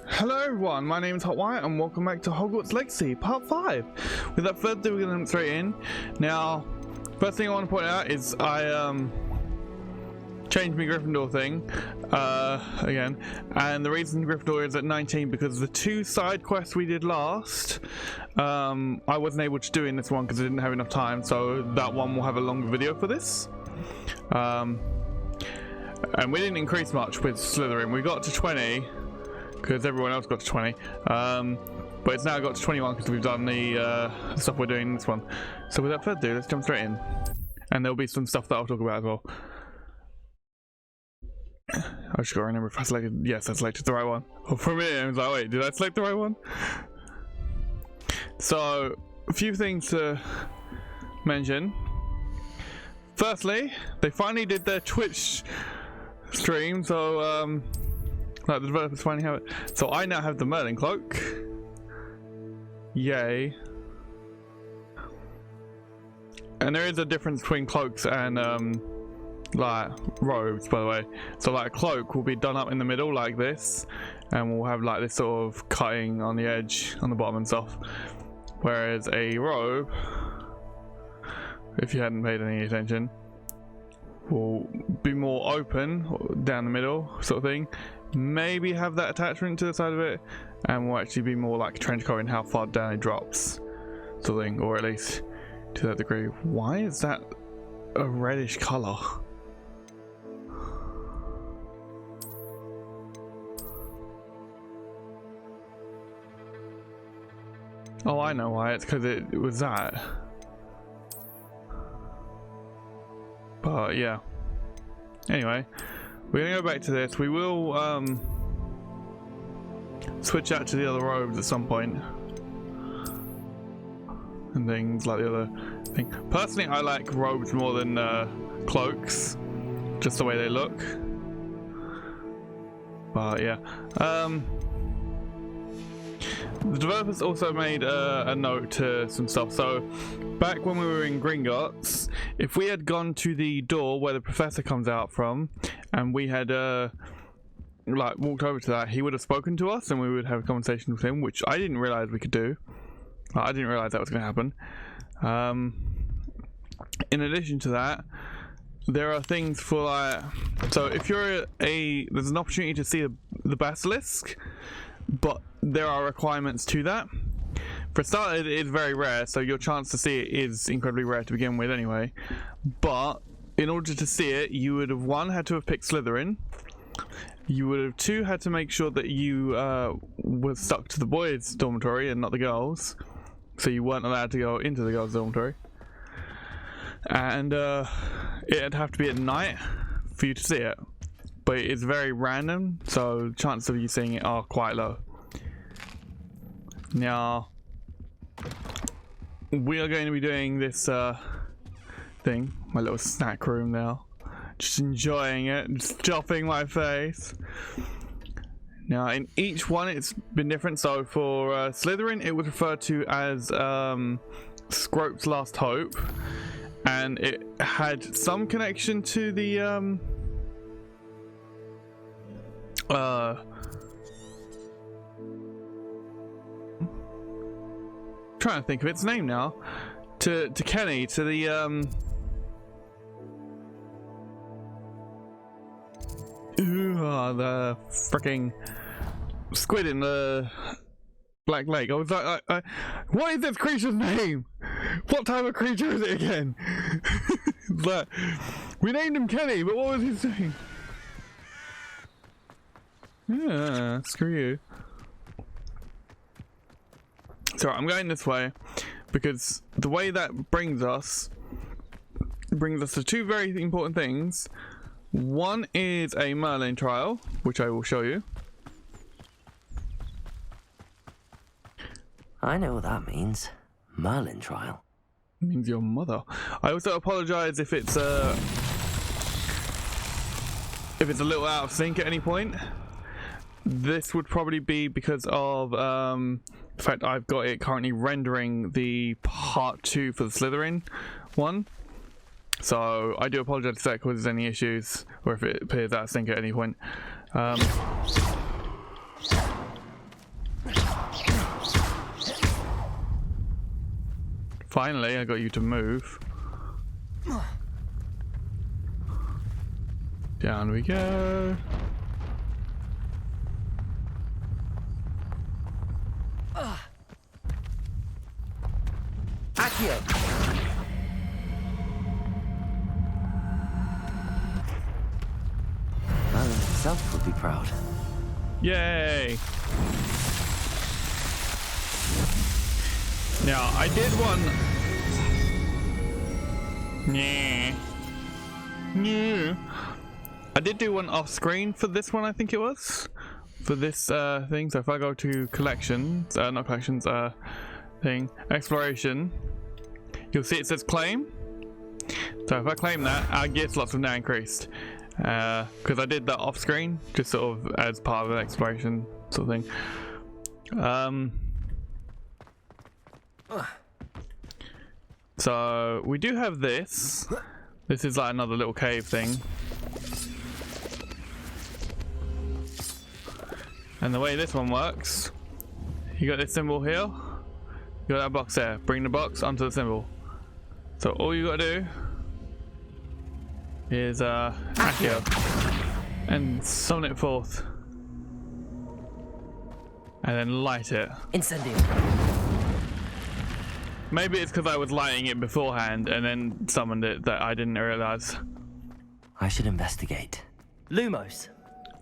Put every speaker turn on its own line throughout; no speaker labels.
Hello everyone, my name is Hot White and welcome back to Hogwarts Legacy, part 5. Without further ado, we're going to jump straight in. Now, first thing I want to point out is I changed my Gryffindor thing again, and the reason Gryffindor is at 19 because the two side quests we did last, I wasn't able to do in this one because I didn't have enough time, so that one will have a longer video for this. And we didn't increase much with Slytherin. We got to 20 because everyone else got to 20, but it's now got to 21 because we've done the stuff we're doing in this one. So without further ado, let's jump straight in, and there'll be some stuff that I'll talk about as well. I just gotta remember if I selected, yes, I selected the right one. Oh, for a minute I was like, wait, did I select the right one? So a few things to mention. Firstly, they finally did their Twitch stream, so like the developers finally have it. So I now have the Merlin cloak. Yay. And there is a difference between cloaks and like robes, by the way. So like a cloak will be done up in the middle like this, and we'll have like this sort of cutting on the edge on the bottom and stuff. Whereas a robe, if you hadn't paid any attention, will be more open down the middle sort of thing. Maybe have that attachment to the side of it, and will actually be more like a trench coat in how far down it drops sort of thing, or at least to that degree. Why is that a reddish colour? Oh, I know why. It's because it was that. But yeah. Anyway, we're gonna go back to this. We will switch out to the other robes at some point, and things like the other thing. Personally, I like robes more than cloaks, just the way they look. But yeah. The developers also made a note to some stuff. So back when we were in Gringotts, if we had gone to the door where the professor comes out from, and we had like walked over to that, he would have spoken to us and we would have a conversation with him, which I didn't realize we could do. I didn't realize that was going to happen. In addition to that, there are things for like, so if you're there's an opportunity to see the basilisk, but there are requirements to that. For a start, it is very rare, so your chance to see it is incredibly rare to begin with anyway. But in order to see it, you would have, one, had to have picked Slytherin. You would have, two, had to make sure that you were stuck to the boys' dormitory and not the girls. So you weren't allowed to go into the girls' dormitory. And it'd have to be at night for you to see it. But it's very random, so chances of you seeing it are quite low. Now, we are going to be doing this thing, my little snack room now. Just enjoying it, just stuffing my face. Now, in each one it's been different. So for Slytherin, it was referred to as Scrope's Last Hope. And it had some connection to the trying to think of its name now. To Kenny, to the the freaking squid in the Black Lake. I was like, what is this creature's name? What type of creature is it again? But we named him Kenny, but what was his name? Yeah, screw you. So I'm going this way because the way that brings us to two very important things. One is a Merlin trial, which I will show you.
I know what that means. Merlin trial.
It means your mother. I also apologize if it's a little out of sync at any point. This would probably be because of the fact I've got it currently rendering the part 2 for the Slytherin one. So I do apologize if that causes any issues or if it appears out of sync at any point. Finally, I got you to move. Down we go.
Accio! Merlin himself would be proud.
Yay! Now, I did one... Yeah. Yeah. I did do one off screen for this one, I think it was. For this thing. So if I go to collections, not collections, thing, exploration, you'll see it says claim. So if I claim that, our gear slots have now increased. Because I did that off screen, just sort of as part of an exploration sort of thing. So we do have this. This is like another little cave thing. And the way this one works, you got this symbol here, you got that box there. Bring the box onto the symbol. So all you gotta do is Accio and summon it forth. And then light it.
Incendio.
Maybe it's because I was lighting it beforehand and then summoned it that I didn't realize.
I should investigate. Lumos.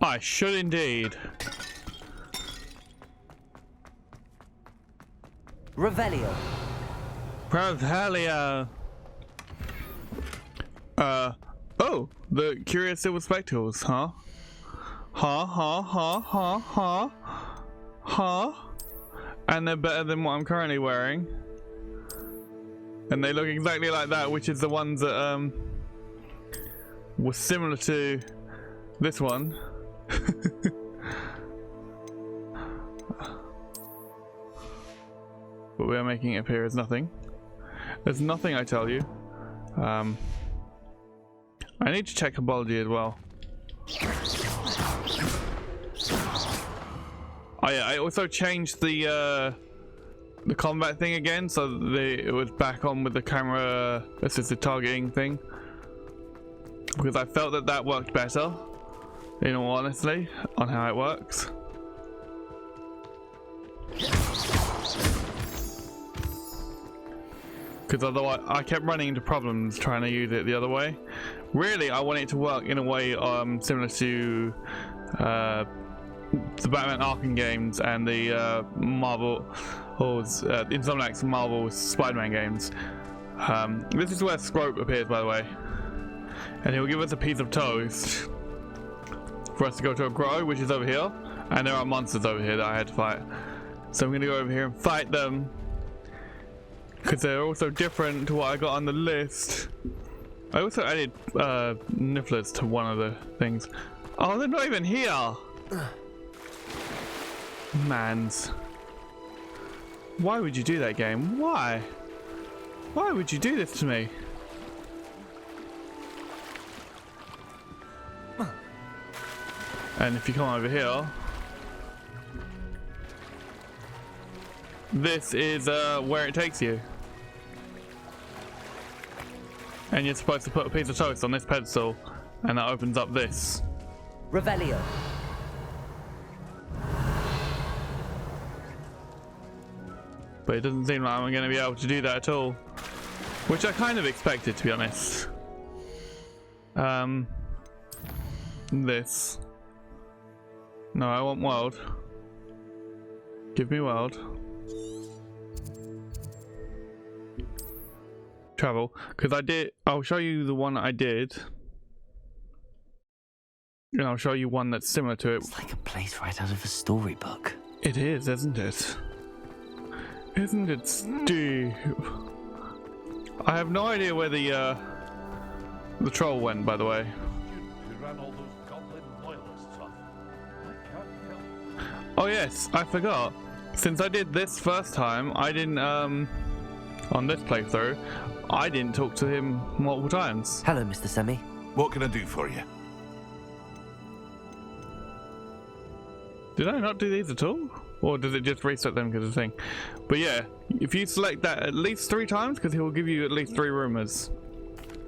I should indeed.
Revelio.
Revelio. Oh, the curious silver spectacles, huh? And they're better than what I'm currently wearing. And they look exactly like that, which is the ones that were similar to this one. But we are making it appear as nothing. There's nothing, I tell you. I need to check herbology as well. Oh yeah, I also changed the combat thing again, so it was back on with the camera assisted targeting thing. Because I felt that that worked better, in all honesty, on how it works. Because otherwise, I kept running into problems trying to use it the other way. Really, I want it to work in a way similar to the Batman Arkham games and the Marvel, Insomniac's Marvel Spider-Man games. This is where Scrope appears, by the way. And he'll give us a piece of toast for us to go to a grotto, which is over here. And there are monsters over here that I had to fight. So I'm going to go over here and fight them. Because they're also different to what I got on the list. I also added nifflers to one of the things. Oh, they're not even here! Mans. Why would you do that, game? Why? Why would you do this to me? And if you come over here, this is where it takes you. And you're supposed to put a piece of toast on this pedestal, and that opens up this.
Revelio.
But it doesn't seem like I'm going to be able to do that at all. Which I kind of expected, to be honest. This. No, I want world. Give me world. Travel, because I'll show you the one I did, and I'll show you one that's similar to it.
It's like a place right out of a storybook.
It is, isn't it? Isn't it, Steve? I have no idea where the troll went, by the way.
Who ran all those Goblin loyalists off? I can't tell.
Oh yes, I forgot. Since I did this first time, I didn't on this playthrough, I didn't talk to him multiple times.
Hello, Mr. Semi.
What can I do for you?
Did I not do these at all? Or does it just reset them because of the thing? But yeah, If you select that at least 3 times, because he will give you at least 3 rumors.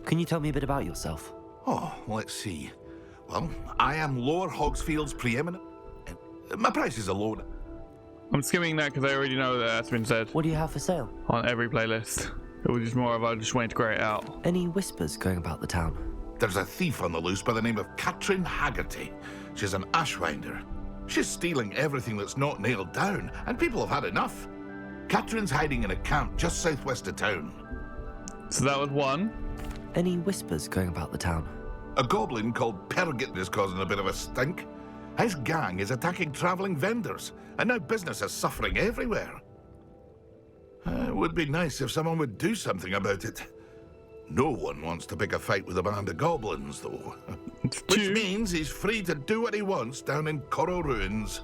Can you tell me a bit about yourself?
Oh, let's see. Well, I am Lower Hogsfield's preeminent. My price is a loan.
I'm skimming that because I already know that that's been said
What do you have for sale?
on every playlist. It was just more of I just wanted to grey it out.
Any whispers going about the town?
There's a thief on the loose by the name of Katrin Haggerty. She's an ashwinder. She's stealing everything that's not nailed down, and people have had enough. Katrin's hiding in a camp just southwest of town.
So that was 1.
Any whispers going about the town?
A goblin called Pergit is causing a bit of a stink. His gang is attacking travelling vendors, and now business is suffering everywhere. It would be nice if someone would do something about it. No one wants to pick a fight with a band of goblins, though.
It's
Which
2.
means he's free to do what he wants down in Coral Ruins.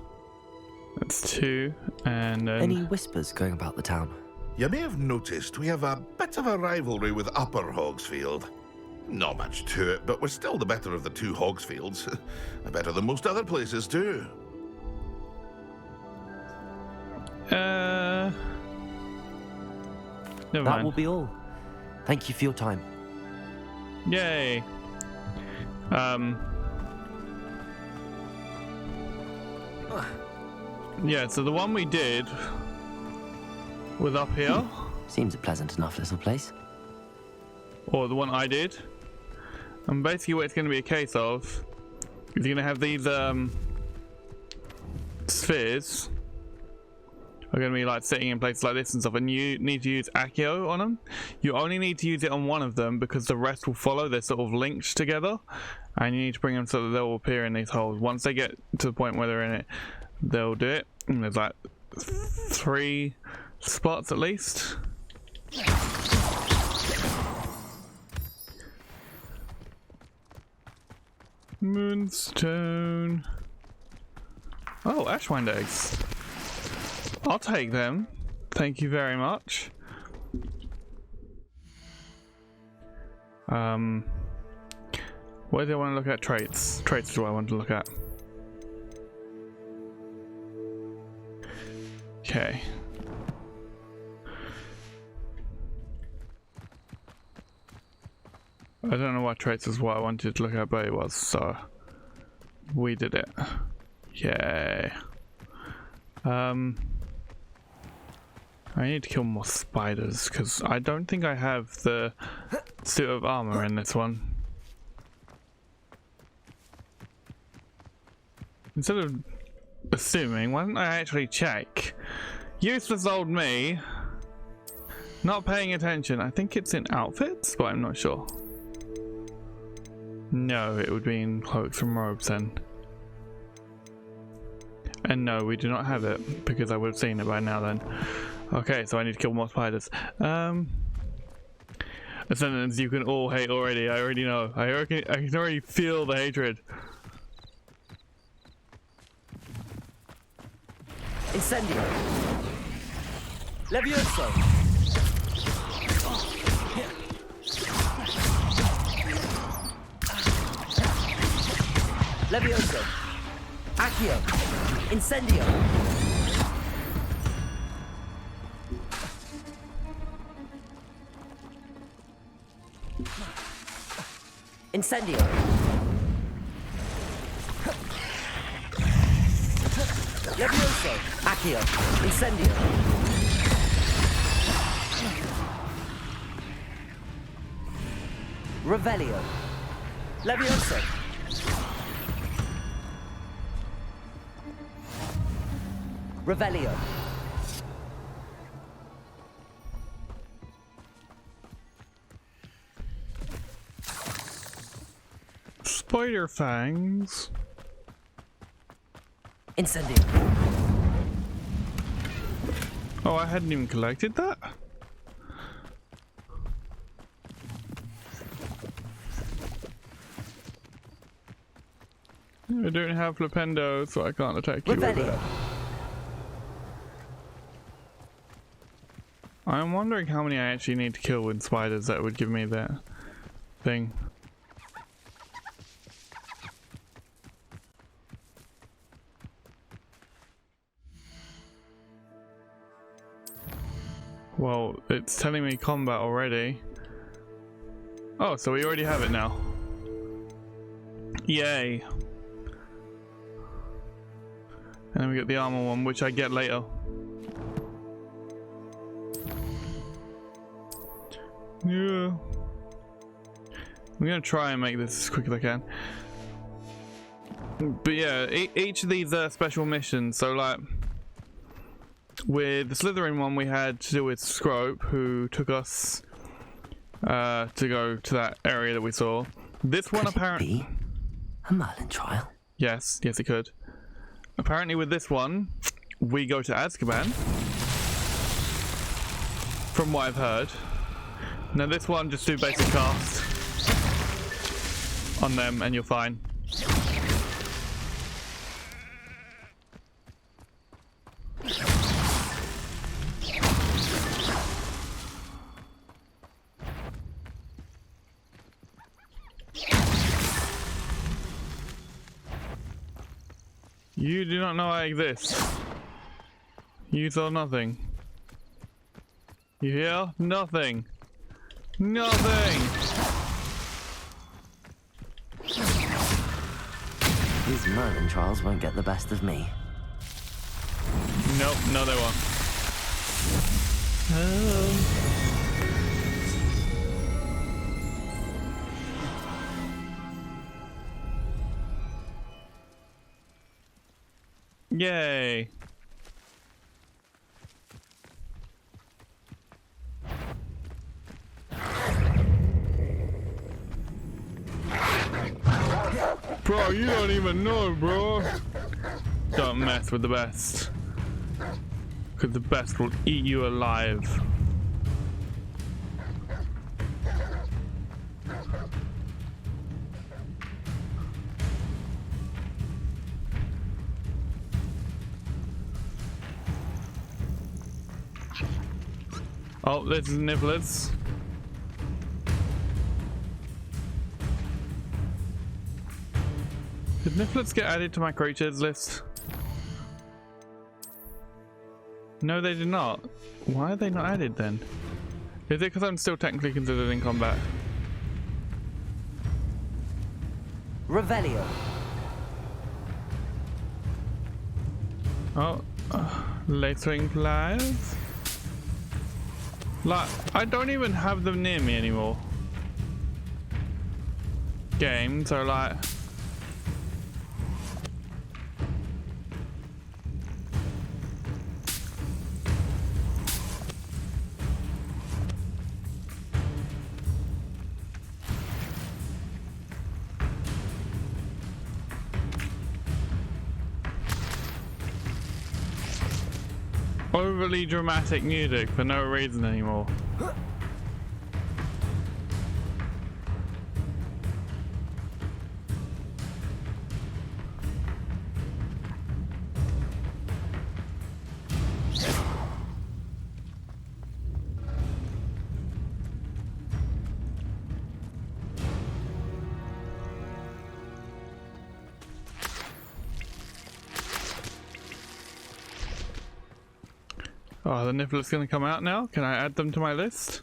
That's 2. And then...
Any whispers going about the town?
You may have noticed we have a bit of a rivalry with Upper Hogsfield. Not much to it, but we're still the better of the 2 Hogsfields. Better than most other places, too.
Never
That
mind.
will be all. Thank you for your time.
Yay. Yeah, so the one we did was up here,
Seems a pleasant enough little place.
or the one I did. And basically what it's going to be a case of is you're going to have these spheres are going to be like sitting in places like this and stuff, and you need to use Accio on them. You only need to use it on one of them because the rest will follow. They're sort of linked together, and you need to bring them so that they'll appear in these holes. Once they get to the point where they're in it, they'll do it. And there's like 3 spots at least. Moonstone. Oh, ashwind eggs. I'll take them. Thank you very much. Where do I want to look at? Traits. Traits do I want to look at? Okay. I don't know what traits is what I wanted to look at, but it was, so we did it. Yay. I need to kill more spiders because I don't think I have the suit of armor in this one. Instead of assuming, why don't I actually check? Useless old me. Not paying attention. I think it's in outfits, but I'm not sure. No, it would be in cloaks and robes then. And no, we do not have it because I would have seen it by now then. Okay, so I need to kill more spiders. A sentence you can all hate already. I already know. I can already feel the hatred.
Incendio. Levioso. Levioso. Accio. Incendio. Incendio. Levioso. Accio. Incendio. Revelio. Levioso. Revelio.
Spider fangs.
Incendio.
Oh, I hadn't even collected that. I don't have Flipendo, so I can't attack you with it.
Revelio.
I'm wondering how many I actually need to kill with spiders that would give me that thing. Well, it's telling me combat already. Oh, so we already have it now. Yay. And then we get the armor one, which I get later. Yeah. I'm gonna try and make this as quick as I can. But yeah, each of these special missions, so like with the Slytherin one we had to do with Scrope, who took us to go to that area that we saw. This one apparently
a Merlin trial.
Yes, it could. Apparently with this one, we go to Azkaban. From what I've heard. Now this one, just do basic cast on them and you're fine. You do not know I exist. You saw nothing. You hear? Nothing. Nothing!
These Merlin trials won't get the best of me.
Nope, no they won't. Yay! Bro, you don't even know, bro. Don't mess with the best. Because the best will eat you alive. Oh, this is Niblets. Did Niblets get added to my creatures list? No, they did not. Why are they not added then? Is it because I'm still technically considered in combat?
Revelio.
Oh, Latewing Flies? Like, I don't even have them near me anymore. Game, so like... Overly dramatic music for no reason anymore. Oh, the niffler's gonna come out now? Can I add them to my list?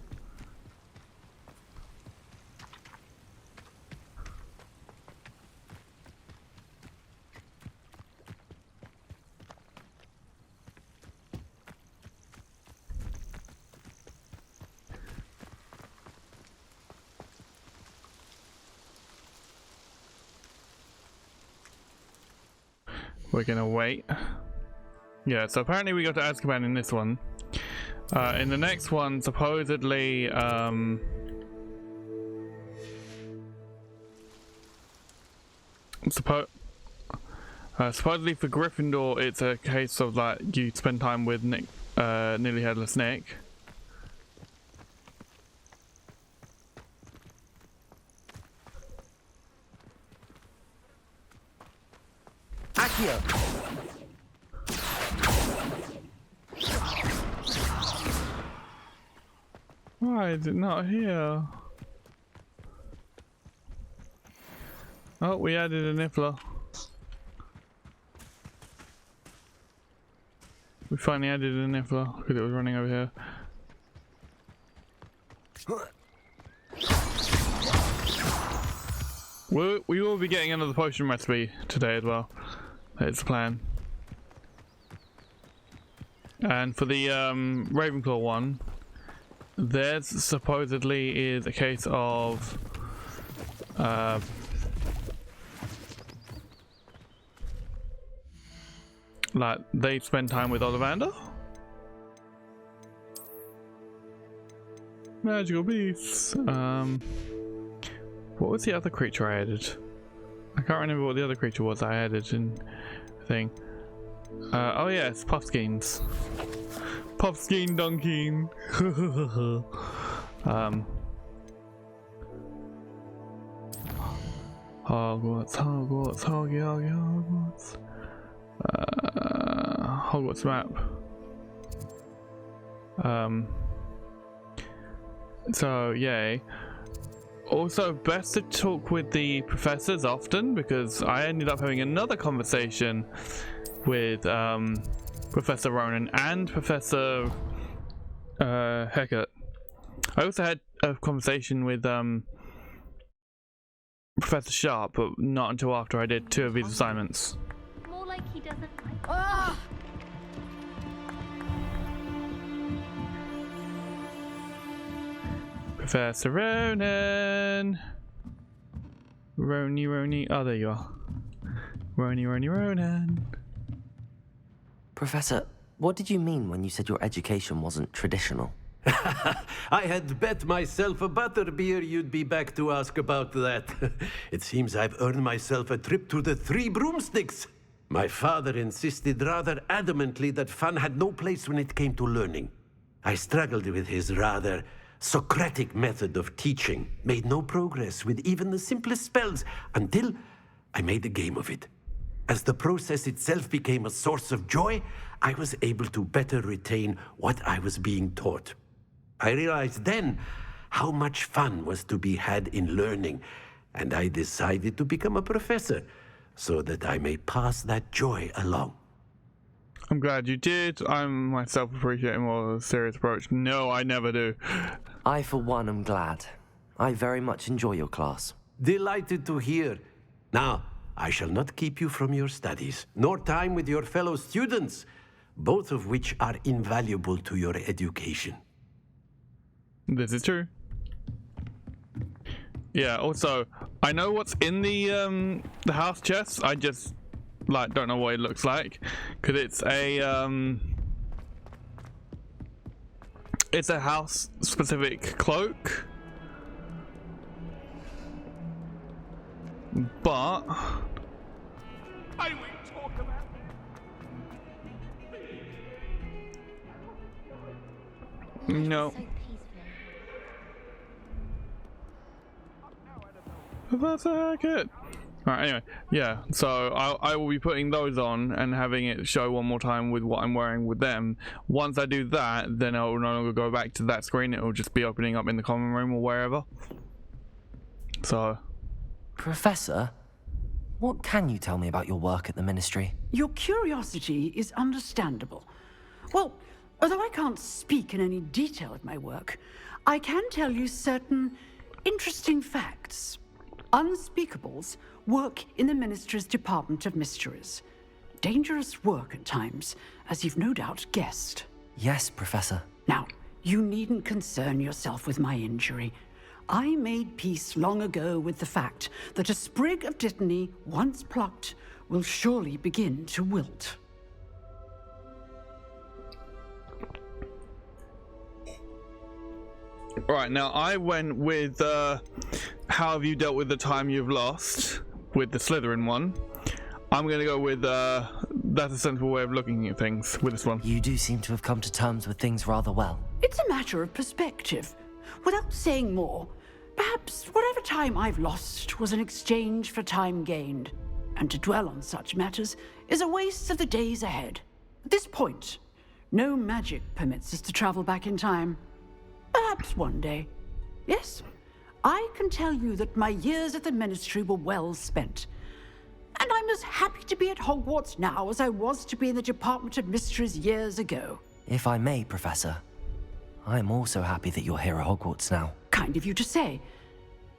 We're gonna wait. Yeah, so apparently we got to Azkaban in this one. In the next one, supposedly, supposedly for Gryffindor, it's a case of like you spend time with Nearly Headless Nick.
Accio.
Why is it not here? Oh, we added a niffler. We finally added a niffler because it was running over here. We will be getting another potion recipe today as well. It's the plan. And for the Ravenclaw one, theirs supposedly is a case of like they spend time with Ollivander. Magical beasts. What was the other creature I added? I can't remember what the other creature was I added in the thing. Oh yes, Puffskeins. Puffskein Dunkeen. Hogwarts, Hogwarts, Hogwarts. Hogwarts map. So yay. Also, best to talk with the professors often, because I ended up having another conversation with Professor Ronan and Professor Heckett. I also had a conversation with Professor Sharp, but not until after I did 2 of his assignments.
More like he doesn't like.
Ah!
Professor Ronan! Rony. Oh, there you are. Ronan.
Professor, what did you mean when you said your education wasn't traditional?
I had bet myself a butterbeer you'd be back to ask about that. It seems I've earned myself a trip to the 3 broomsticks. My father insisted rather adamantly that fun had no place when it came to learning. I struggled with his rather Socratic method of teaching, made no progress with even the simplest spells until I made a game of it. As the process itself became a source of joy, I was able to better retain what I was being taught. I realized then how much fun was to be had in learning, and I decided to become a professor so that I may pass that joy along.
I'm glad you did. I'm myself appreciating more of a serious approach. No, I never do.
I, for one, am glad. I very much enjoy your class.
Delighted to hear. Now, I shall not keep you from your studies, nor time with your fellow students, both of which are invaluable to your education.
This is true. Yeah, also, I know what's in the house chest. I just don't know what it looks like, because it's a house specific cloak, but
I will talk about
no.
So peaceful.
That's good. Alright, anyway, yeah, so I will be putting those on and having it show one more time with what I'm wearing with them. Once I do that, then I will no longer go back to that screen. It will just be opening up in the common room or wherever. So...
Professor, what can you tell me about your work at the Ministry?
Your curiosity is understandable. Well, although I can't speak in any detail of my work, I can tell you certain interesting facts. Unspeakables work in the Ministry's Department of Mysteries. Dangerous work at times, as you've no doubt guessed.
Yes, Professor.
Now, you needn't concern yourself with my injury. I made peace long ago with the fact that a sprig of dittany, once plucked, will surely begin to wilt.
Alright, now I went with how have you dealt with the time you've lost with the Slytherin one. I'm gonna go with that's a sensible way of looking at things with this one.
You do seem to have come to terms with things rather well.
It's a matter of perspective. Without saying more, perhaps whatever time I've lost was an exchange for time gained. And to dwell on such matters is a waste of the days ahead. At this point, no magic permits us to travel back in time. Perhaps one day. Yes, I can tell you that my years at the Ministry were well spent. And I'm as happy to be at Hogwarts now as I was to be in the Department of Mysteries years ago.
If I may, Professor, I'm also happy that you're here at Hogwarts now.
Kind of you to say.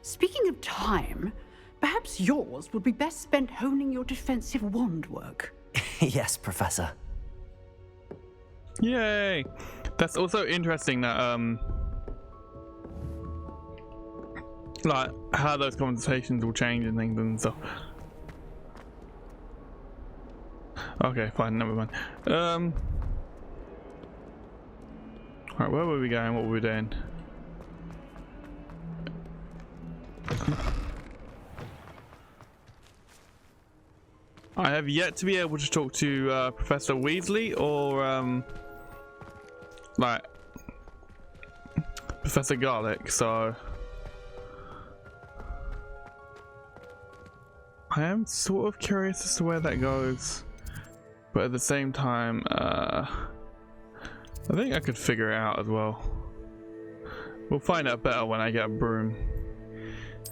Speaking of time, perhaps yours would be best spent honing your defensive wand work.
Yes, Professor.
Yay! That's also interesting that like how those conversations will change and things and stuff. Okay, fine, never mind. Alright, where were we going? What were we doing? I have yet to be able to talk to Professor Weasley or like Professor Garlic, so I am sort of curious as to where that goes, but at the same time I think I could figure it out as well. We'll find out better when I get a broom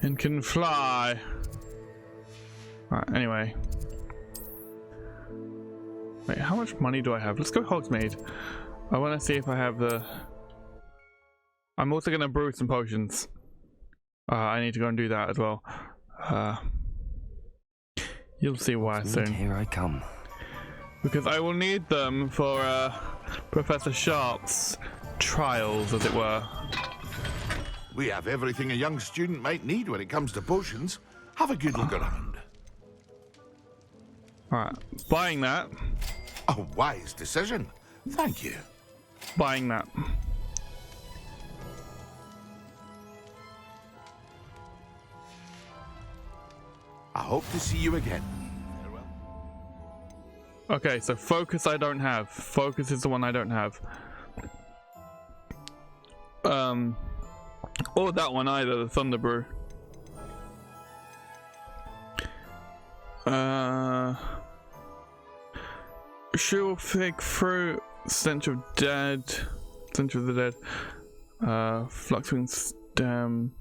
and can fly. Alright, anyway. Wait, how much money do I have? Let's go Hogsmeade. I want to see if I have the... I'm also going to brew some potions. I need to go and do that as well. You'll see why soon.
Here I come.
Because I will need them for Professor Sharp's trials, as it were.
We have everything a young student might need when it comes to potions. Have a good look around.
Alright, buying that.
A wise decision. Thank you.
Buying that.
I hope to see you again. Farewell.
Okay, so focus I don't have. Focus is the one I don't have. Or that one either, the Thunder Brew. Sure, fig fruit, stench of dead, stench of the dead, fluxing stem,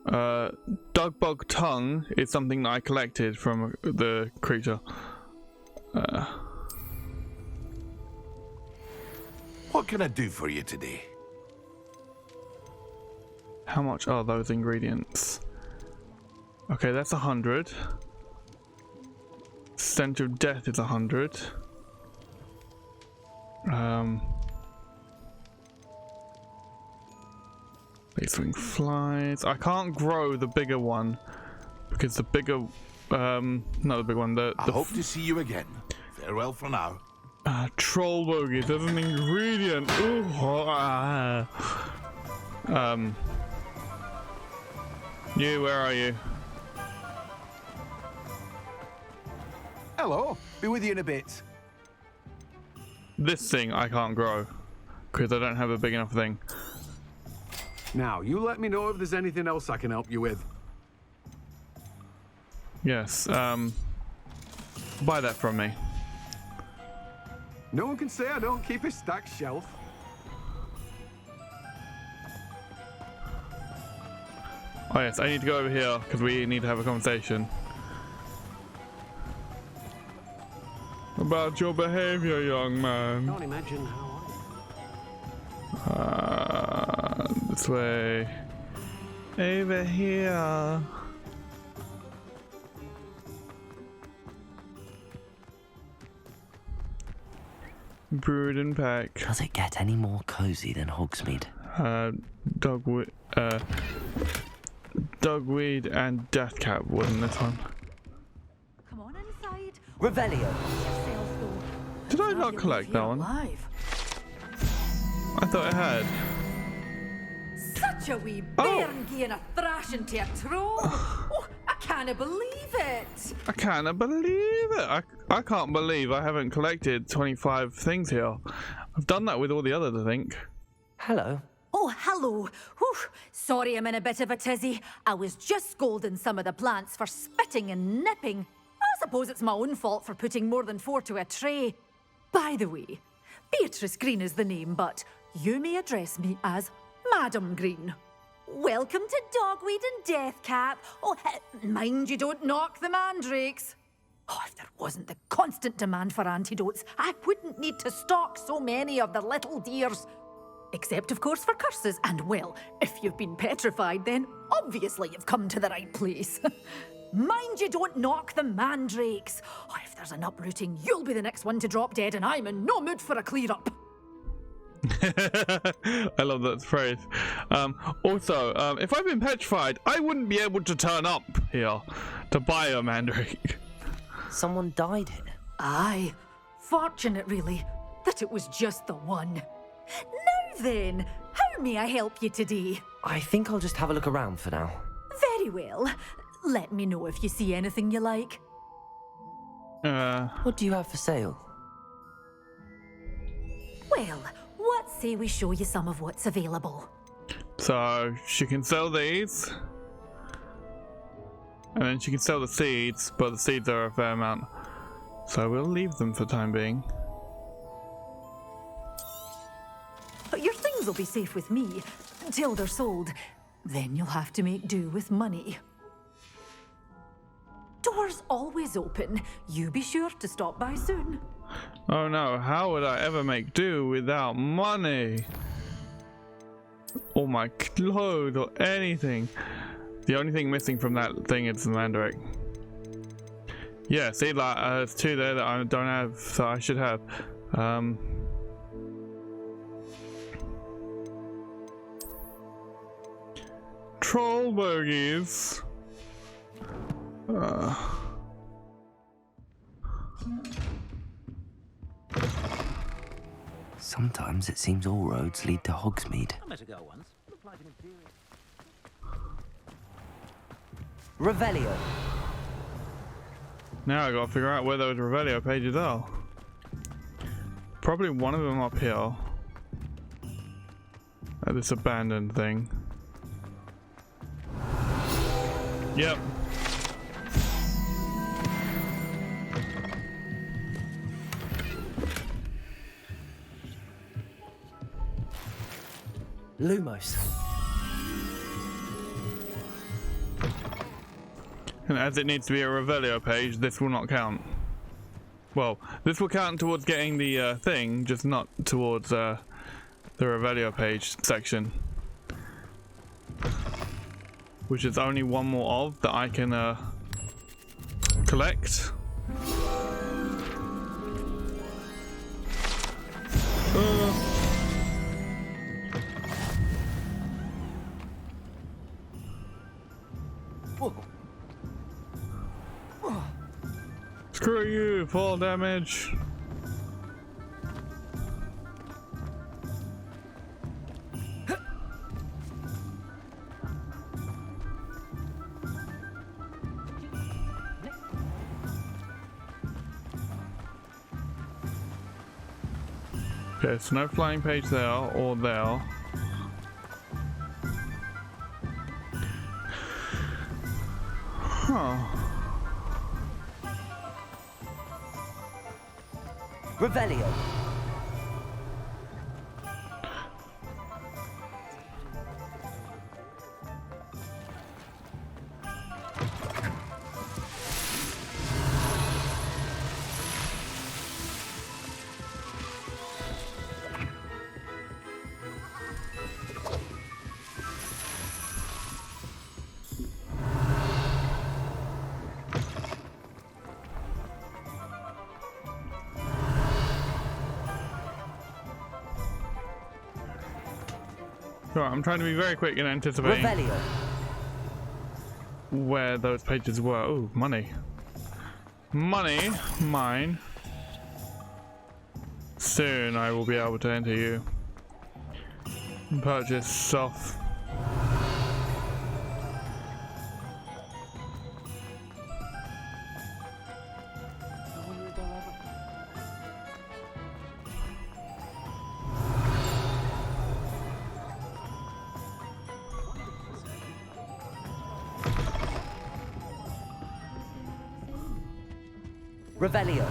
Dugbog tongue is something that I collected from the creature.
What can I do for you today?
How much are those ingredients? Okay, that's 100. Stench of death is 100. They swing flies. I can't grow the bigger one because the bigger, not the big one.
I hope to see you again. Farewell for now.
Troll bogies. There's an ingredient. Ooh, you, where are you?
Hello, be with you in a bit.
This thing I can't grow because I don't have a big enough thing.
Now, you let me know if there's anything else I can help you with.
Yes, buy that from me.
No one can say I don't keep a stacked shelf.
Oh yes, I need to go over here because we need to have a conversation about your behavior, young man.
Can't imagine how
This way. Over here. Brewed and pack.
Does it get any more cozy than Hogsmeade?
Dogweed and Deathcap wasn't this one.
Come on inside.
Revelio.
Did I not collect that one?
Alive.
I thought I had.
Such a wee bairn gieing a thrashing to a troll. Oh, I can't believe it.
I can't believe it. I can't believe I haven't collected 25 things here. I've done that with all the others, I think.
Hello.
Oh, hello. Whew. Sorry I'm in a bit of a tizzy. I was just scolding some of the plants for spitting and nipping. I suppose it's my own fault for putting more than 4 to a tray. By the way, Beatrice Green is the name, but you may address me as Madam Green. Welcome to Dogweed and Deathcap. Oh, mind you don't knock the mandrakes. Oh, if there wasn't the constant demand for antidotes, I wouldn't need to stock so many of the little dears. Except, of course, for curses. And, well, if you've been petrified, then obviously you've come to the right place. Mind you don't knock the mandrakes. Oh, if there's an uprooting, you'll be the next one to drop dead, and I'm in no mood for a clear-up.
I love that phrase. Also, if I've been petrified, I wouldn't be able to turn up here to buy a mandrake.
Someone died here.
Aye. Fortunate, really, that it was just the one. Now then, how may I help you today?
I think I'll just have a look around for now.
Very well. Let me know if you see anything you like.
What do you have for sale?
Well, what say we show you some of what's available?
So she can sell these, and then she can sell the seeds, but the seeds are a fair amount, so we'll leave them for the time being.
But your things will be safe with me until they're sold. Then you'll have to make do with money. Doors always open. You be sure to stop by soon.
Oh no, how would I ever make do without money? Or my clothes or anything. The only thing missing from that thing is the mandrake. Yeah, see, like, there's two there that I don't have, so I should have. Troll bogies.
Sometimes it seems all roads lead to Hogsmeade. Revelio.
Now I gotta figure out where those Revelio pages are. Probably one of them up here. At this abandoned thing. Yep.
Lumos.
And as it needs to be a Revelio page, this will not count. Well, this will count towards getting the thing, just not towards the Revelio page section. Which is only one more of that I can collect. Screw you, fall damage. Okay, so no flying page there or there. Huh.
Revelio.
Right, I'm trying to be very quick in anticipating
Revelio.
where those pages were. Oh, money. Money, mine. Soon I will be able to enter you. And purchase stuff.
Revelio.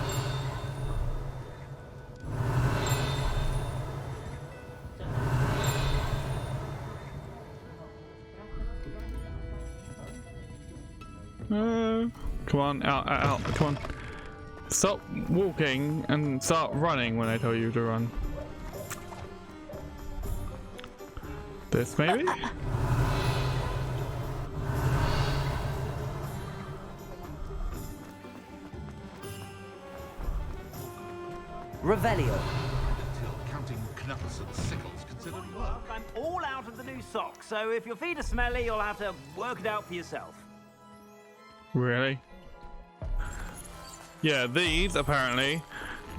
Come on, out, come on. Stop walking and start running when I tell you to run. This maybe?
Revelio.
Until counting knuckles and sickles considered work.
I'm all out of the new socks, so if your feet are smelly, you'll have to work it out for yourself.
Really? Yeah, these apparently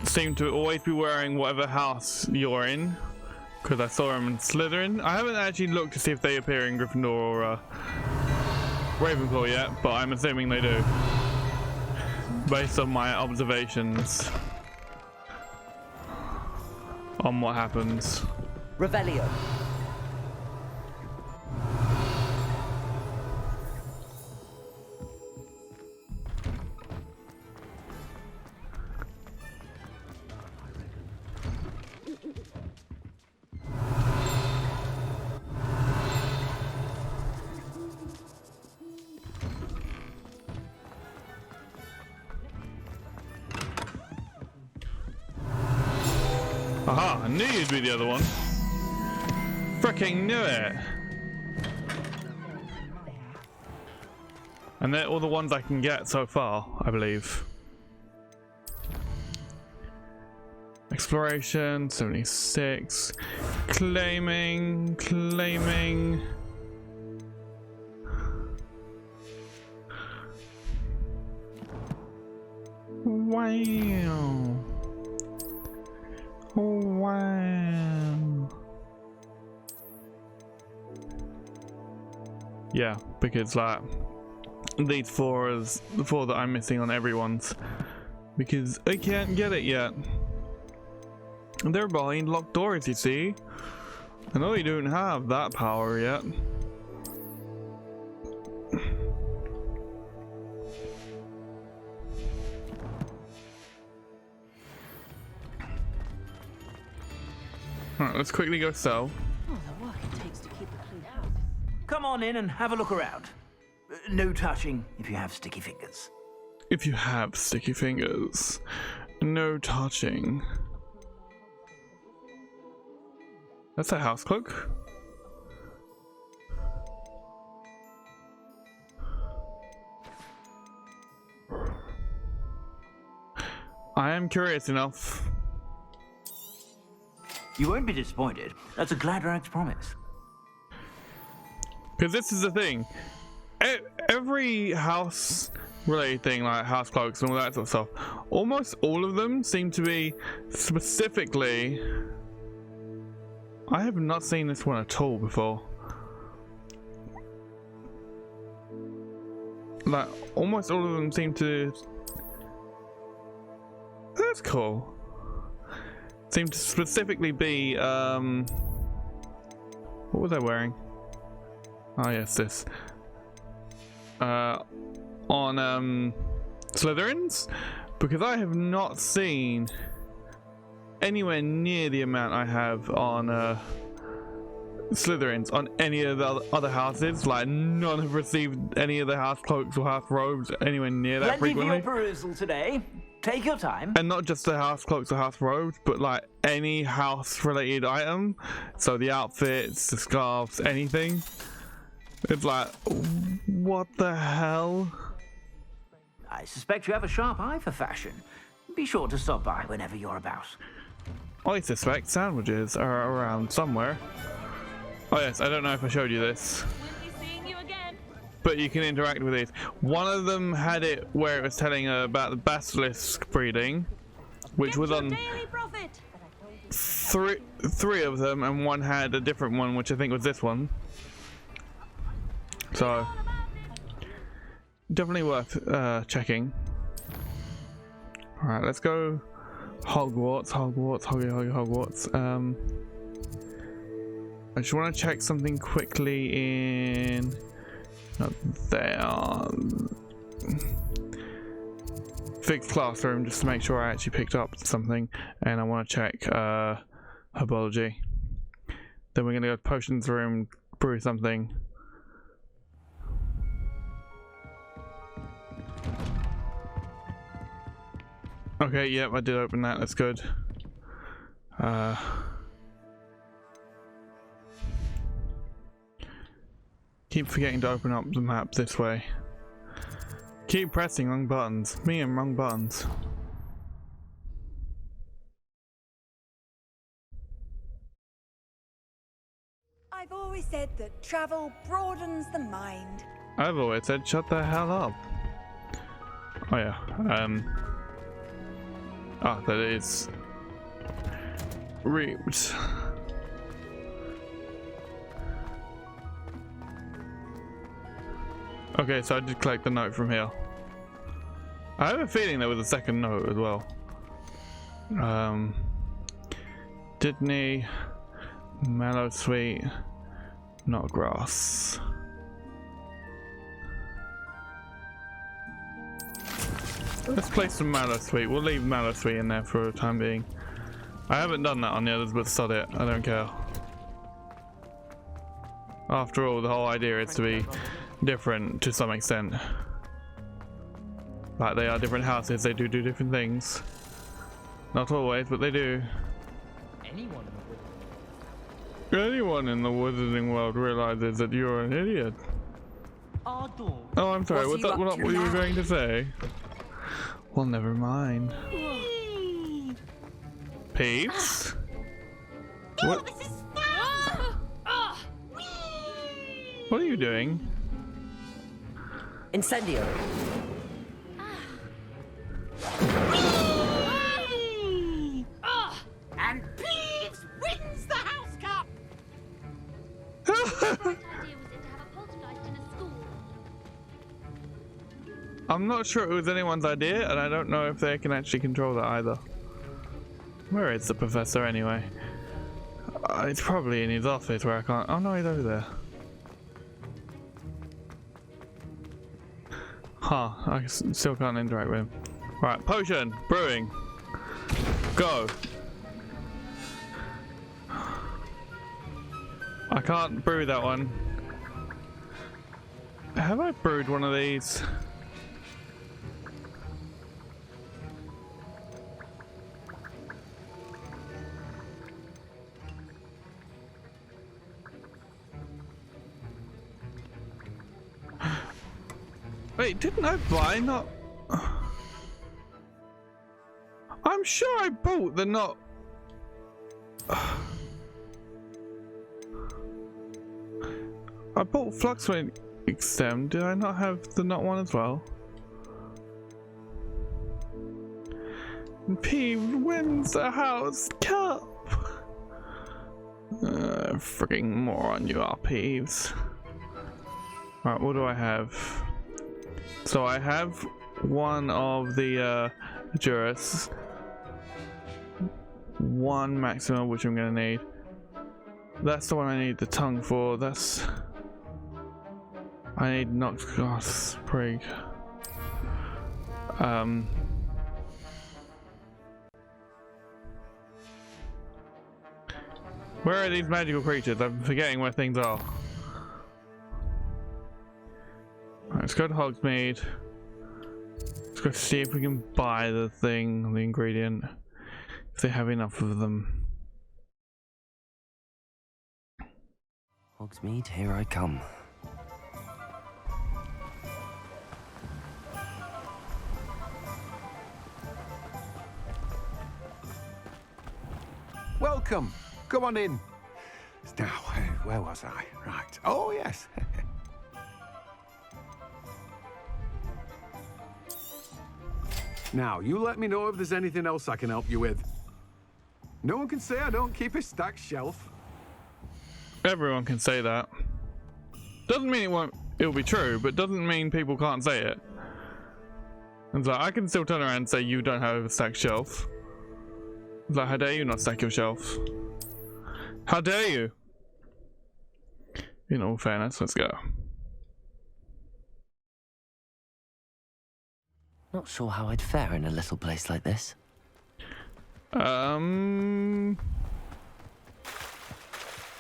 seem to always be wearing whatever house you're in, because I saw them in Slytherin. I haven't actually looked to see if they appear in Gryffindor or Ravenclaw yet, but I'm assuming they do, based on my observations on what happens.
Revelio.
Aha, I knew you'd be the other one. Freaking knew it. And they're all the ones I can get so far, I believe. Exploration, 76. Claiming. Wow. Wow. Yeah, because like these four is the four that I'm missing on everyone's, because I can't get it yet. They're behind locked doors, you see. I know you don't have that power yet. Alright, let's quickly go sell.
Oh, the work it takes to keep a clean house.
Come on in and have a look around. No touching if you have sticky fingers.
If you have sticky fingers, no touching. That's a house cloak. I am curious enough.
You won't be disappointed. That's a Gladrag's promise.
Because this is the thing. Every house related thing, like house cloaks and all that sort of stuff, almost all of them seem to be specifically... I have not seen this one at all before. Like, almost all of them seem to... That's cool. Seem to specifically be, what was I wearing? Oh yes, this. On, Slytherins? Because I have not seen anywhere near the amount I have on, Slytherins on any of the other houses. Like, none have received any of the house cloaks or house robes anywhere near that frequently.
Plenty for your perusal today. Take your time.
And not just the house cloaks or house robes, but like any house related item. So the outfits, the scarves, anything. It's like, what the hell?
I suspect you have a sharp eye for fashion. Be sure to stop by whenever you're about.
I suspect sandwiches are around somewhere. Oh yes, I don't know if I showed you this. But you can interact with these. One of them had it where it was telling about the basilisk breeding, which was on three of them, and one had a different one, which I think was this one. So definitely worth checking. All right, let's go Hogwarts. I just want to check something quickly in. Not there. Fixed classroom, just to make sure I actually picked up something, and I want to check herbology. Then we're gonna go to potions room, brew something. Okay, yep, I did open that. That's good. Keep forgetting to open up the map this way. Keep pressing wrong buttons. Me and wrong buttons.
I've always said that travel broadens the mind.
I've always said shut the hell up. Oh yeah. That is route. Okay, so I did collect the note from here. I have a feeling there was a second note as well. Didn't Mallow Sweet, not grass. Let's place some Mallow Sweet. We'll leave Mallow Sweet in there for the time being. I haven't done that on the others, but sod it. I don't care. After all, the whole idea is to be different to some extent. Like they are different houses, they do different things. Not always, but they do. Anyone in the wizarding world realizes that you're an idiot. Oh, I'm sorry, was that not what you were going to say? Well, never mind. Peeps? What? What are you doing?
Incendio.
And Peeves wins the House Cup!
I'm not sure it was anyone's idea, and I don't know if they can actually control that either. Where is the professor anyway? It's probably in his office where I can't. Oh no, he's over there. Huh, I still can't interact with him. Right, potion, brewing. Go. I can't brew that one. Have I brewed one of these? Wait, didn't I buy not? I'm sure I bought the not. I bought Fluxway Extem. Did I not have the not one as well? Peeve wins the House Cup. Freaking moron you are, Peeves. Right, what do I have? So I have one of the Juris, one maximum, which I'm gonna need. That's the one I need the tongue for. That's I need Nox Goss Prig. Where are these magical creatures? I'm forgetting where things are. Right, let's go to Hogsmeade. Let's go see if we can buy the thing, the ingredient, if they have enough of them.
Hogsmeade, here I come.
Welcome. Come on in. Now, where was I? Right. Oh, yes. Now, you let me know if there's anything else I can help you with. No one can say I don't keep a stacked shelf.
Everyone can say that. Doesn't mean it'll be true, but doesn't mean people can't say it. It's like, I can still turn around and say you don't have a stacked shelf. It's like, how dare you not stack your shelf? How dare you? In all fairness, let's go.
Not sure how I'd fare in a little place like this.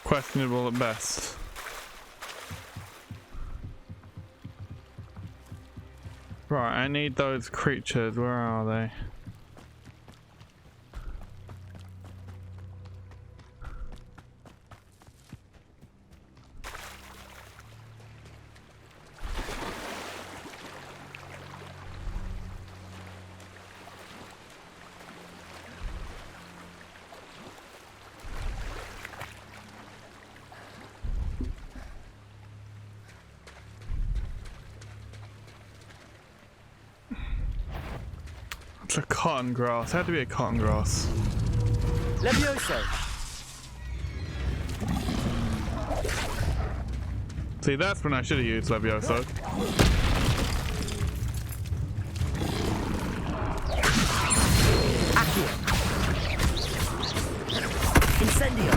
Questionable at best. Right, I need those creatures. Where are they? It's a cotton grass. Had to be a cotton grass.
Levioso.
See, that's when I should have used Levioso.
Accio. Incendio.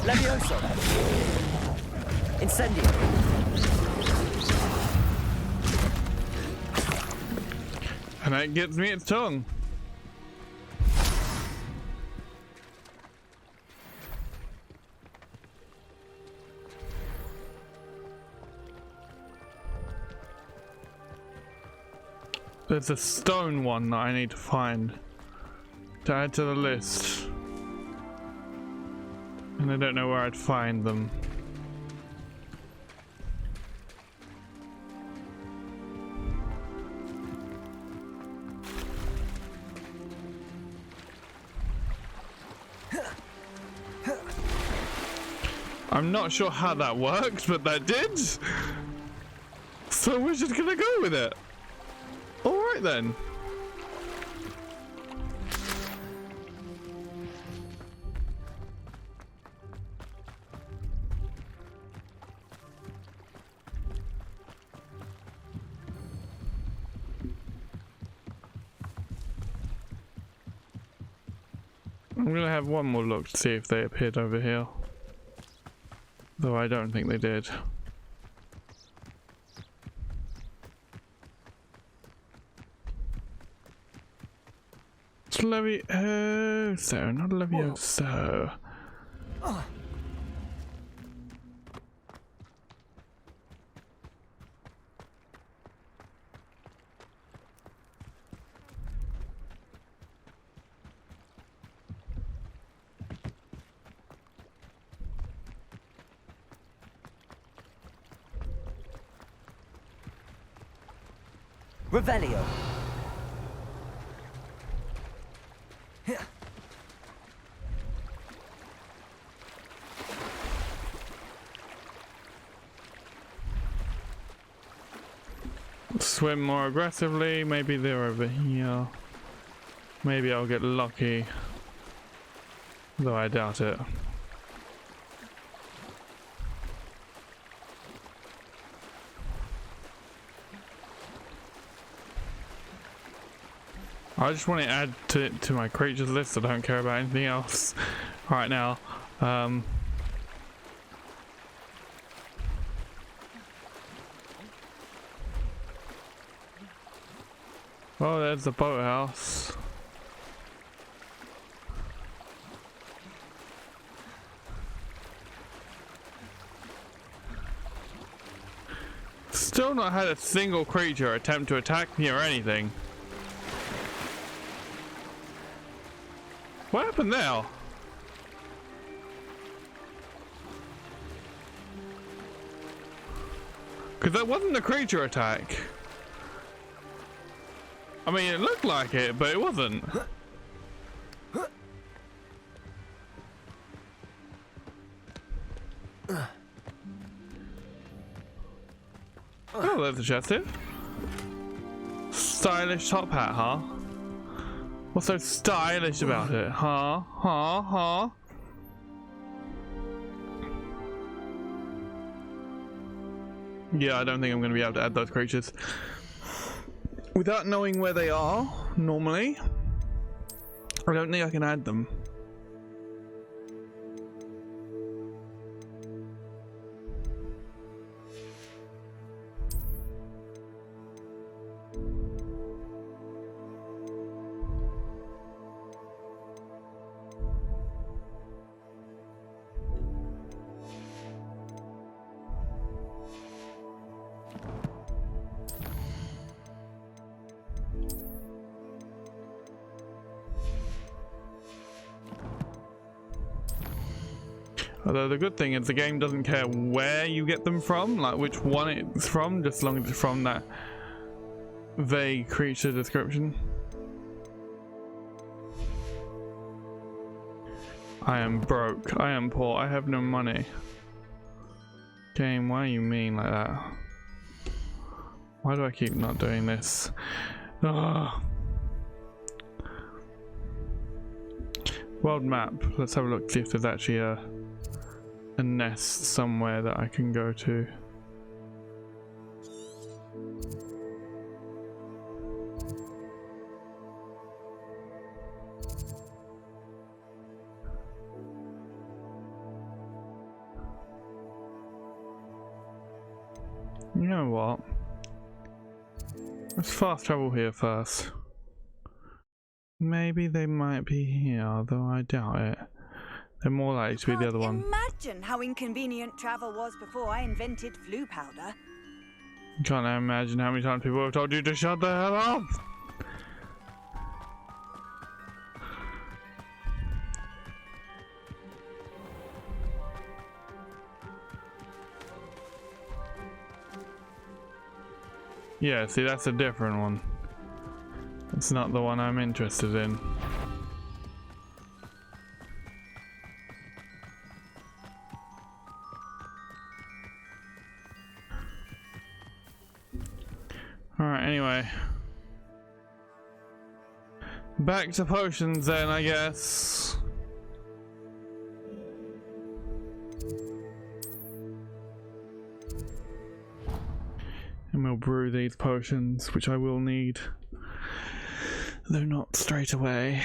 Levioso. Incendio.
And that gives me its tongue. There's a stone one that I need to find to add to the list. And I don't know where I'd find them. I'm not sure how that worked, but that did. So we're just gonna go with it. Alright then. I'm gonna have one more look to see if they appeared over here. Though I don't think they did. It's Levioso, not Levioso.
Revelio.
Swim more aggressively, maybe they're over here. Maybe I'll get lucky. Though I doubt it. I just want to add to my creatures list. I don't care about anything else right now. Oh, there's the boathouse. Still not had a single creature attempt to attack me or anything. What happened there? Because that wasn't a creature attack. I mean, it looked like it, but it wasn't. Oh, there's a chest here. Stylish top hat, huh? What's so stylish about it? Huh? Huh? Huh? Yeah, I don't think I'm going to be able to add those creatures. Without knowing where they are, normally, I don't think I can add them. Although the good thing is the game doesn't care where you get them from, like which one it's from, just as long as it's from that vague creature description. I am broke. I am poor. I have no money. Game, why are you mean like that? Why do I keep not doing this? Ugh. World map. Let's have a look, see if there's actually a nest somewhere that I can go to. You know what? Let's fast travel here first. Maybe they might be here, though I doubt it. They're more likely to be the other one.
Imagine how inconvenient travel was before I invented flu powder.
Can't imagine how many times people have told you to shut the hell up! Yeah, see, that's a different one. It's not the one I'm interested in. Alright, anyway. Back to potions then, I guess. And we'll brew these potions, which I will need. Though not straight away.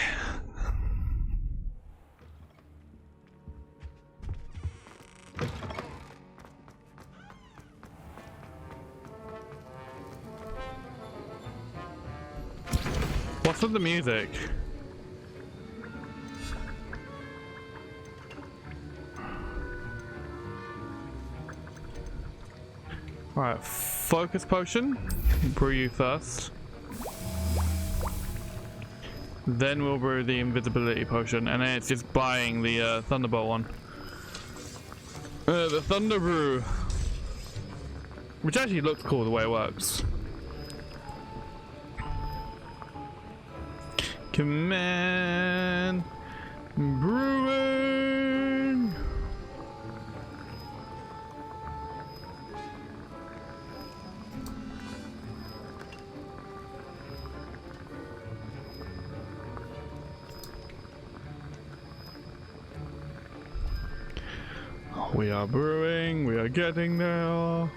What's with the music? Alright, focus potion. Brew you first. Then we'll brew the invisibility potion, and then it's just buying the Thunderbolt one. The Thunder Brew. Which actually looks cool the way it works. Come on, Brewing. We are brewing, we are getting there.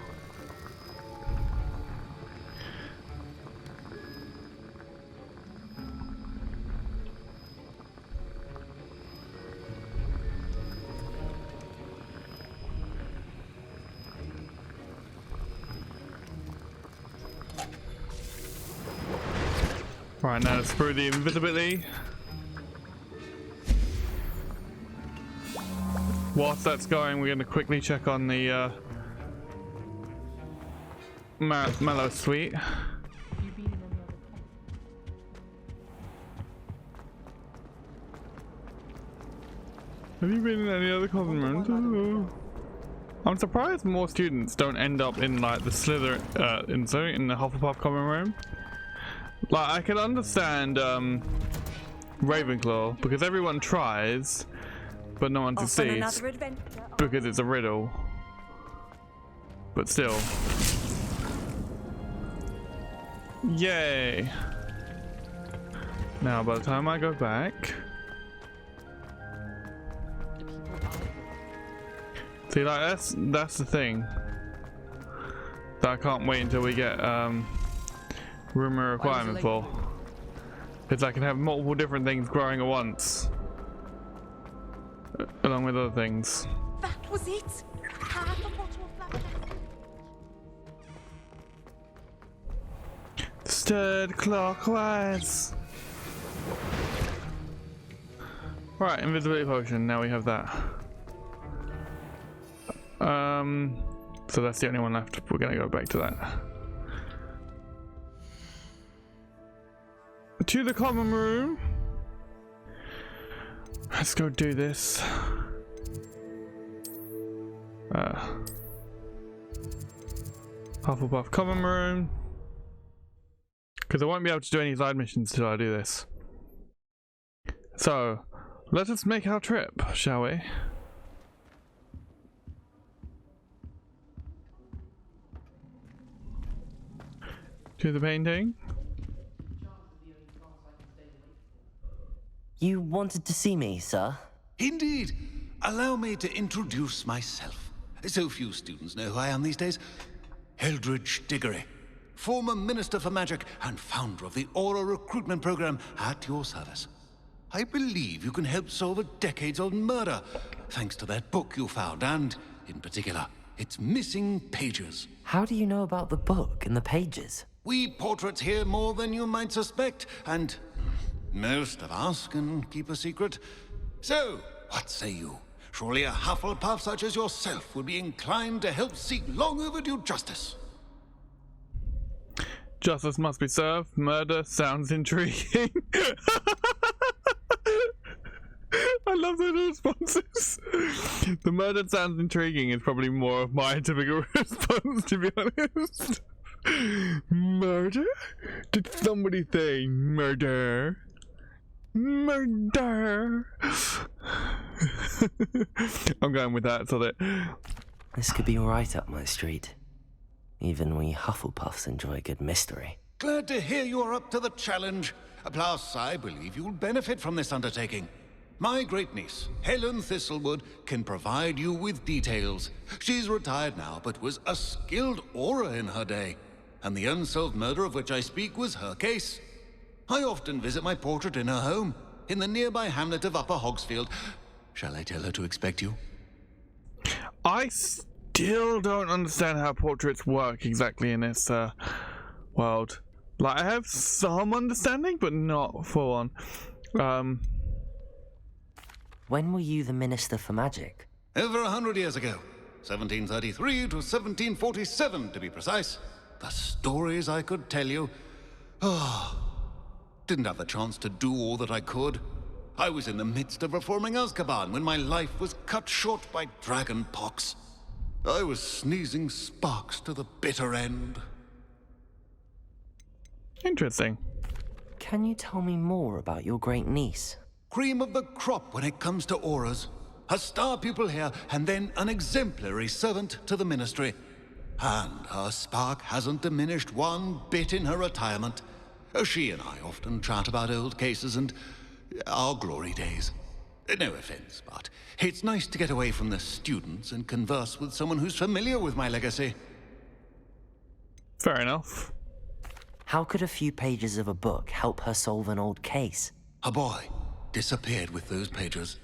Right, now let's brew the invisibility. Whilst that's going, we're going to quickly check on the Mallow Suite. Have you been in any other common rooms? I'm surprised more students don't end up in like the Slytherin, in the Hufflepuff common room. Like, I can understand Ravenclaw because everyone tries, but no one succeeds because it's a riddle. But still. Yay! Now, by the time I go back, see, like that's the thing that I can't wait until we get rumor requirement for. Because I can have multiple different things growing at once, along with other things.
That was it. Half a bottle of black.
Stirred clockwise. Right, invisibility potion. Now we have that. So that's the only one left. We're gonna go back to that. To the common room. Let's go do this. Hufflepuff common room. Because I won't be able to do any side missions till I do this. So, let us make our trip, shall we? to the painting.
You wanted to see me, sir?
Indeed. Allow me to introduce myself. So few students know who I am these days. Eldritch Diggory, former Minister for Magic and founder of the Aura Recruitment Program, at your service. I believe you can help solve a decades-old murder, thanks to that book you found, and, in particular, its missing pages.
How do you know about the book and the pages?
We portraits hear more than you might suspect, and most of us can keep a secret. So, what say you? Surely a Hufflepuff such as yourself would be inclined to help seek long overdue justice.
Justice must be served. Murder sounds intriguing. I love those responses. The murder sounds intriguing is probably more of my typical response, to be honest. Murder? Did somebody say murder? Murder. I'm going with that, so that
This could be right up my street. Even we Hufflepuffs enjoy a good mystery.
Glad to hear you are up to the challenge. Plus, I believe you'll benefit from this undertaking. My great-niece, Helen Thistlewood, can provide you with details. She's retired now, but was a skilled aura in her day. And the unsolved murder of which I speak was her case. I often visit my portrait in her home, in the nearby hamlet of Upper Hogsfield. Shall I tell her to expect you?
I still don't understand how portraits work exactly in this world. Like, I have some understanding, but not full on.
When were you the Minister for Magic?
Over 100 years ago. 1733 to 1747, to be precise. The stories I could tell you. Didn't have the chance to do all that I could. I was in the midst of reforming Azkaban when my life was cut short by dragon pox. I was sneezing sparks to the bitter end.
Interesting.
Can you tell me more about your great niece?
Cream of the crop when it comes to auras. A star pupil here, and then an exemplary servant to the ministry. And her spark hasn't diminished one bit in her retirement. She and I often chat about old cases and our glory days. No offense, but it's nice to get away from the students and converse with someone who's familiar with my legacy.
Fair enough.
How could a few pages of a book help her solve an old case?
A boy disappeared with those pages,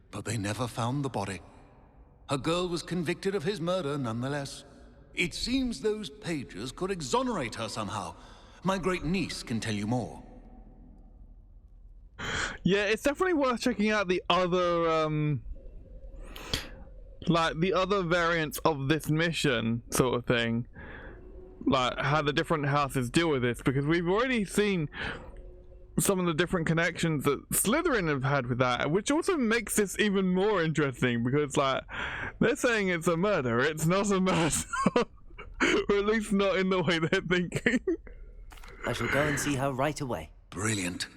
but they never found the body. A girl was convicted of his murder nonetheless. It seems those pages could exonerate her somehow. My great niece can tell you more.
Yeah, it's definitely worth checking out the other, like, the other variants of this mission, sort of thing. Like, how the different houses deal with this, because we've already seen some of the different connections that Slytherin have had with that, which also makes this even more interesting, because, like, they're saying it's a murder, it's not a murder. Or at least not in the way they're thinking.
I shall go and see her right away.
Brilliant.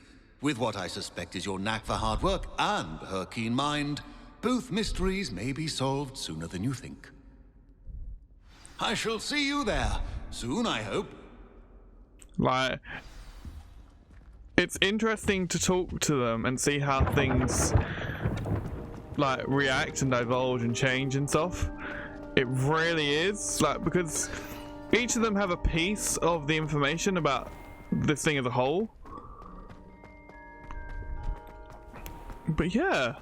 With what I suspect is your knack for hard work and her keen mind, both mysteries may be solved sooner than you think. I shall see you there soon, I hope.
Like, it's interesting to talk to them and see how things, like, react and divulge and change and stuff. It really is, like, because each of them have a piece of the information about this thing as a whole. But yeah,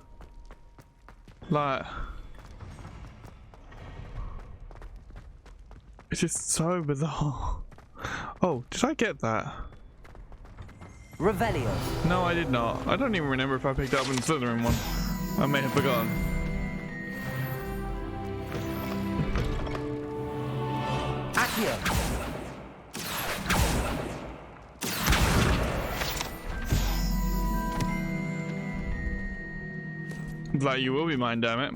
like, it's just so bizarre. Oh, did I get that?
Revelio.
No, I did not. I don't even remember if I picked up in the Slytherin one. I may have forgotten.
Accio.
Like, you will be mine, damn it.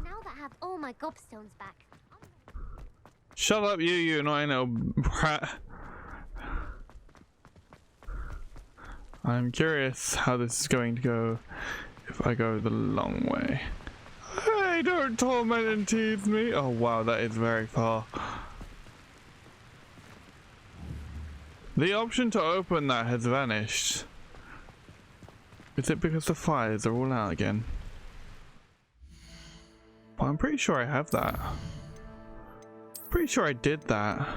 Now that I have all my Gobstones back.
Shut up, you annoying little brat. I'm curious how this is going to go if I go the long way. Hey, way, don't torment and tease me. Oh wow, that is very far. The option to open that has vanished. Is it because the fires are all out again? Well, I'm pretty sure I have that. Pretty sure I did that.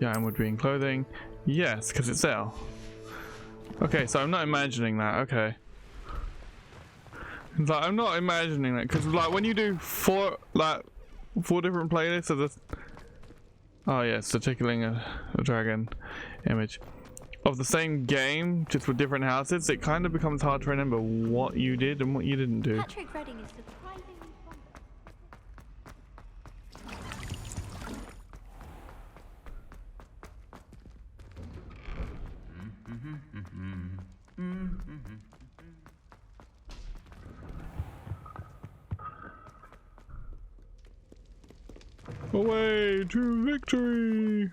Yeah, I'm would be in clothing. Yes, because it's there. Okay, so I'm not imagining that. Okay. It's like, I'm not imagining that because like when you do four different playlists of this. Oh yes, so tickling a dragon image of the same game, just with different houses. It kind of becomes hard to remember what you did and what you didn't do.
Patrick Redding is surprisingly fun.
Away to victory!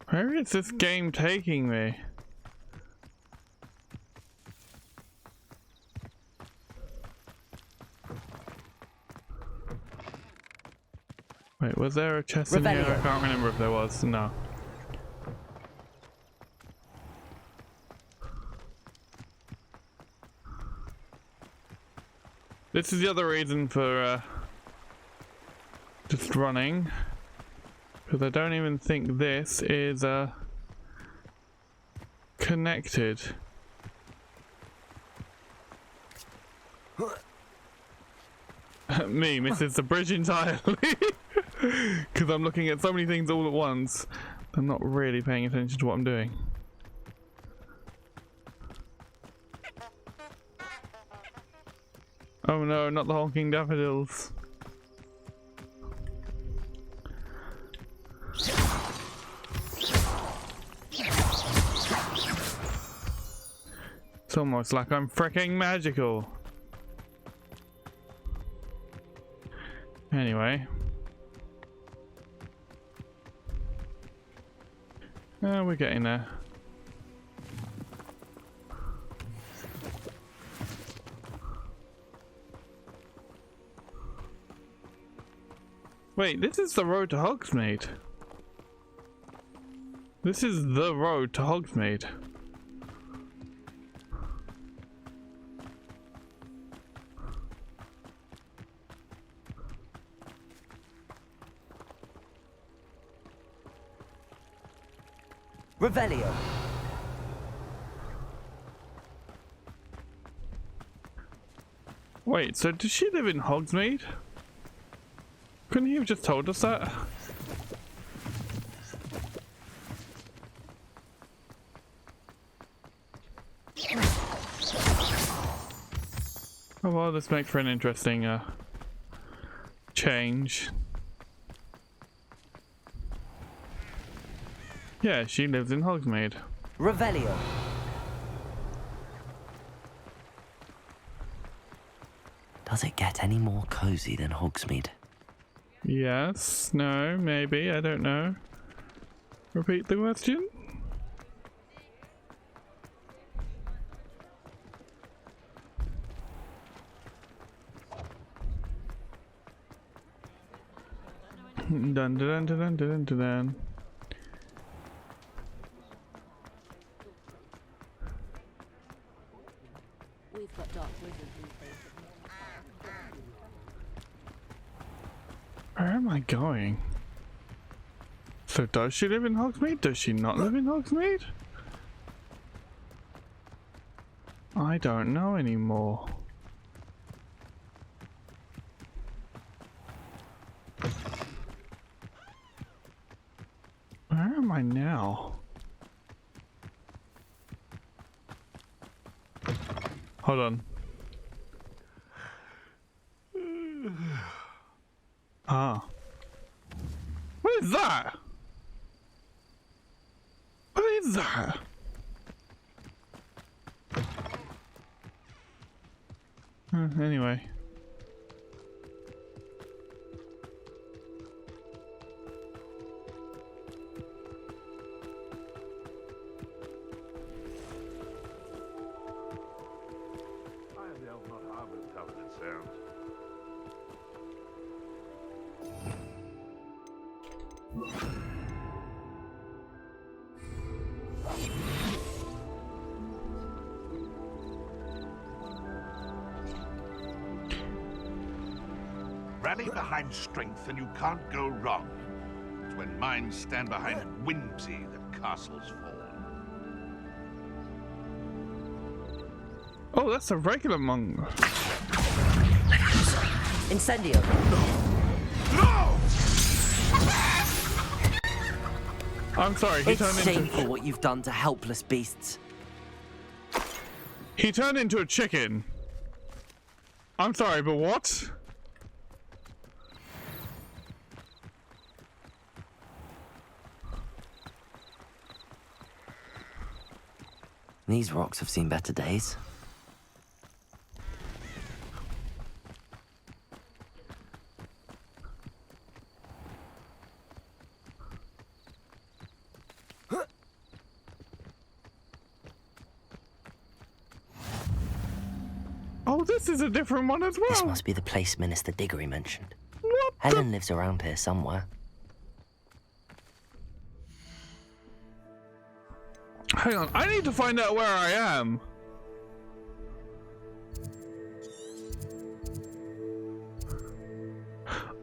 Where is this game taking me? Wait, was there a chest in here? I can't remember if there was. No. This is the other reason for just running, because I don't even think this is connected. Me misses the bridge entirely because I'm looking at so many things all at once. I'm not really paying attention to what I'm doing. Oh no, not the honking daffodils. It's almost like I'm freaking magical. Anyway. We're getting there. Wait, this is the road to Hogsmeade. This is the road to Hogsmeade.
Revelio.
Wait, so does she live in Hogsmeade? Couldn't he have just told us that? Oh well, this makes for an interesting change. Yeah, she lives in Hogsmeade.
Revelio. Does it get any more cozy than Hogsmeade?
Yes, no, maybe, I don't know. Repeat the question? Dun dun dun dun dun dun dun.
We've got dark wizards these days.
Where am I going? So does she live in Hogsmeade? Does she not live in Hogsmeade? I don't know anymore. Where am I now? Hold on. Ah. What is that? What is that? Anyway.
Rally behind strength and you can't go wrong. It's when minds stand behind whimsy that castles fall.
Oh, that's a regular monk.
Incendio.
No!
I'm sorry, he
It's
turned into...
shameful what you've done to helpless beasts.
He turned into a chicken. I'm sorry, but what?
These rocks have seen better days.
Oh, this is a different one as well.
This must be the place Minister Diggory mentioned.
What
Helen lives around here somewhere.
Hang on, I need to find out where I am.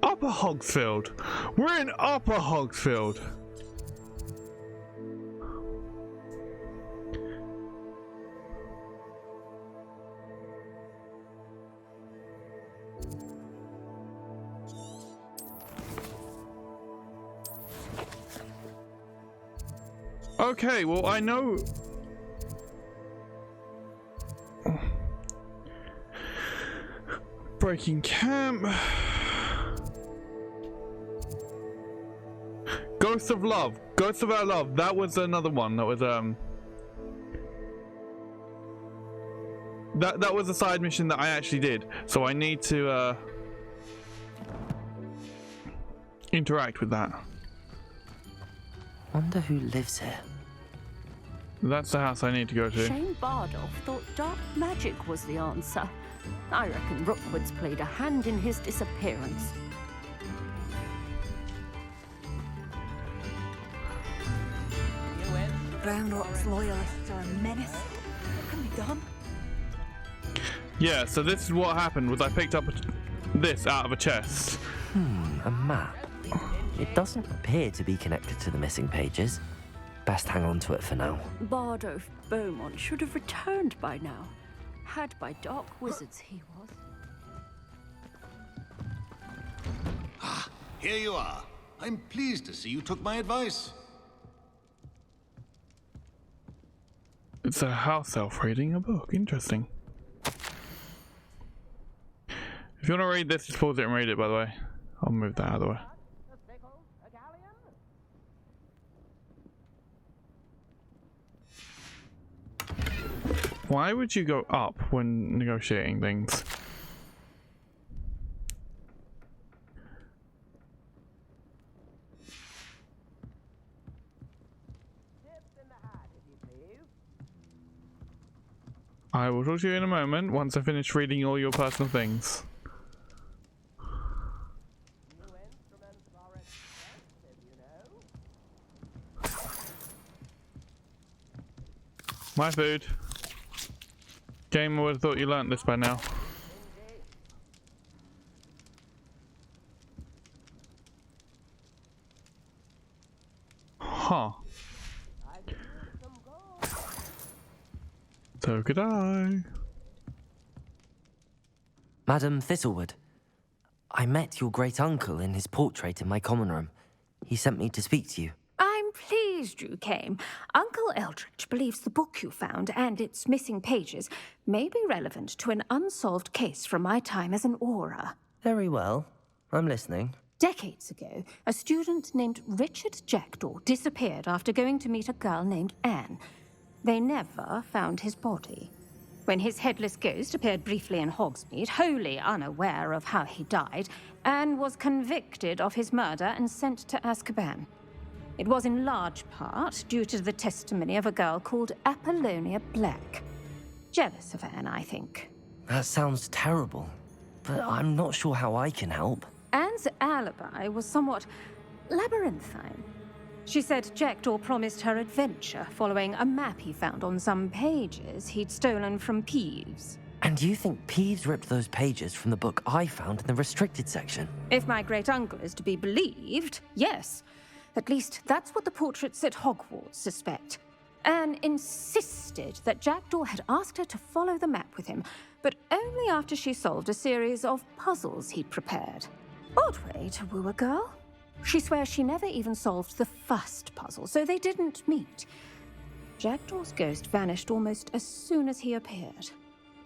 Upper Hogsfield. We're in Upper Hogsfield. Okay, well, I know... Breaking camp... Ghost of Love. Ghost of Our Love. That was another one. That was, That was a side mission that I actually did. So I need to, interact with that.
Wonder who lives here.
That's the house I need to go to.
Shane Bardolph thought dark magic was the answer. I reckon Rookwood's played a hand in his disappearance.
Brown Rock's loyalists are a menace. What can be done?
Yeah, so this is what happened, was I picked up this out of a chest.
A map. It doesn't appear to be connected to the missing pages. Best hang on to it for now.
Bardolph Beaumont should have returned by now. Had by dark wizards he was.
Ah, here you are. I'm pleased to see you took my advice.
It's a house elf reading a book. Interesting. If you want to read this, just pause it and read it, by the way. I'll move that out of the way. Why would you go up when negotiating things? I will talk to you in a moment once I finish reading all your personal things. My food. Game, I would have thought you learnt this by now. Huh. So could I.
Madam Thistlewood, I met your great uncle in his portrait in my common room. He sent me to speak to you.
I'm pleased you came. Uncle Eldritch believes the book you found and its missing pages may be relevant to an unsolved case from my time as an aura.
Very well. I'm listening.
Decades ago, a student named Richard Jackdaw disappeared after going to meet a girl named Anne. They never found his body. When his headless ghost appeared briefly in Hogsmeade, wholly unaware of how he died, Anne was convicted of his murder and sent to Azkaban. It was in large part due to the testimony of a girl called Apollonia Black. Jealous of Anne, I think.
That sounds terrible, but I'm not sure how I can help.
Anne's alibi was somewhat labyrinthine. She said Jackdaw promised her adventure following a map he found on some pages he'd stolen from Peeves.
And you think Peeves ripped those pages from the book I found in the restricted section?
If my great-uncle is to be believed, yes. At least that's what the portraits at Hogwarts suspect. Anne insisted that Jackdaw had asked her to follow the map with him, but only after she solved a series of puzzles he'd prepared. Odd way to woo a girl. She swears she never even solved the first puzzle, so they didn't meet. Jackdaw's ghost vanished almost as soon as he appeared.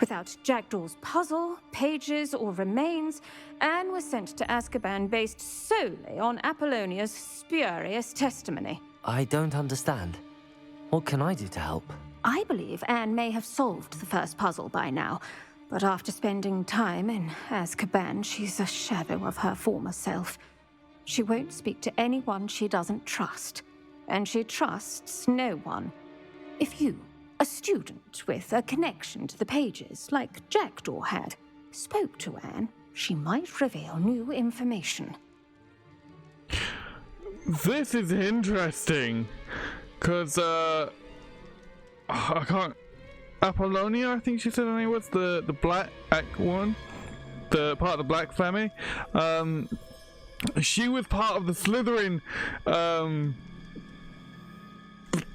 Without Jackdaw's puzzle, pages, or remains, Anne was sent to Azkaban based solely on Apollonia's spurious testimony.
I don't understand. What can I do to help?
I believe Anne may have solved the first puzzle by now, but after spending time in Azkaban, she's a shadow of her former self. She won't speak to anyone she doesn't trust, and she trusts no one. If you, a student with a connection to the pages, like Jackdaw had, spoke to Anne, she might reveal new information.
This is interesting, because, I can't... Apollonia, I think she said her name was, the black one, the part of the black family. She was part of the Slytherin,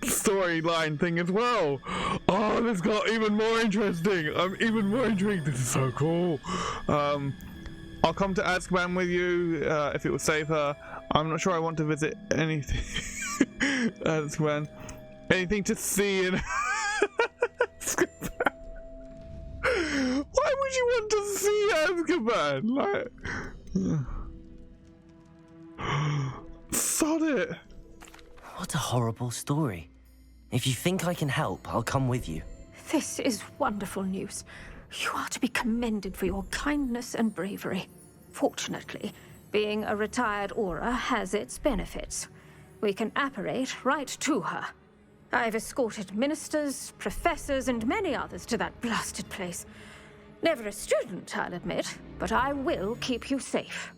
storyline thing as well. Oh, this got even more interesting. I'm even more intrigued. This is so cool. I'll come to Azkaban with you if it will save her. I'm not sure I want to visit anything. Azkaban. Anything to see in Azkaban. Why would you want to see Azkaban? Like, sod it.
What a horrible story. If you think I can help, I'll come with you.
This is wonderful news. You are to be commended for your kindness and bravery. Fortunately, being a retired Auror has its benefits. We can apparate right to her. I've escorted ministers, professors, and many others to that blasted place. Never a student, I'll admit, but I will keep you safe.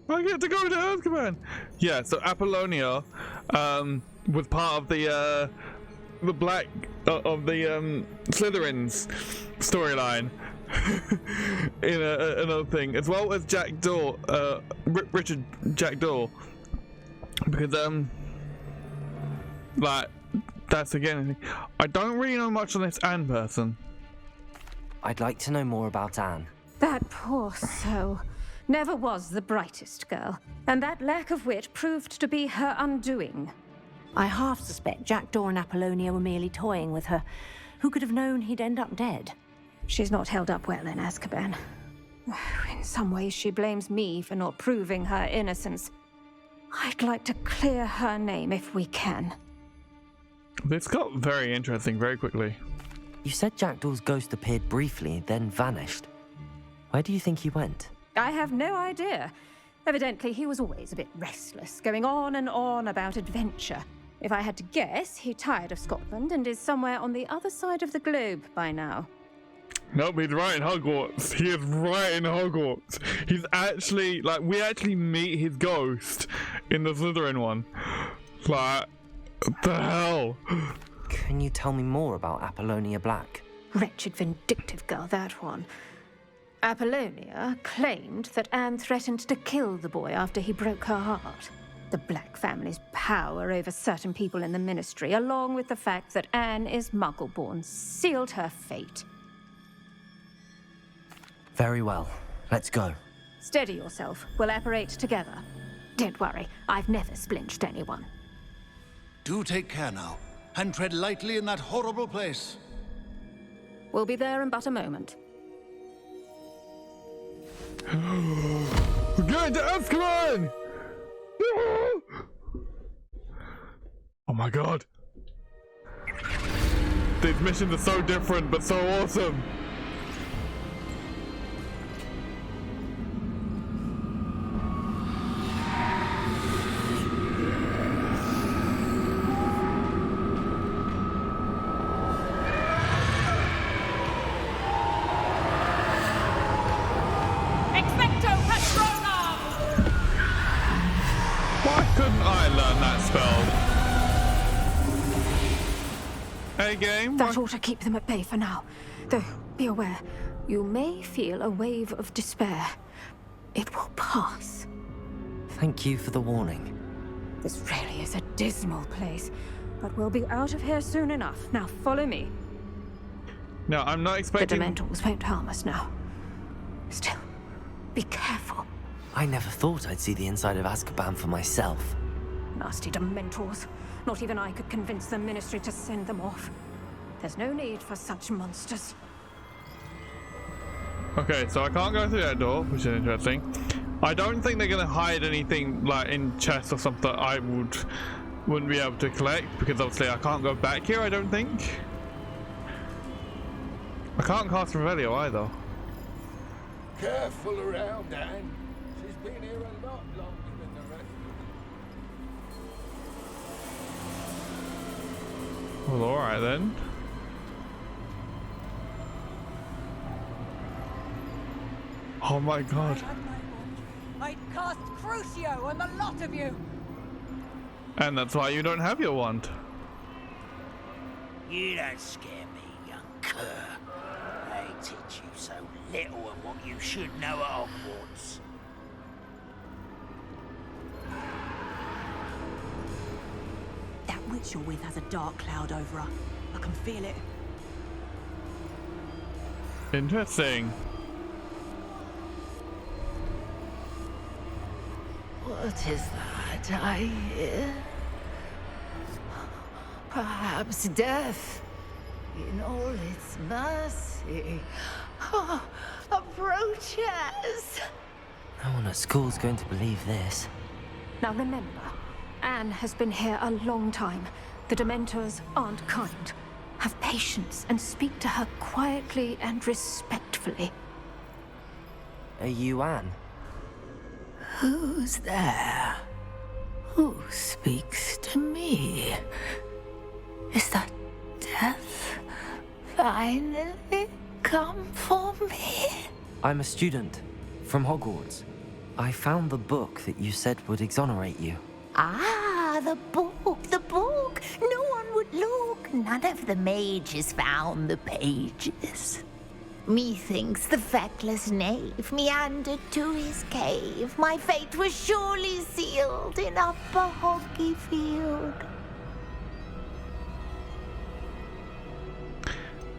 I get to go to Azkaban. Yeah, so Apollonia was part of the black of the Slytherins storyline in another thing, as well as Jackdaw, Richard Jackdaw, because like that's again, I don't really know much on this Anne person.
I'd like to know more about Anne.
That poor soul. Never was the brightest girl, and that lack of wit proved to be her undoing.
I half suspect Jackdaw and Apollonia were merely toying with her. Who could have known he'd end up dead?
She's not held up well in Azkaban. In some ways, she blames me for not proving her innocence. I'd like to clear her name if we can.
This got very interesting very quickly.
You said Jackdaw's ghost appeared briefly, then vanished. Where do you think he went?
I have no idea. Evidently, he was always a bit restless, going on and on about adventure. If I had to guess, he tired of Scotland and is somewhere on the other side of the globe by now.
Nope, he's right in Hogwarts. He is right in Hogwarts. He's actually, like, we actually meet his ghost in the Slytherin one. Like, what the hell?
Can you tell me more about Apollonia Black?
Wretched, vindictive girl, that one. Apollonia claimed that Anne threatened to kill the boy after he broke her heart. The Black family's power over certain people in the Ministry, along with the fact that Anne is Muggle-born, sealed her fate.
Very well. Let's go.
Steady yourself. We'll apparate together. Don't worry, I've never splinched anyone.
Do take care now, and tread lightly in that horrible place.
We'll be there in but a moment.
We're going to Azkaban! Oh my god. These missions are so different, but so awesome. Why Hey, game.
That ought to keep them at bay for now. Though, be aware, you may feel a wave of despair. It will pass.
Thank you for the warning.
This really is a dismal place, but we'll be out of here soon enough. Now, follow me.
No, I'm not expecting...
The Dementors won't harm us now. Still, be careful.
I never thought I'd see the inside of Azkaban for myself.
Nasty Dementors. Not even I could convince the Ministry to send them off. There's no need for such monsters.
Okay, so I can't go through that door, which is interesting. I don't think they're gonna hide anything like in chests or something that I wouldn't be able to collect, because obviously I can't go back here, I don't think. I can't cast Revelio either.
Careful around, Anne. She's been here a lot longer than the rest of
Well, alright then. Oh my god.
I'd cast Crucio on the lot of you.
And that's why you don't have your wand.
You don't scare me, young cur. They teach you so little of what you should know at Hogwarts.
That witch you're with has a dark cloud over her. I can feel it.
Interesting.
What is that I hear? Perhaps death, in all its mercy, approaches.
No one at school's going to believe this.
Now remember, Anne has been here a long time. The Dementors aren't kind. Have patience and speak to her quietly and respectfully.
Are you Anne?
Who's there? Who speaks to me? Is that death finally come for me?
I'm a student from Hogwarts. I found the book that you said would exonerate you.
Ah, the book, the book. No one would look. None of the mages found the pages. Methinks the feckless knave meandered to his cave. My fate was surely sealed in Upper Hogsfield.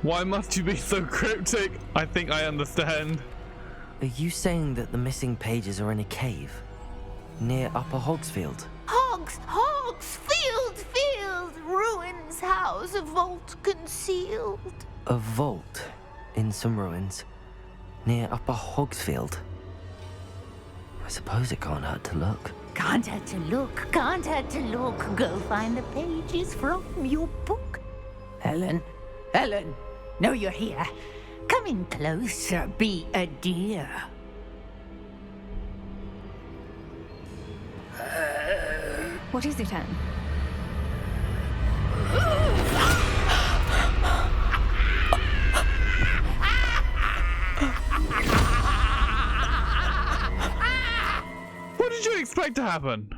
Why must you be so cryptic? I think I understand.
Are you saying that the missing pages are in a cave? Near Upper Hogsfield?
Hogsfield, ruins house, a vault concealed.
A vault in some ruins near Upper Hogsfield. I suppose it can't hurt to look.
Can't hurt to look, can't hurt to look. Go find the pages from your book. Helen, know you're here. Come in closer, be a dear.
What is it, Anne?
What did you expect to happen?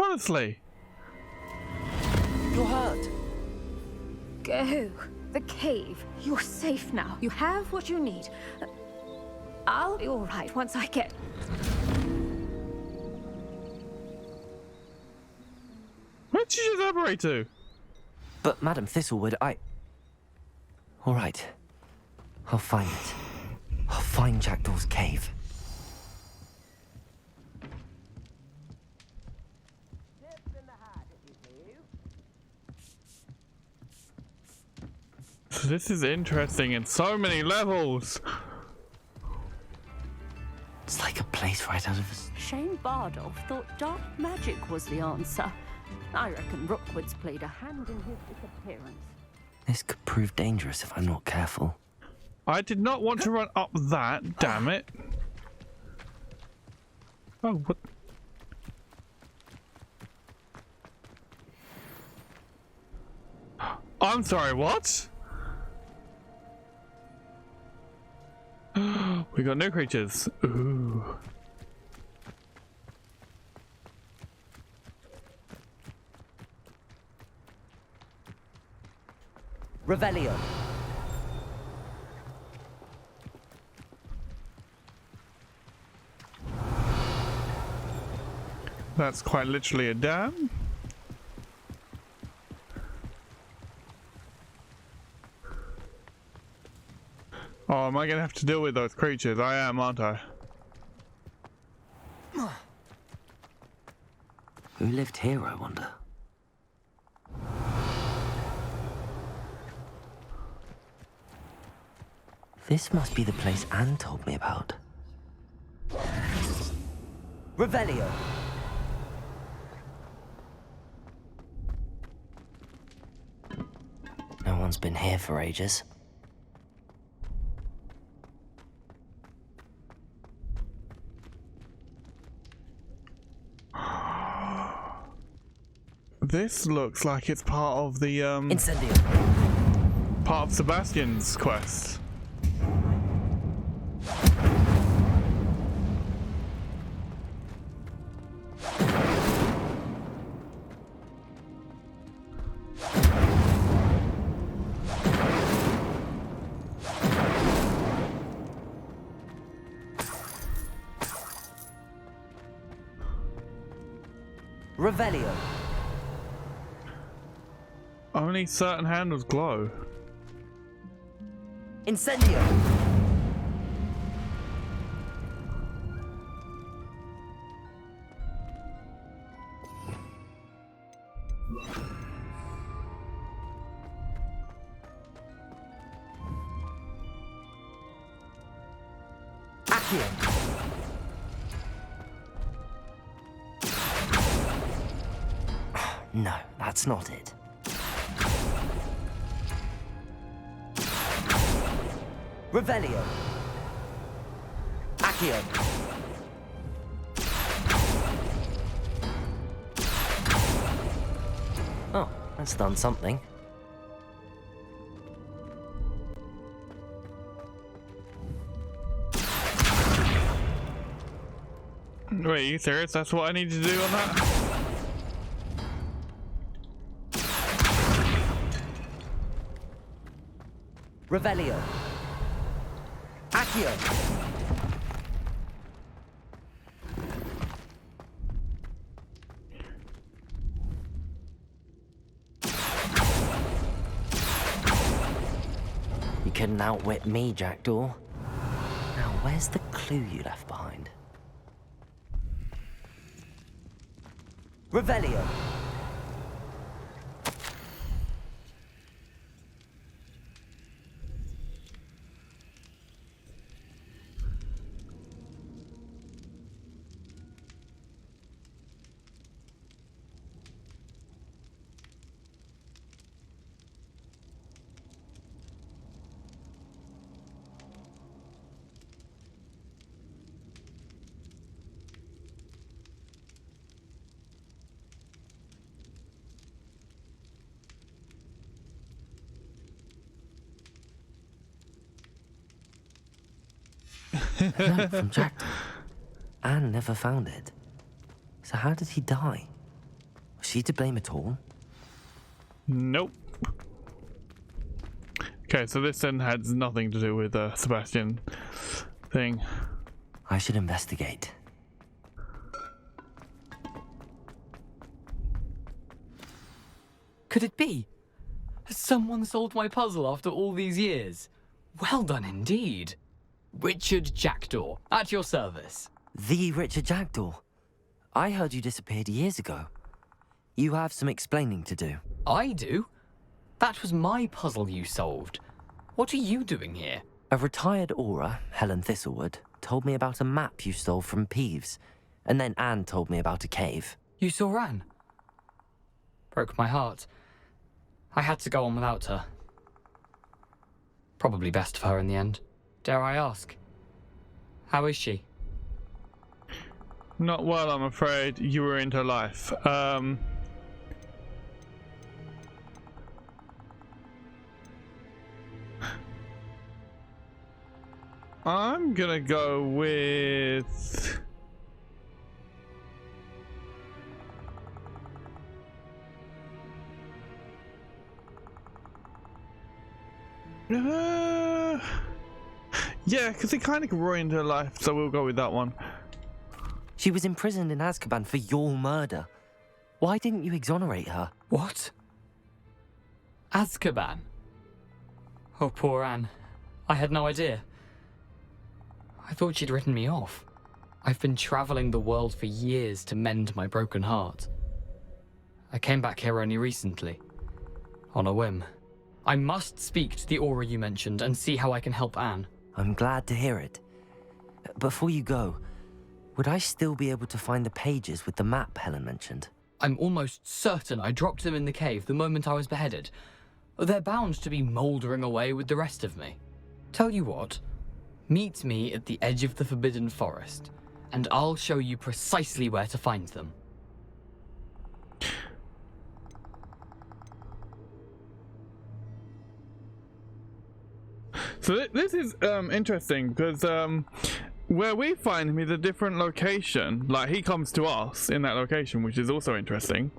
Honestly.
You're hurt.
Go. The cave. You're safe now. You have what you need. I'll be all right once I get...
Where did you just elaborate to?
But Madam Thistlewood, all right. I'll find it. I'll find Jackdaw's cave.
So this is interesting in so many levels.
It's like a place right out of a...
Shane Bardolph thought dark magic was the answer. I reckon Rookwood's played a hand in his disappearance.
This could prove dangerous if I'm not careful.
I did not want to run up that, damn it. Oh, what? I'm sorry, what? We got new creatures. Ooh.
Revelio.
That's quite literally a dam. Oh, am I gonna have to deal with those creatures? I am, aren't I?
Who lived here, I wonder? This must be the place Anne told me about. Revelio. No one's been here for ages.
This looks like it's part of the
Incendio.
Part of Sebastian's quest.
Revelio.
Only certain handles glow.
Incendio. Accio. No, that's not it. Revelio. Accio. Oh, that's done something.
Wait, are you serious? That's what I need to do on that?
Revelio. Accio. You couldn't outwit me, Jackdaw. Now, where's the clue you left behind? Revelio. A note from Jackdaw. Anne never found it. So how did he die? Was she to blame at all?
Nope. Okay, so this then has nothing to do with the Sebastian thing.
I should investigate.
Could it be? Has someone solved my puzzle after all these years? Well done indeed. Richard Jackdaw, at your service.
The Richard Jackdaw. I heard you disappeared years ago. You have some explaining to do.
I do? That was my puzzle you solved. What are you doing here?
A retired aura, Helen Thistlewood, told me about a map you stole from Peeves, and then Anne told me about a cave.
You saw Anne? Broke my heart. I had to go on without her. Probably best for her in the end. Dare I ask? How is she?
Not well, I'm afraid. You were into life. I'm gonna go with... Yeah, because it kind of ruined her life, so we'll go with that one.
She was imprisoned in Azkaban for your murder. Why didn't you exonerate her?
What? Azkaban? Oh, poor Anne. I had no idea. I thought she'd written me off. I've been traveling the world for years to mend my broken heart. I came back here only recently, on a whim. I must speak to the aura you mentioned and see how I can help Anne.
I'm glad to hear it. Before you go, would I still be able to find the pages with the map Helen mentioned?
I'm almost certain I dropped them in the cave the moment I was beheaded. They're bound to be mouldering away with the rest of me. Tell you what, meet me at the edge of the Forbidden Forest, and I'll show you precisely where to find them.
So this is interesting because where we find him is a different location. Like, he comes to us in that location, which is also interesting.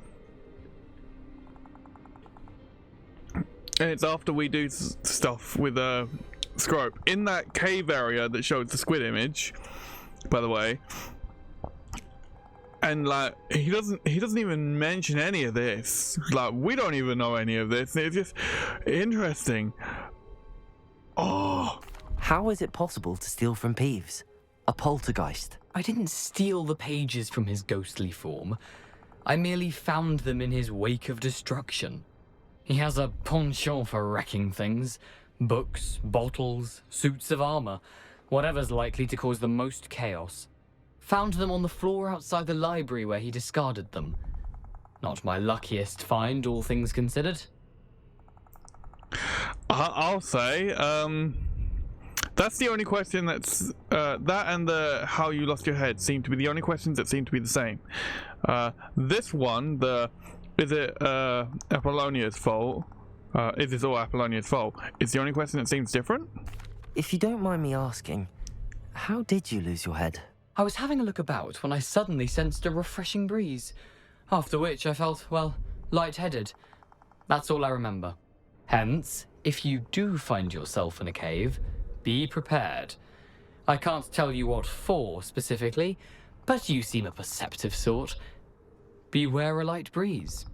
And it's after we do stuff with Scrope in that cave area that shows the squid image, by the way. And like, he doesn't even mention any of this. Like, we don't even know any of this. It's just interesting. Oh,
how is it possible to steal from Peeves? A poltergeist?
I didn't steal the pages from his ghostly form. I merely found them in his wake of destruction. He has a penchant for wrecking things. Books, bottles, suits of armor, whatever's likely to cause the most chaos. Found them on the floor outside the library where he discarded them. Not my luckiest find, all things considered.
I'll say, that's the only question that's, that and the how you lost your head seem to be the only questions that seem to be the same. This one, is it Apollonia's fault? Is this all Apollonia's fault? It's the only question that seems different?
If you don't mind me asking, how did you lose your head?
I was having a look about when I suddenly sensed a refreshing breeze, after which I felt, well, lightheaded. That's all I remember. Hence, if you do find yourself in a cave, be prepared. I can't tell you what for specifically, but you seem a perceptive sort. Beware a light breeze.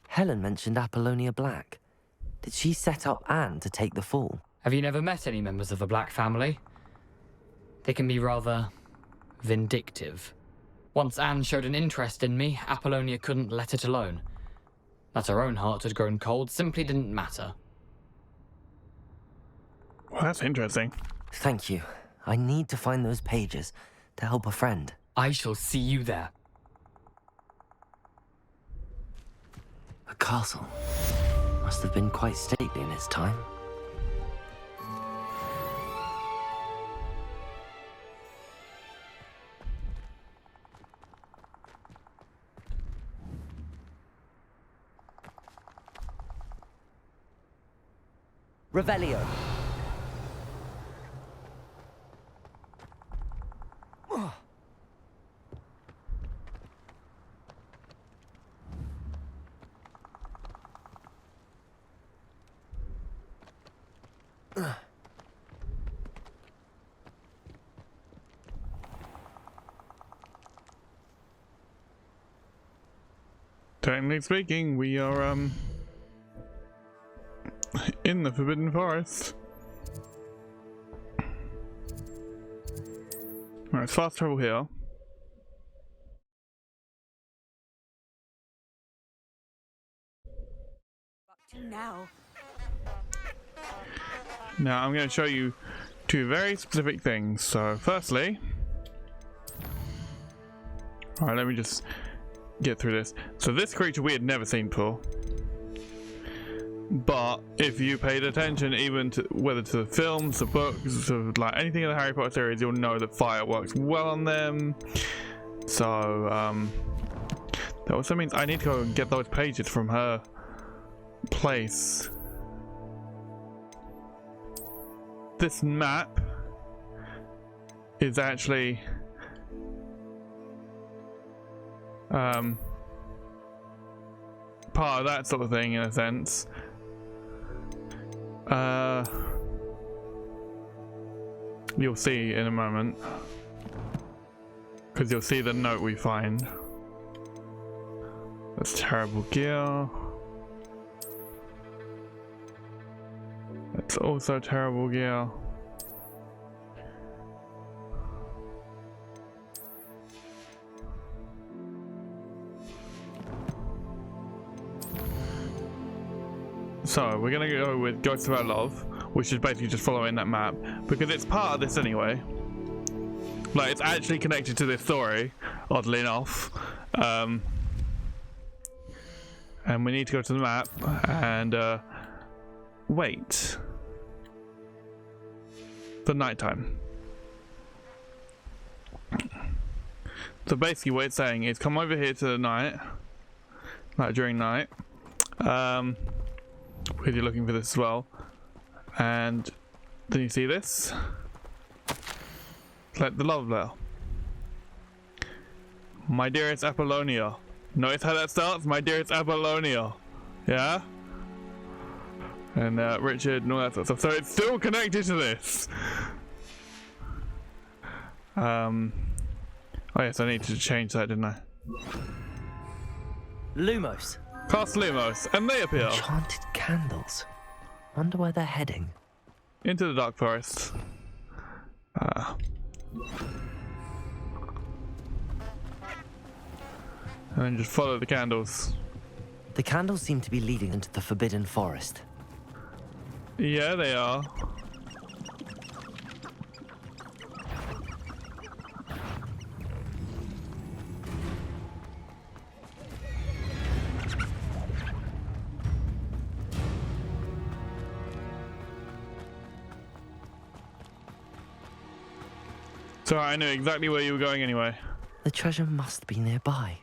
Helen mentioned Apollonia Black. Did she set up Anne to take the fall?
Have you never met any members of the Black family? They can be rather vindictive. Once Anne showed an interest in me, Apollonia couldn't let it alone. That her own heart had grown cold simply didn't matter.
Well, that's interesting.
Thank you. I need to find those pages to help a friend.
I shall see you there.
The castle must have been quite stately in its time. Revelio.
Technically speaking, we are in the Forbidden Forest. Alright, it's fast travel here. Now I'm going to show you two very specific things. So firstly, alright, let me just get through this. So this creature we had never seen before. But if you paid attention, even to whether to the films, the books, to like anything in the Harry Potter series, you'll know that fire works well on them. So that also means I need to go and get those pages from her place. This map is actually part of that sort of thing in a sense. You'll see in a moment, because you'll see the note we find. That's terrible gear. That's also terrible gear. So we're gonna go with Ghost of Our Love, which is basically just following that map, because it's part of this anyway. Like, it's actually connected to this story, oddly enough. And we need to go to the map and wait for nighttime. So basically what it's saying is come over here to the night, like during night, because you're looking for this as well, and then you see this, like the love letter. My dearest Apollonia. Notice how that starts? My dearest Apollonia. Yeah? And Richard and all that sort of stuff. So it's still connected to this. Oh yes, I need to change that, didn't I?
Lumos.
Cast Lumos, and they appear.
Enchanted candles. Wonder where they're heading.
Into the Dark Forest. And then just follow the candles.
The candles seem to be leading into the Forbidden Forest.
Yeah, they are. So I knew exactly where you were going anyway.
The treasure must be nearby.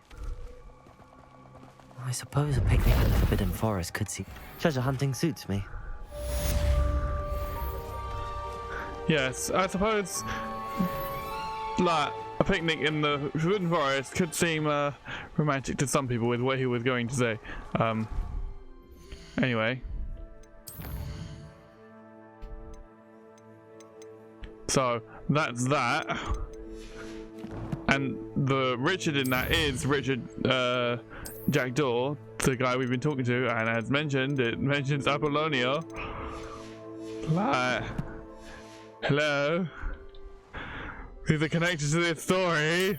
I suppose a picnic in the Forbidden Forest could see. Treasure hunting suits me.
Yes, I suppose like a picnic in the Forbidden Forest could seem romantic to some people with what he was going to say. Anyway. So that's that. And the Richard in that is Richard Jackdaw, the guy we've been talking to, and as mentioned, it mentions Apollonia. Like, hello. These are connected to this story.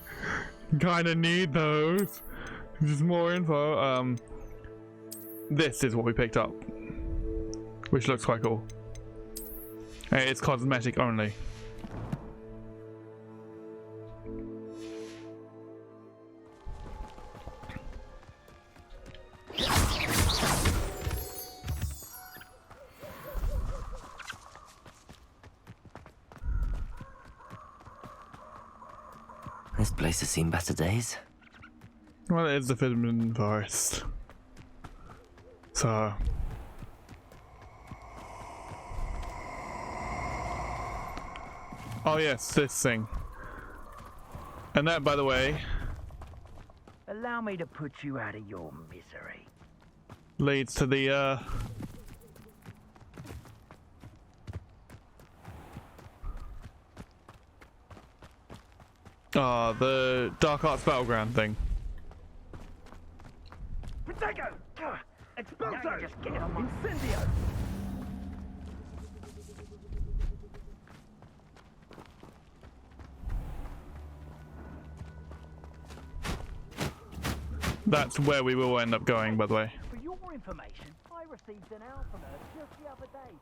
Kinda need those. Just more info. This is what we picked up, which looks quite cool. It's cosmetic only.
This place has seen better days.
Well, it is the Forbidden Forest. So... oh yes, this thing. And that, by the way...
allow me to put you out of your misery.
Leads to the, the Dark Arts Battleground thing.
Protego! Expulso! Just get on my Incendio!
That's where we will end up going, by the way.
For your information, I received an alpha alert just the other day.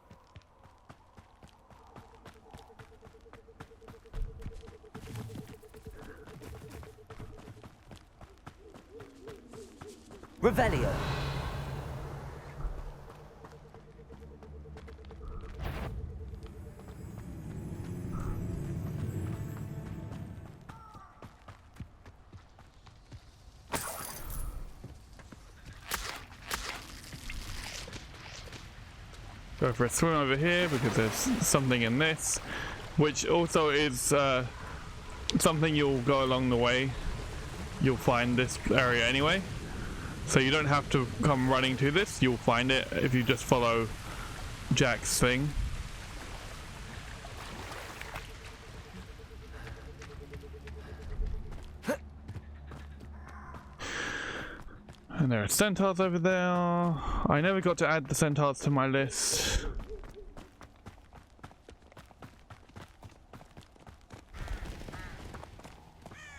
Revelio.
Go for a swim over here because there's something in this, which also is something you'll go along the way. You'll find this area anyway. So you don't have to come running to this, you'll find it if you just follow Jack's thing. And there are centaurs over there. I never got to add the centaurs to my list.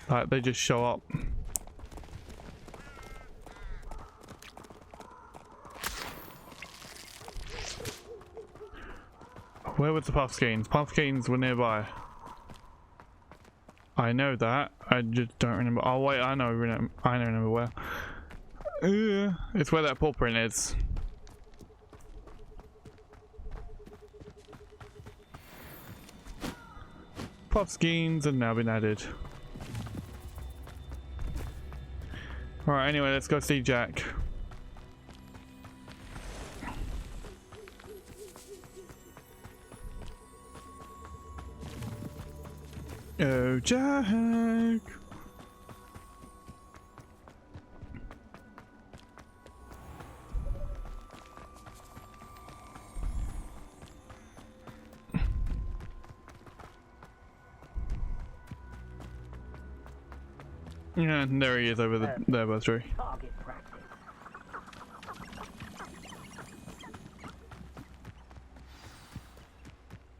Like, they just show up. Where was the puffskeins? Puffskeins were nearby. I know that. I just don't remember. Oh wait, I know remember where. It's where that paw print is. Puffskeins have now been added. Alright, anyway, let's go see Jack. Oh, Jack! Yeah, there he is over there by the tree.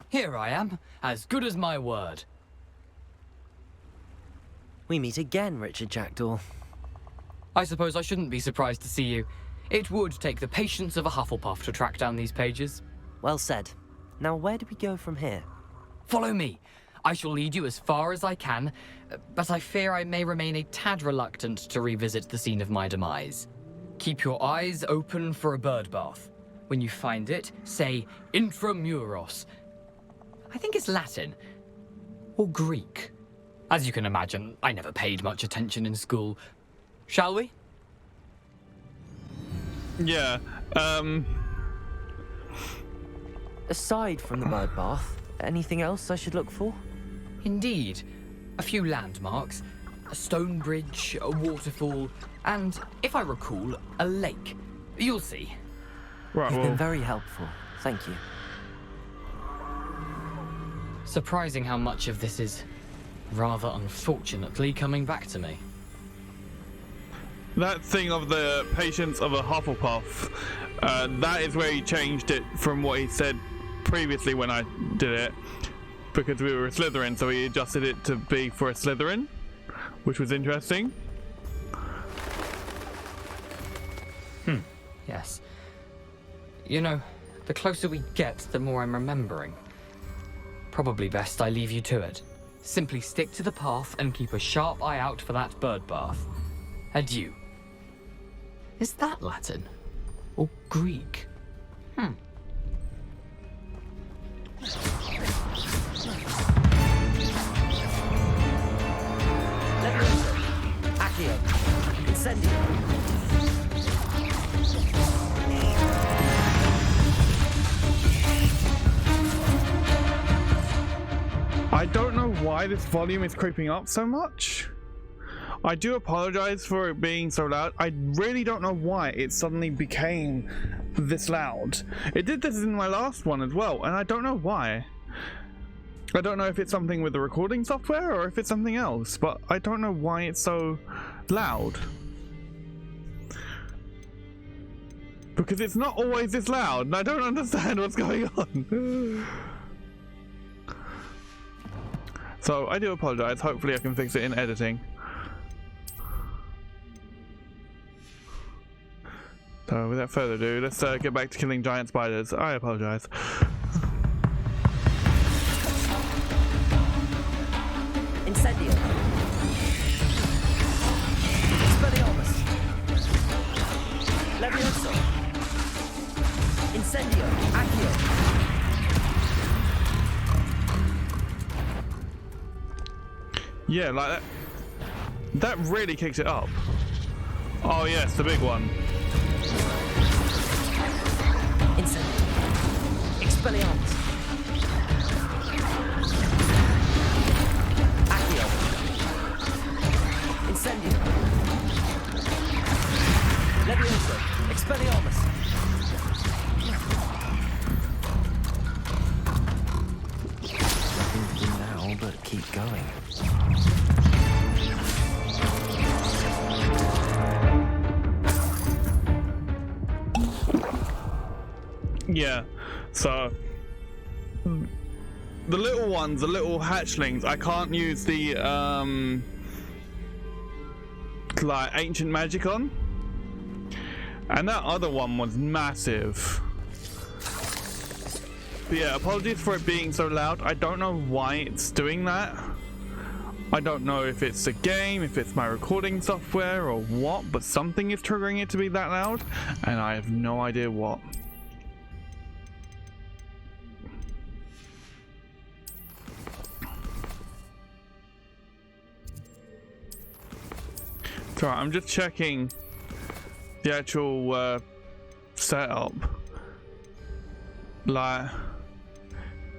Here I am, as good as my word.
We meet again, Richard Jackdaw.
I suppose I shouldn't be surprised to see you. It would take the patience of a Hufflepuff to track down these pages.
Well said. Now where do we go from here?
Follow me. I shall lead you as far as I can, but I fear I may remain a tad reluctant to revisit the scene of my demise. Keep your eyes open for a bird bath. When you find it, say intramuros. I think it's Latin. Or Greek. As you can imagine, I never paid much attention in school. Shall we?
Yeah,
Aside from the bird bath, anything else I should look for?
Indeed. A few landmarks, a stone bridge, a waterfall, and, if I recall, a lake. You'll see.
Right,
You've been very helpful. Thank you.
Surprising how much of this is, rather unfortunately, coming back to me.
That thing of the patience of a Hufflepuff, that is where he changed it from what he said previously when I did it. Because we were a Slytherin, so he adjusted it to be for a Slytherin, which was interesting.
Yes. You know, the closer we get, the more I'm remembering. Probably best I leave you to it. Simply stick to the path and keep a sharp eye out for that bird bath. Adieu. Is that Latin? Or Greek?
Accio. Incendio.
I don't know why this volume is creeping up so much. I do apologize for it being so loud. I really don't know why it suddenly became this loud. It did this in my last one as well, and I don't know why. I don't know if it's something with the recording software or if it's something else, but I don't know why it's so loud. Because it's not always this loud, and I don't understand what's going on. So I do apologize. Hopefully I can fix it in editing. So without further ado, let's get back to killing giant spiders. I apologize.
Incendio. Expelliarmus. Levioso. Incendio. Accio.
Yeah, like that. That really kicks it up. Oh yes, the big one.
Incendio. Expelliarmus. Accio. Incendio. keep going.
Yeah, so the little ones, the little hatchlings, I can't use the like ancient magic on, and that other one was massive. But yeah, apologies for it being so loud. I don't know why it's doing that. I don't know if it's the game, if it's my recording software or what, but something is triggering it to be that loud, and I have no idea what. So I'm just checking the actual setup. Like,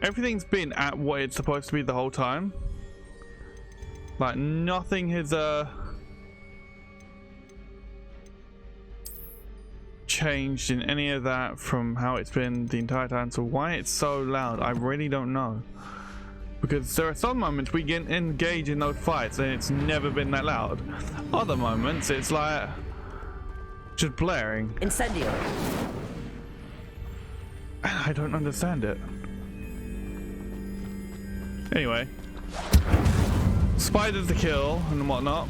everything's been at what it's supposed to be the whole time. Like, nothing has changed in any of that from how it's been the entire time. So why it's so loud, I really don't know. Because there are some moments we get engaged in those fights and it's never been that loud. Other moments it's like just blaring.
Incendio.
I don't understand it. Anyway, spiders to kill and whatnot.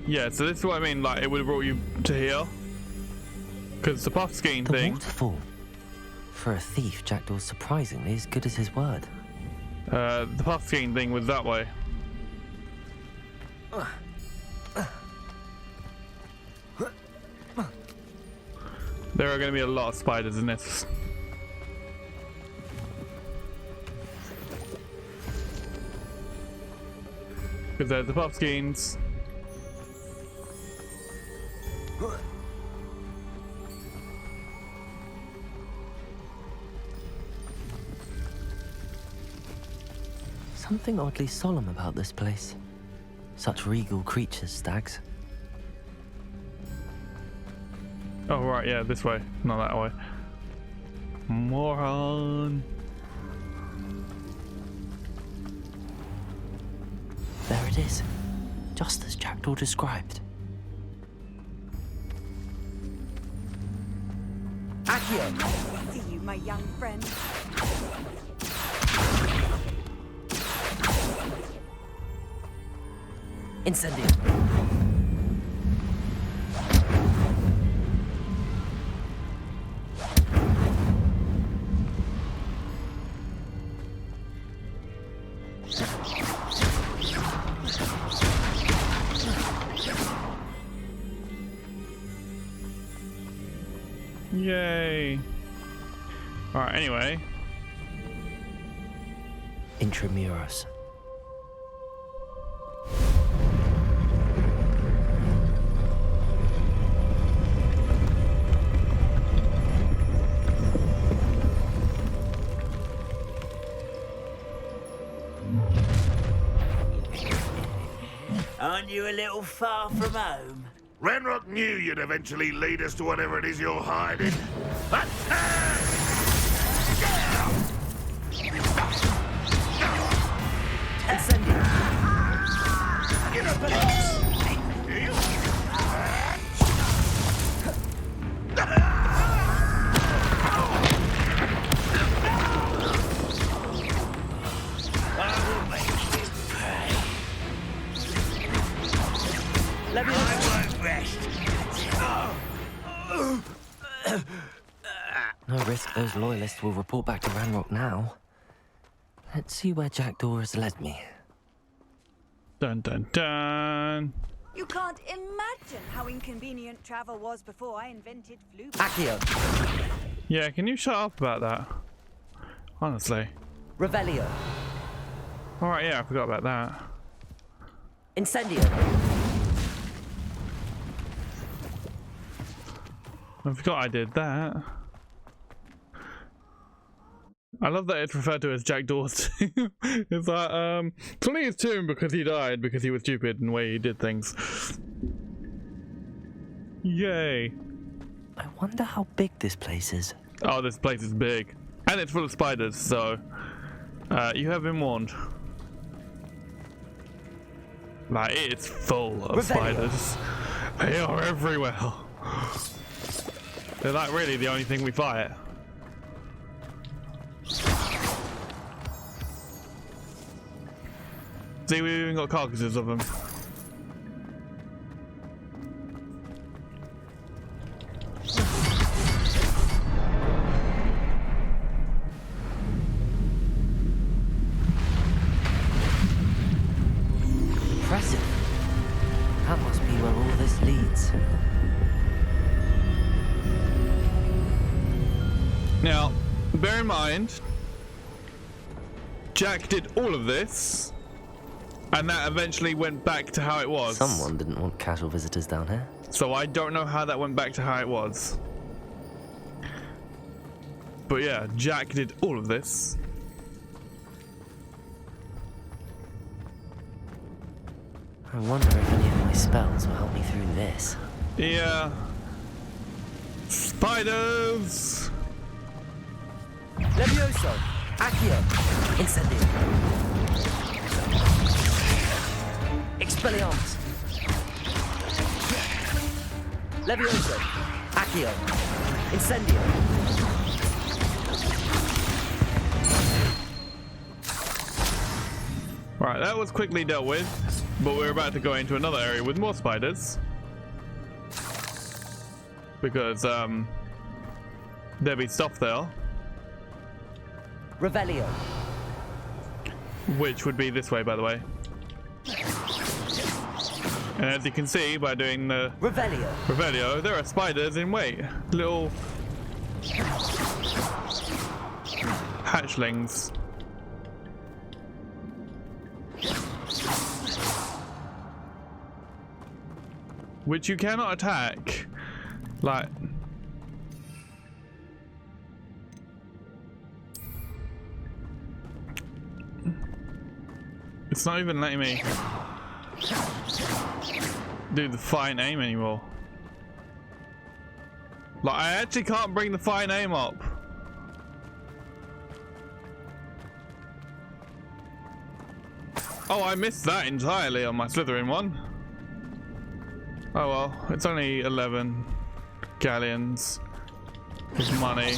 Yeah, so this is what I mean, like, it would have brought you to here. Because the puff skiing thing...
Waterfall. For a thief, Jackdaw's surprisingly as good as his word.
The puff skiing thing was that way. There are going to be a lot of spiders in this. Because there's the puff skeins.
Something oddly solemn about this place. Such regal creatures, stags.
Oh right, yeah, this way, not that way. Moron.
There it is, just as Jackdaw described.
Accio! See you, my young friend.
Incendio.
Yay. Alright, anyway.
Intramuros.
Aren't you a little far from home?
Ranrock knew you'd eventually lead us to whatever it is you're hiding. Get up and
No risk those loyalists will report back to Ranrock now. Let's see where Jackdaw has led me.
Dun dun dun.
You can't imagine how inconvenient travel was before I invented flu.
Accio.
Yeah, can you shut up about that? Honestly.
Revelio.
Alright, yeah, I forgot about that.
Incendio.
I forgot I did that. I love that it's referred to as Jackdaw's tomb. It's like, it's only his tomb because he died because he was stupid in the way he did things. Yay.
I wonder how big this place is.
Oh, this place is big. And it's full of spiders, so you have been warned. Like, it's full of spiders. They are everywhere. They're like really the only thing we fight. See, we've even got carcasses of them.
Impressive. That must be where all this leads.
Now, bear in mind, Jack did all of this, and that eventually went back to how it was.
Someone didn't want casual visitors down here.
So I don't know how that went back to how it was. But yeah, Jack did all of this.
I wonder if any of my spells will help me through this.
Yeah. Spiders!
Levioso! Accio! Incendio! Expelliarmus! Levioso! Accio! Incendio!
Right, that was quickly dealt with, but we're about to go into another area with more spiders. Because, there'll be stuff there.
Revelio.
Which would be this way, by the way. And as you can see by doing the Revelio, there are spiders in wait. Little hatchlings. Which you cannot attack. Like, it's not even letting me do the fine aim anymore. Like, I actually can't bring the fine aim up. Oh, I missed that entirely on my Slytherin one. Oh well, it's only 11 galleons of money.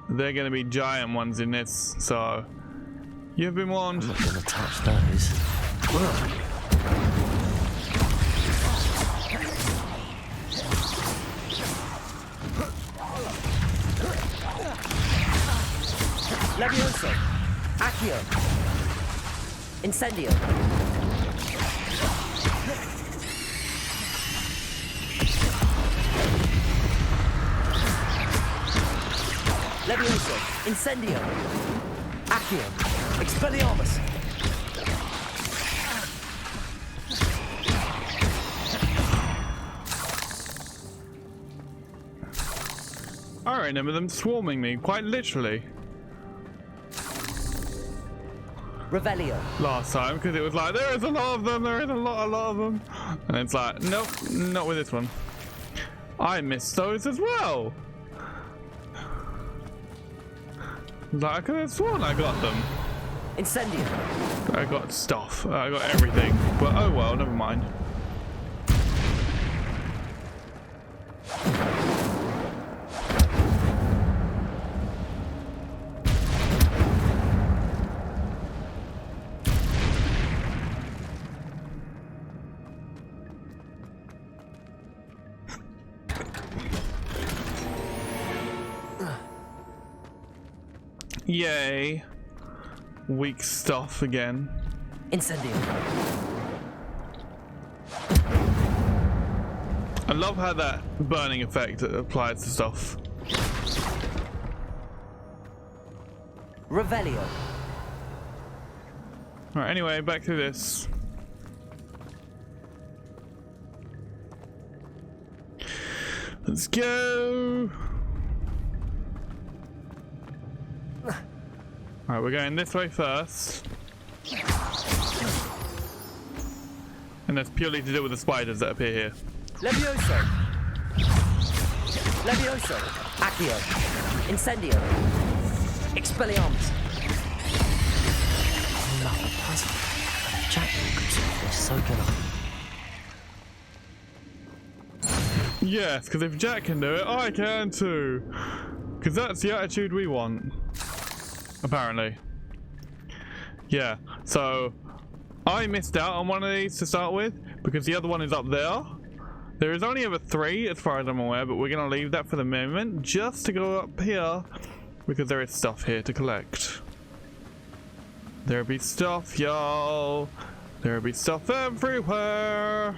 They're gonna be giant ones in this, so you've been warned.
I'm not gonna touch those. Levioso! Accio! Incendio! Levioso! Incendio! Accio! Expelliarmus!
I remember them swarming me, quite literally.
Revelio.
Last time, because it was like, there is a lot of them, there is a lot of them. And it's like, nope, not with this one. I missed those as well. Like, I could have sworn I got them.
Incendio.
I got stuff, I got everything. But oh well, never mind. Yay. Weak stuff again.
Incendio.
I love how that burning effect applies to stuff.
Revelio.
Right, anyway, back to this. Let's go. Alright, we're going this way first. And that's purely to do with the spiders that appear here.
Levioso. Levioso. Accio. Incendio. Expelliarmus. Another puzzle. But if Jackdaw could solve this, so can I.
Yes, because if Jack can do it, I can too. Because that's the attitude we want. Apparently. Yeah, so I missed out on one of these to start with because the other one is up there. There is only ever 3 as far as I'm aware, but we're going to leave that for the moment just to go up here because there is stuff here to collect. There be stuff, y'all. There be stuff everywhere.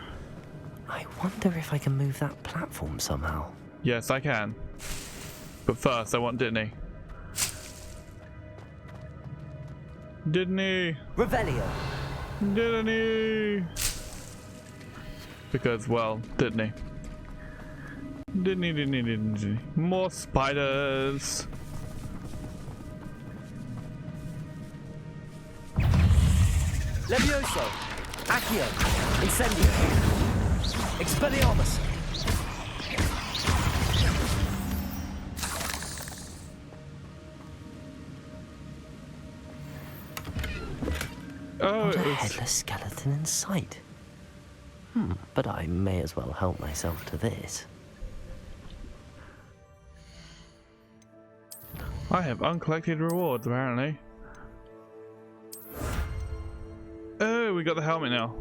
I wonder if I can move that platform somehow.
Yes, I can. But first, I want Disney. Disney.
Revelio.
Disney. Because, well, Disney. Disney. More spiders.
Levioso. Accio. Incendio. Expelliarmus.
Oh,
not a headless skeleton in sight. But I may as well help myself to this.
I have uncollected rewards, apparently. Oh, we got the helmet now.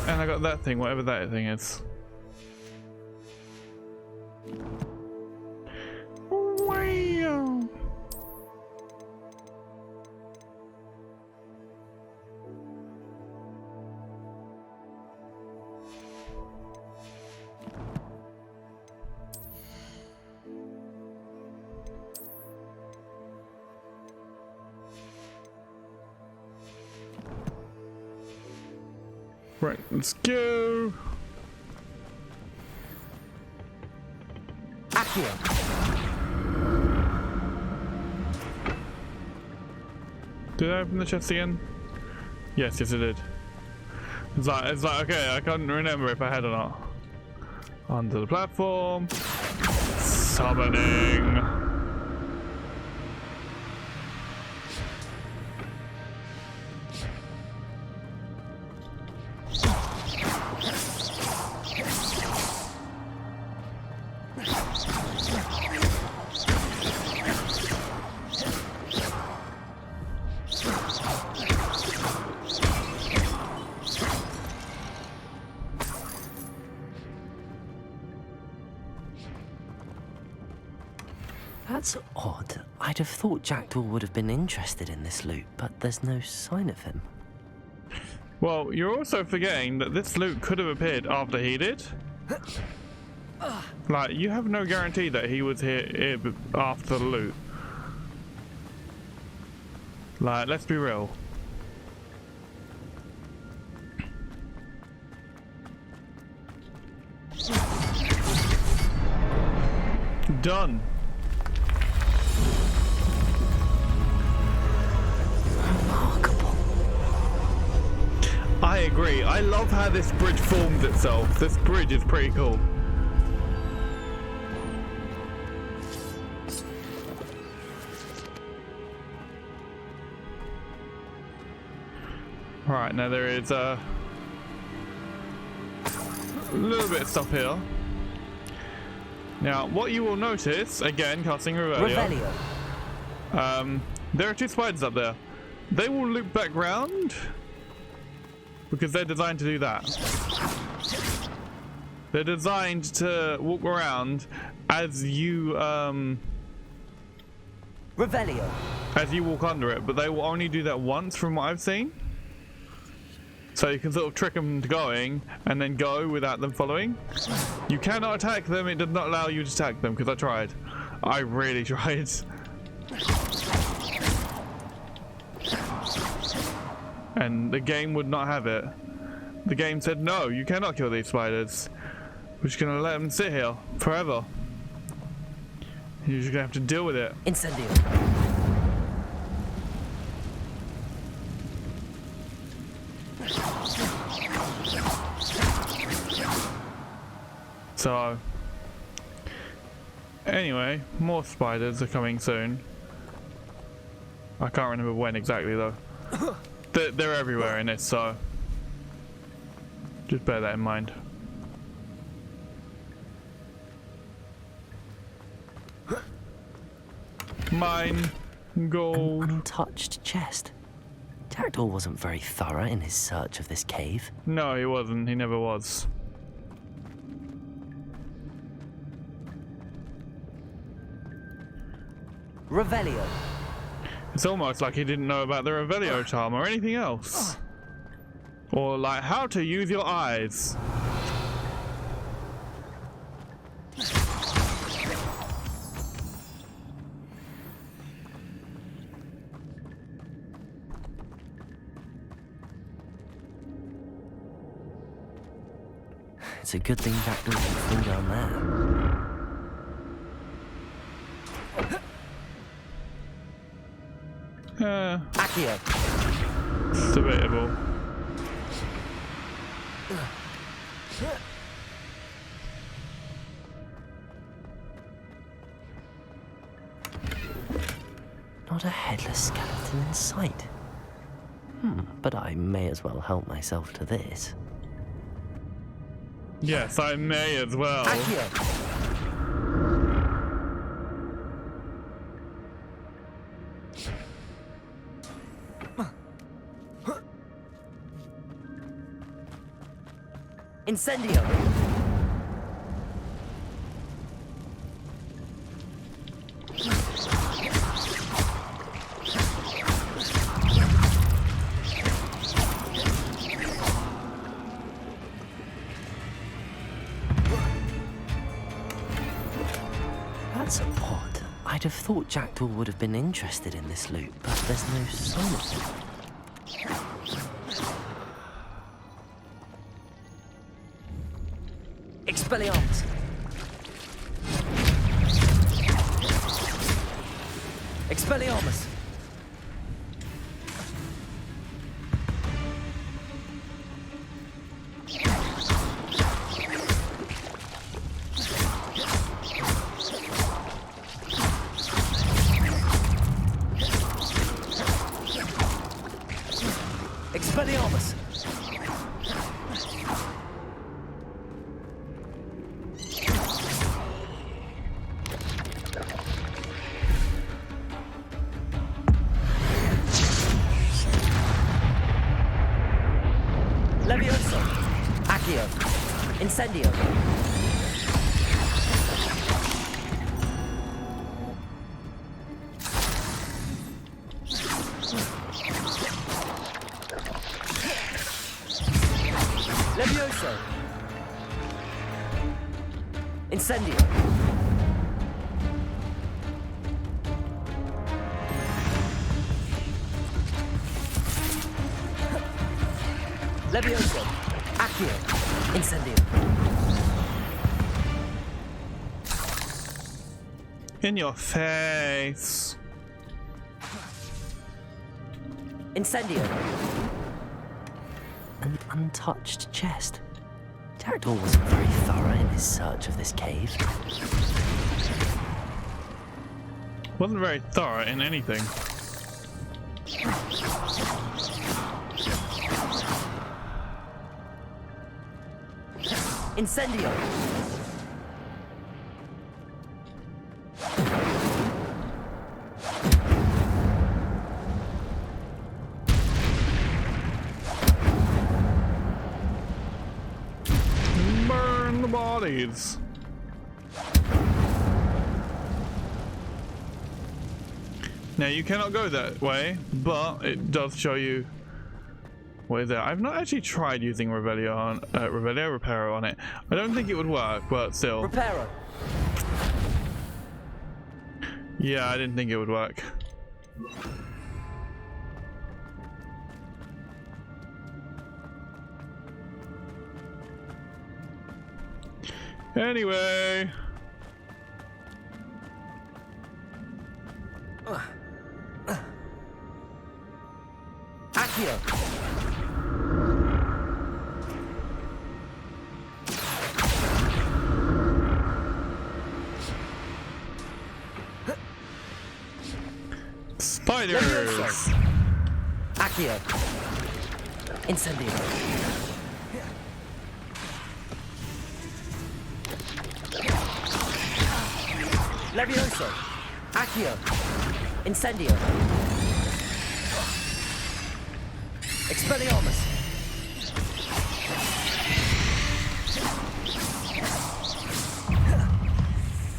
And I got that thing, whatever that thing is. Wow. Right, let's go.
Accio.
Did I open the chest again? Yes, I did. It's like okay, I couldn't remember if I had or not. Onto the platform. Summoning.
That's odd. I'd have thought Jackdaw would have been interested in this loot, but there's no sign of him.
Well, you're also forgetting that this loot could have appeared after he did. Like, you have no guarantee that he was here after the loot. Like, let's be real. Done.
Remarkable.
I agree. I love how this bridge forms itself. This bridge is pretty cool. Right, now there is a little bit of stuff here. Now, what you will notice, again, casting Revelio. There are 2 spiders up there. They will loop back round because they're designed to do that. They're designed to walk around as you
Revelio.
As you walk under it, but they will only do that once from what I've seen. So you can sort of trick them to going and then go without them following. You cannot attack them. It does not allow you to attack them because I tried. I really tried. And the game would not have it. The game said, no, you cannot kill these spiders. We're just going to let them sit here forever. You're just going to have to deal with it.
Incendio.
So, anyway, more spiders are coming soon. I can't remember when exactly though. They're everywhere in this, so just bear that in mind. Mine. Gold.
An untouched chest. Jackdaw wasn't very thorough in his search of this cave.
No, he wasn't. He never was.
Revelio.
It's almost like he didn't know about the Revelio charm or anything else. Or like how to use your eyes.
It's a good thing Jackdaw didn't fall down there. Accio.
It's debatable.
Not a headless skeleton in sight. But I may as well help myself to this.
Yes, I may as well.
Accio. Incendio. That's odd. I'd have thought Jackdaw would have been interested in this loot, but there's no sign of it. Expelliarmus. Expelliarmus. Expelliarmus. Levioso. Accio. Incendio. Levioso. Incendio. Levioso. Accio. Incendio.
In your face.
Incendio. An untouched chest. Jackdaw wasn't very thorough in his search of this cave.
Wasn't very thorough in anything.
Incendio.
Burn the bodies. Now you cannot go that way, but it does show you what is it. I've not actually tried using Revelio on Reparo on it. I don't think it would work, but still.
Reparo.
Yeah, I didn't think it would work. Anyway.
Accio.
spiders!
Levioso. Accio. Incendio. Levioso. Accio. Incendio. Expelliarmus.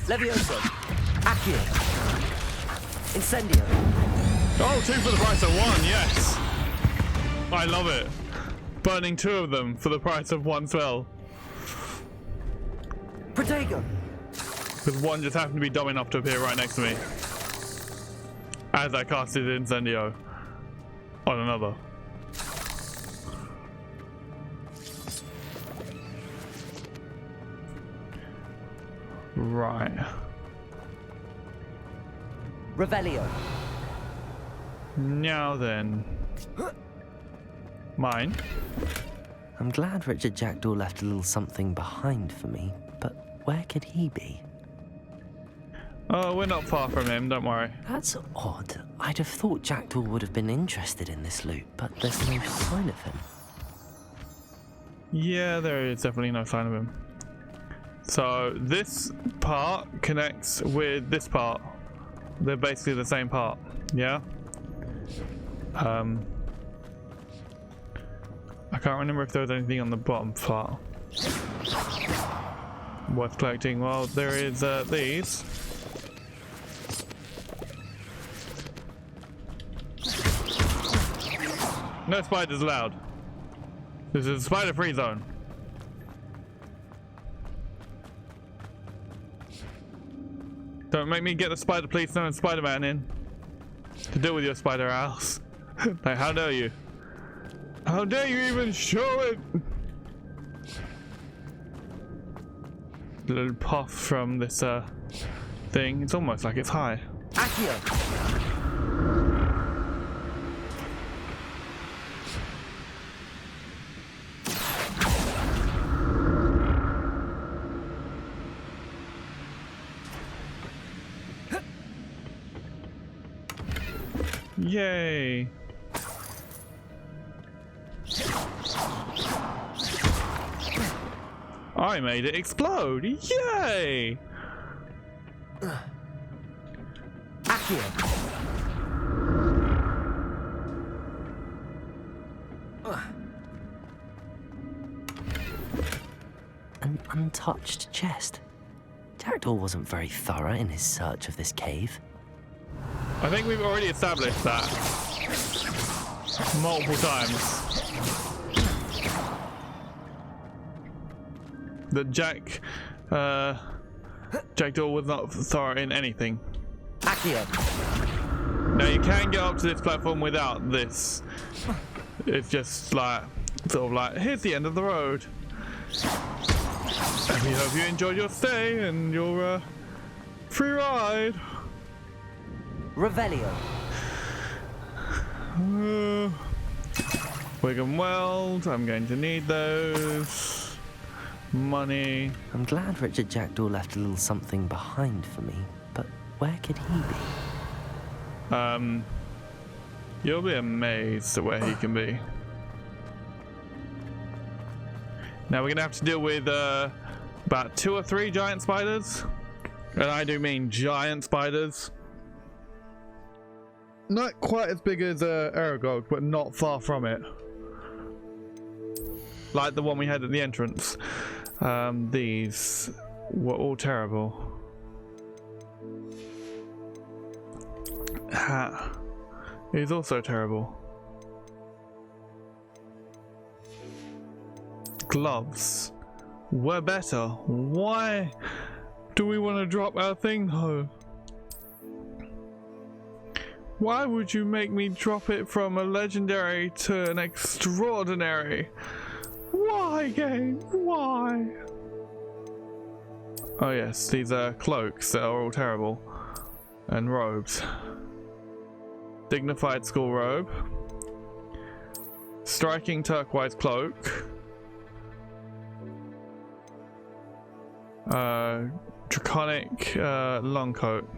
Levioso. Accio. Incendio.
Oh, 2 for the price of 1, yes! I love it. Burning 2 of them for the price of 1 spell.
Protego.
Because 1 just happened to be dumb enough to appear right next to me. As I casted Incendio on another. Right.
Revelio.
Now then. Mine.
I'm glad Richard Jackdaw left a little something behind for me, but where could he be?
Oh, we're not far from him, don't worry.
That's odd. I'd have thought Jackdaw would have been interested in this loot, but there's no sign of him.
Yeah, there is definitely no sign of him. So this part connects with this part. They're basically the same part, yeah? I can't remember if there was anything on the bottom part worth collecting. Well, there is these. No spiders allowed. This is a spider-free zone. Don't make me get the spider policeman and Spider-Man in to deal with your spider house. Like, how dare you? How dare you even show it? A little puff from this thing. It's almost like it's high.
Accio.
Yay! I made it explode! Yay!
Accio. An untouched chest. Jackdaw wasn't very thorough in his search of this cave.
I think we've already established that multiple times. That Jackdaw was not thorough in anything.
Accio.
Now you can get up to this platform without this. It's just like, sort of like, here's the end of the road. And we hope you enjoyed your stay and your free ride.
Revelio.
Wigan Weld, I'm going to need those. Money.
I'm glad Richard Jackdaw left a little something behind for me, but where could he be?
You'll be amazed at where he can be. Now we're gonna have to deal with about 2 or 3 giant spiders. And I do mean giant spiders. Not quite as big as Aragog, but not far from it. Like the one we had at the entrance. These were all terrible. Hat is also terrible. Gloves were better. Why do we want to drop our thing though? Why would you make me drop it from a legendary to an extraordinary? Why, game? Why? Oh yes, these are cloaks that are all terrible. And robes. Dignified school robe. Striking turquoise cloak. Draconic long coat.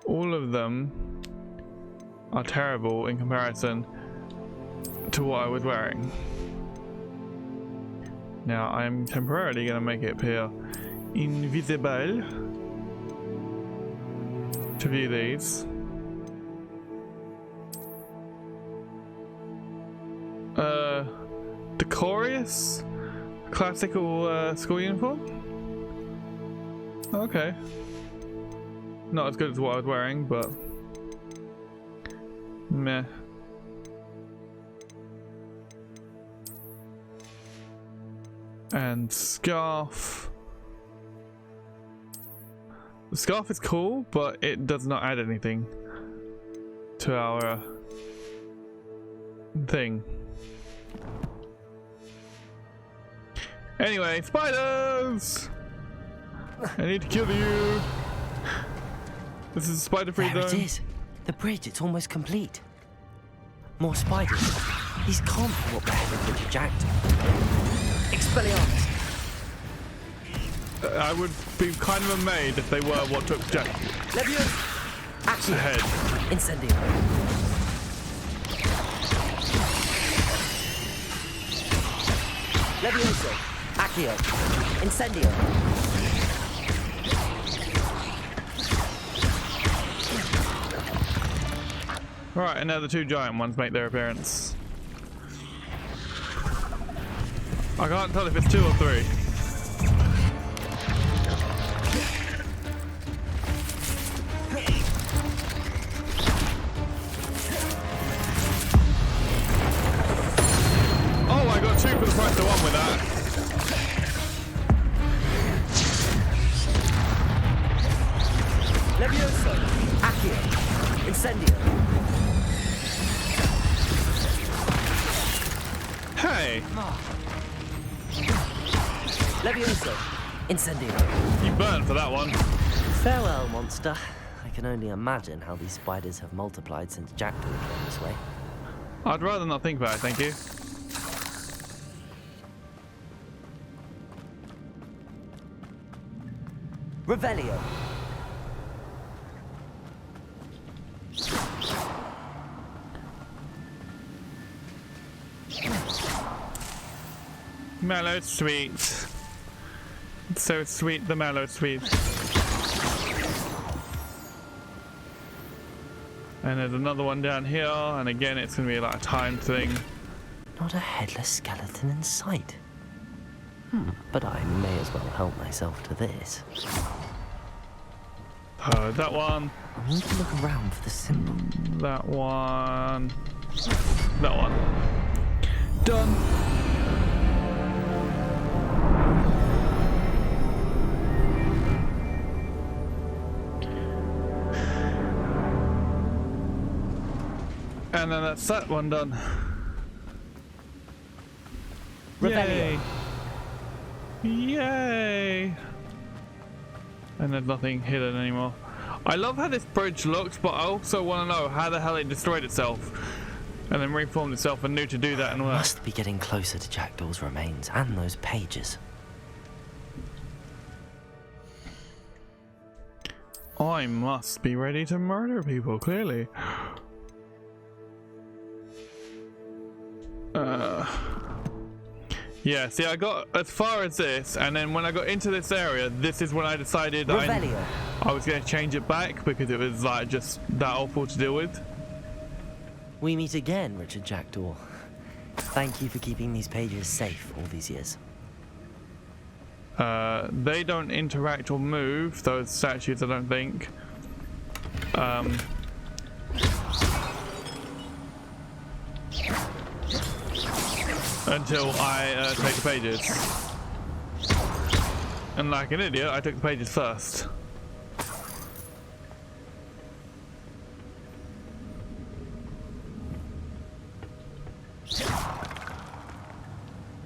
All of them are terrible in comparison to what I was wearing. Now I am temporarily going to make it appear invisible to view these. Decorous? Classical school uniform? Okay. Not as good as what I was wearing, but meh. And scarf. The scarf is cool, but it does not add anything to our thing. Anyway, spiders! I need to kill you. This is a spider-free zone.
There it is. The bridge, it's almost complete. More spiders. These can't be what beheaded Richard Jackdaw. Expelliarmus.
I would be kind of amazed if they were what took Jack ahead.
Incendio. Levioso. Accio. Incendio.
Right, and now the two giant ones make their appearance. I can't tell if it's 2 or 3. Oh, I got 2 for the price of 1 with that.
Levioso. Accio. Incendio.
Hey!
Levioso. Incendio.
You burned for that one.
Farewell, monster. I can only imagine how these spiders have multiplied since Jackdaw came this way.
I'd rather not think about it, thank you.
Revelio.
Mallow sweet. It's so sweet, the mallow sweet. And there's another one down here, and again it's going to be like a timed thing.
Not a headless skeleton in sight. But I may as well help myself to this.
That one.
I need to look around for the symbol.
That one. That one. Done. And then that's that one done. Yay! Yay! And there's nothing hidden anymore. I love how this bridge looks, but I also want to know how the hell it destroyed itself and then reformed itself anew to do that and all that.
Must be getting closer to Jackdaw's remains and those pages.
I must be ready to murder people, clearly. Yeah, see, I got as far as this, and then when I got into this area, this is when I decided I was going to change it back because it was like just that awful to deal with.
We meet again, Richard Jackdaw. Thank you for keeping these pages safe all these years.
They don't interact or move, those statues, I don't think. Until I take the pages. And like an idiot, I took the pages first.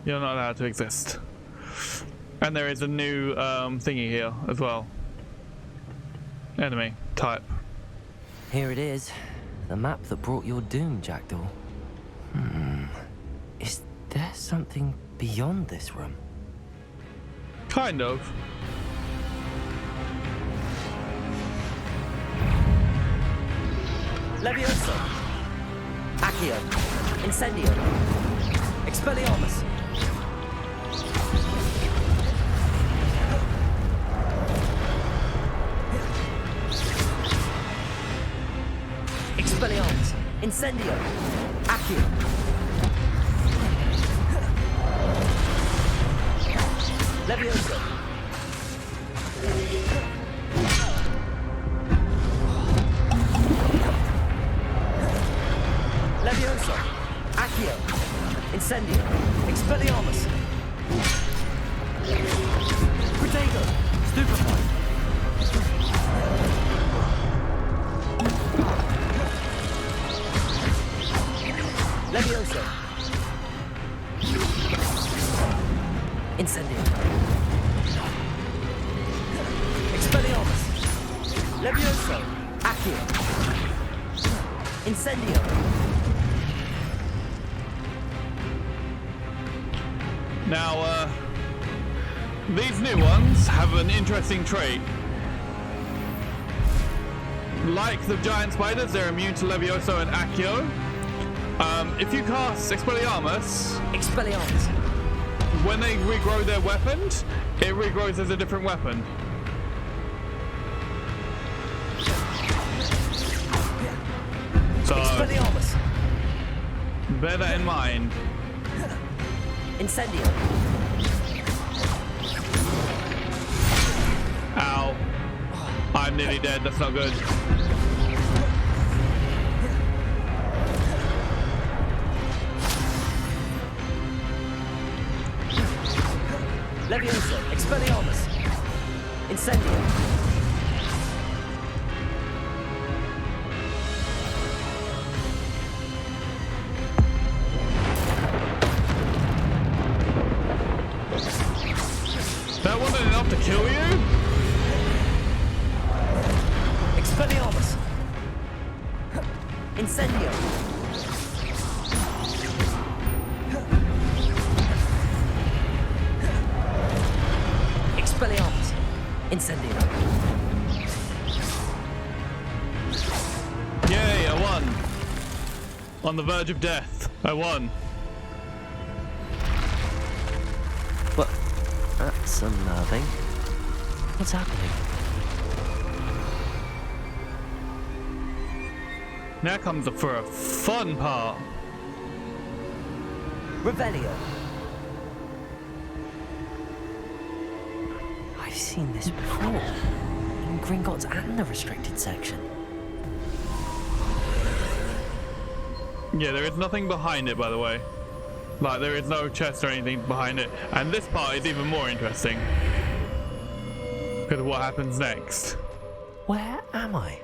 You're not allowed to exist. And there is a new thingy here as well. Enemy type.
Here it is. The map that brought your doom, Jackdaw. Is there something beyond this room?
Kind of.
Levioso. Accio. Incendio. Expelliarmus. Expelliarmus. Incendio. Accio. Levioso. Levioso. Accio. Incendio. Expelliarmus. Protego. Stupefy. Levioso. Incendio. Expelliarmus. Levioso. Accio. Incendio.
Now, these new ones have an interesting trait. Like the giant spiders, they're immune to Levioso and Accio. If you cast Expelliarmus, when they regrow their weapon, it regrows as a different weapon. So, bear that in mind.
Incendio.
Ow. I'm nearly dead, that's not good.
Levioso. Expelliarmus. Incendio.
That wasn't enough to kill you?
Expelliarmus. Incendio. Expelliarmus. Incendio.
Yay, I won. On the verge of death, I won.
What? That's unnerving. What's happening?
Now comes for a fun part.
Revelio. I've seen this before. In Gringotts and the restricted section.
Yeah, there is nothing behind it, by the way. Like, there is no chest or anything behind it. And this part is even more interesting. Because of what happens next.
Where am I?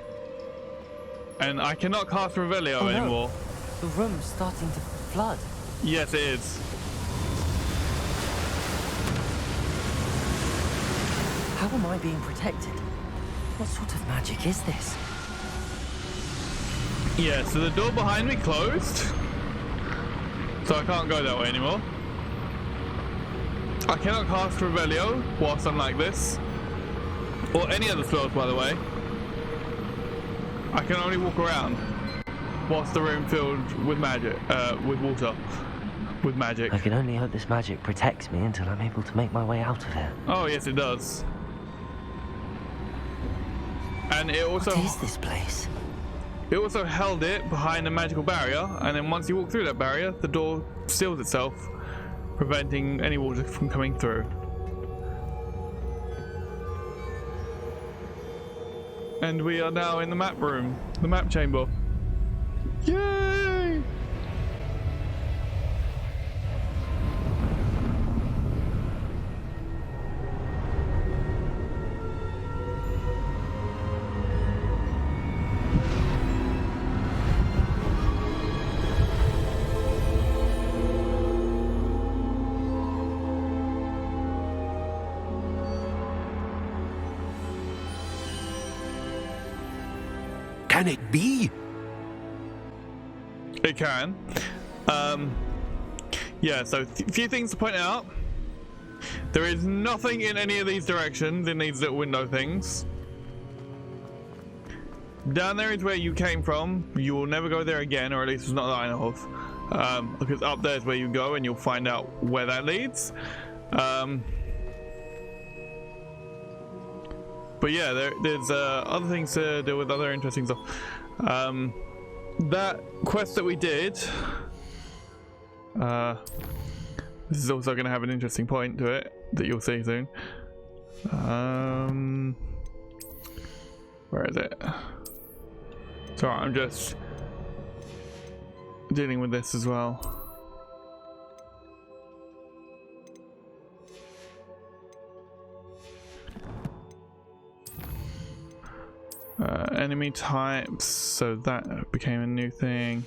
And I cannot cast Revelio anymore.
The room's starting to flood.
Yes, it is.
How am I being protected? What sort of magic is this?
Yeah, so the door behind me closed. So I can't go that way anymore. I cannot cast Revelio whilst I'm like this. Or any other spells, by the way. I can only walk around whilst the room filled with magic, with water, with magic.
I can only hope this magic protects me until I'm able to make my way out of here.
Oh, yes, it does. And it also...
What is this place?
It also held it behind a magical barrier, and then once you walk through that barrier, the door seals itself, preventing any water from coming through. And we are now in the map room, the map chamber. Yay!
Can it be?
It can. Yeah, so a few things to point out. There is nothing in any of these directions in these little window things. down there is where you came from. You will never go there again, or at least it's not that I know of. Because up there is where you go, and you'll find out where that leads. But yeah, there's other things to do with other interesting stuff. That quest that we did, this is also going to have an interesting point to it that you'll see soon. Where is it? Sorry, I'm just dealing with this as well. Enemy types, so that became a new thing.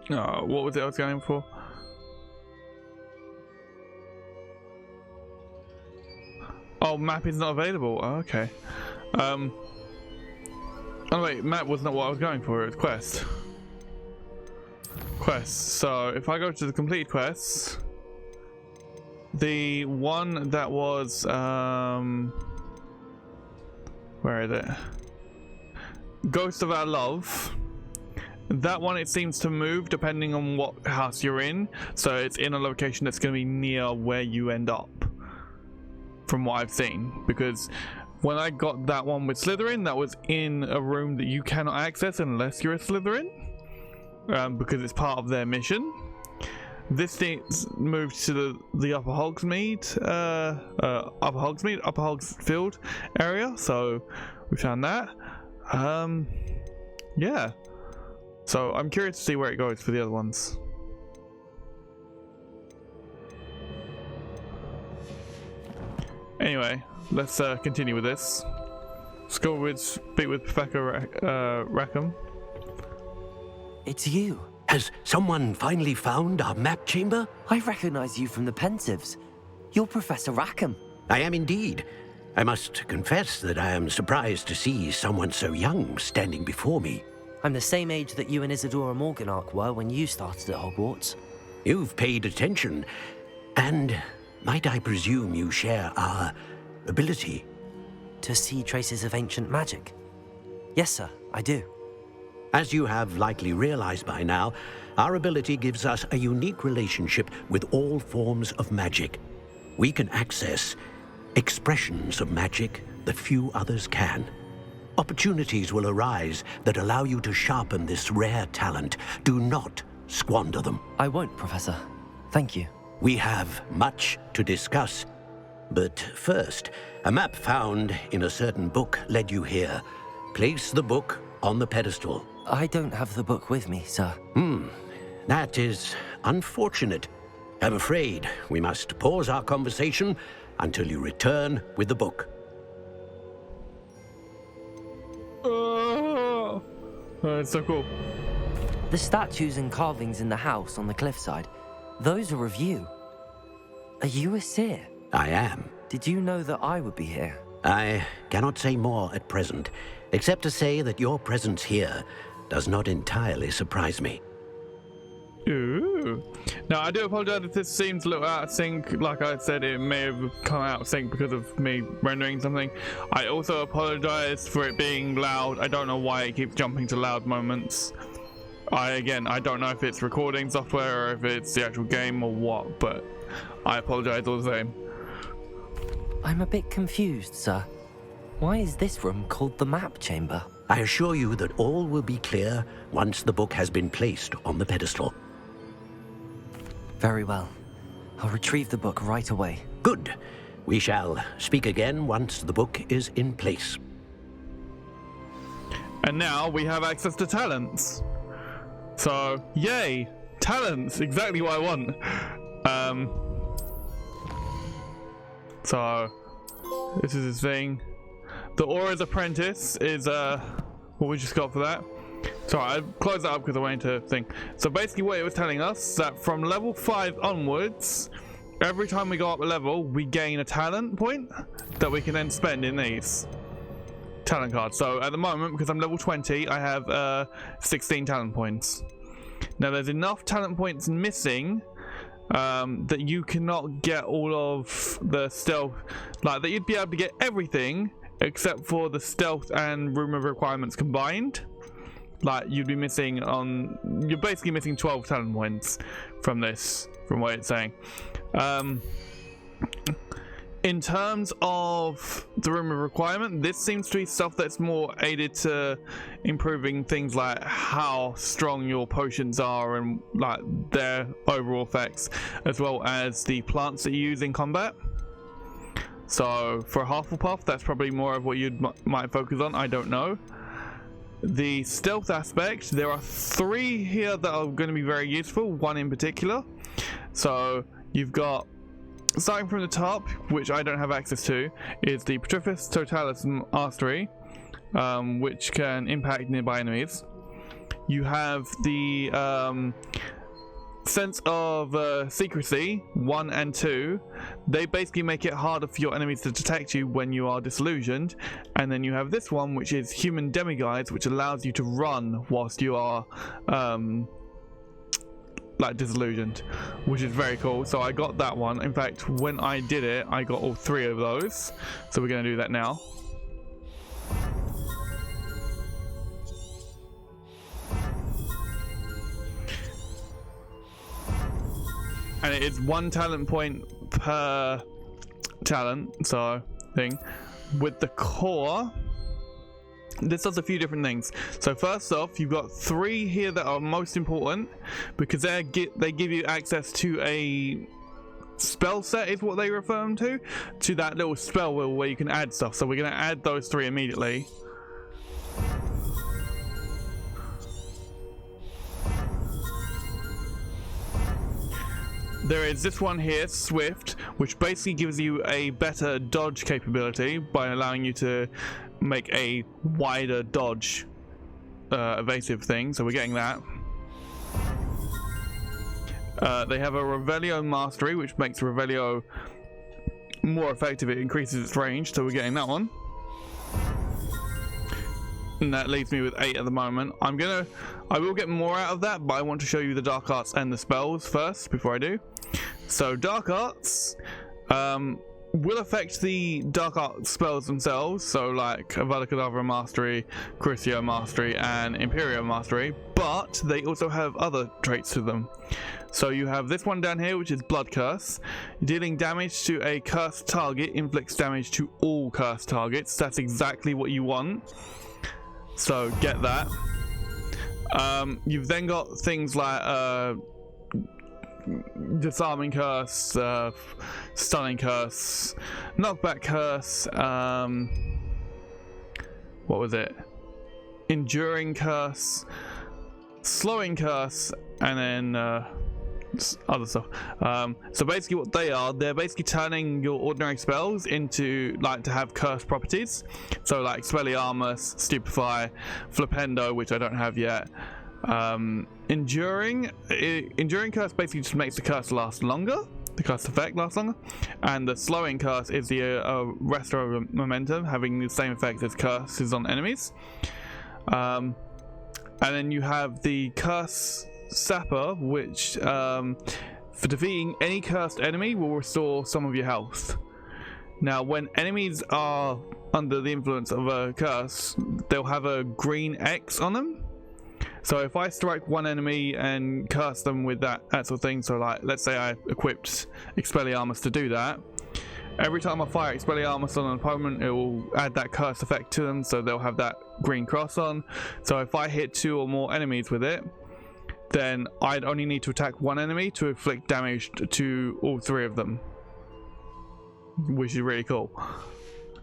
Oh, what was it I was going for? Oh, map is not available. Oh, okay. Oh wait, map was not what I was going for. It was quest. Quest. So if I go to the complete quests, the one that was where is it? Ghost of Our Love. That one, it seems to move depending on what house you're in. So it's in a location that's going to be near where you end up, from what I've seen. Because when I got that one with Slytherin, that was in a room that you cannot access unless you're a Slytherin, because it's part of their mission. This thing moved to the Upper Hogsmeade, Upper Hogsfield area, so we found that. Yeah. So I'm curious to see where it goes for the other ones. Anyway, let's continue with this. Let's go speak with Professor Rackham.
It's you.
Has someone finally found our map chamber?
I recognize you from the Pensives. You're Professor Rackham.
I am indeed. I must confess that I am surprised to see someone so young standing before me.
I'm the same age that you and Isadora Morganach were when you started at Hogwarts.
You've paid attention, and might I presume you share our ability?
To see traces of ancient magic? Yes, sir, I do.
As you have likely realized by now, our ability gives us a unique relationship with all forms of magic. We can access expressions of magic that few others can. Opportunities will arise that allow you to sharpen this rare talent. Do not squander them.
I won't, Professor. Thank you.
We have much to discuss. But first, a map found in a certain book led you here. Place the book on the pedestal.
I don't have the book with me, sir.
That is unfortunate. I'm afraid we must pause our conversation until you return with the book.
Oh, it's so cool.
The statues and carvings in the house on the cliffside, those are of you. Are you a seer?
I am.
Did you know that I would be here?
I cannot say more at present, except to say that your presence here does not entirely surprise me.
Ooh. Now, I do apologize if this seems a little out of sync. Like I said, it may have come out of sync because of me rendering something. I also apologize for it being loud. I don't know why it keeps jumping to loud moments. I don't know if it's recording software or if it's the actual game or what, but I apologize all the same.
I'm a bit confused, sir. Why is this room called the map chamber?
I assure you that all will be clear once the book has been placed on the pedestal.
Very well. I'll retrieve the book right away.
Good. We shall speak again once the book is in place.
And now we have access to talents. So, yay! Talents! Exactly what I want. So, this is his thing. The Aura's Apprentice is what we just got for that. Sorry, I closed that up because I wanted to think. So basically what it was telling us that from level 5 onwards, every time we go up a level, we gain a talent point that we can then spend in these talent cards. So at the moment, because I'm level 20, I have 16 talent points. Now there's enough talent points missing that you cannot get all of the stealth, like that you'd be able to get everything except for the stealth and room of requirements combined. Like, you'd be missing you're basically missing 12 talent points from this, from what it's saying. In terms of the room of requirement, this seems to be stuff that's more aided to improving things like how strong your potions are and like their overall effects, as well as the plants that you use in combat. So for Hufflepuff, that's probably more of what you might focus on. I don't know. The stealth aspect, there are 3 here that are going to be very useful, one in particular. So you've got, starting from the top, which I don't have access to, is the Petrificus Totalis Mastery, which can impact nearby enemies. You have the Sense of Secrecy 1 and 2. They basically make it harder for your enemies to detect you when you are disillusioned. And then you have this one, which is Human Demiguides, which allows you to run whilst you are like disillusioned, which is very cool. So I got that one. In fact, when I did it, I got all 3 of those. So we're going to do that now. And it is 1 talent point per talent, so thing. With the core, this does a few different things. So first off, you've got 3 here that are most important because they give you access to a spell set, is what they refer them to that little spell wheel where you can add stuff. So we're going to add those 3 immediately. There is this one here, Swift, which basically gives you a better dodge capability by allowing you to make a wider dodge evasive thing, so we're getting that. They have a Revelio Mastery, which makes Revelio more effective. It increases its range, so we're getting that one. And that leaves me with 8 at the moment. I will get more out of that, but I want to show you the Dark Arts and the spells first before I do. So Dark Arts will affect the Dark Arts spells themselves, so like Avada Kedavra Mastery, Crucio Mastery, and Imperio Mastery, but they also have other traits to them. So you have this one down here, which is Blood Curse. Dealing damage to a cursed target inflicts damage to all cursed targets. That's exactly what you want. So get that. You've then got things like Disarming Curse, Stunning Curse, Knockback Curse, what was it? Enduring Curse, Slowing Curse, and then other stuff. So basically what they are, they're basically turning your ordinary spells into like to have cursed properties. So like Expelliarmus, Stupefy, Flipendo, which I don't have yet. Enduring Curse basically just makes the curse last longer, the curse effect lasts longer, and the Slowing Curse is the Restore of Momentum, having the same effect as curses on enemies. And then you have the Curse Sapper, which for defeating any cursed enemy will restore some of your health. Now when enemies are under the influence of a curse, they'll have a green X on them. So if I strike one enemy and curse them with that sort of thing, so like let's say I equipped Expelliarmus to do that, every time I fire Expelliarmus on an opponent, it will add that curse effect to them, so they'll have that green cross on. So if I hit 2 or more enemies with it, then I'd only need to attack one enemy to inflict damage to all 3 of them, which is really cool.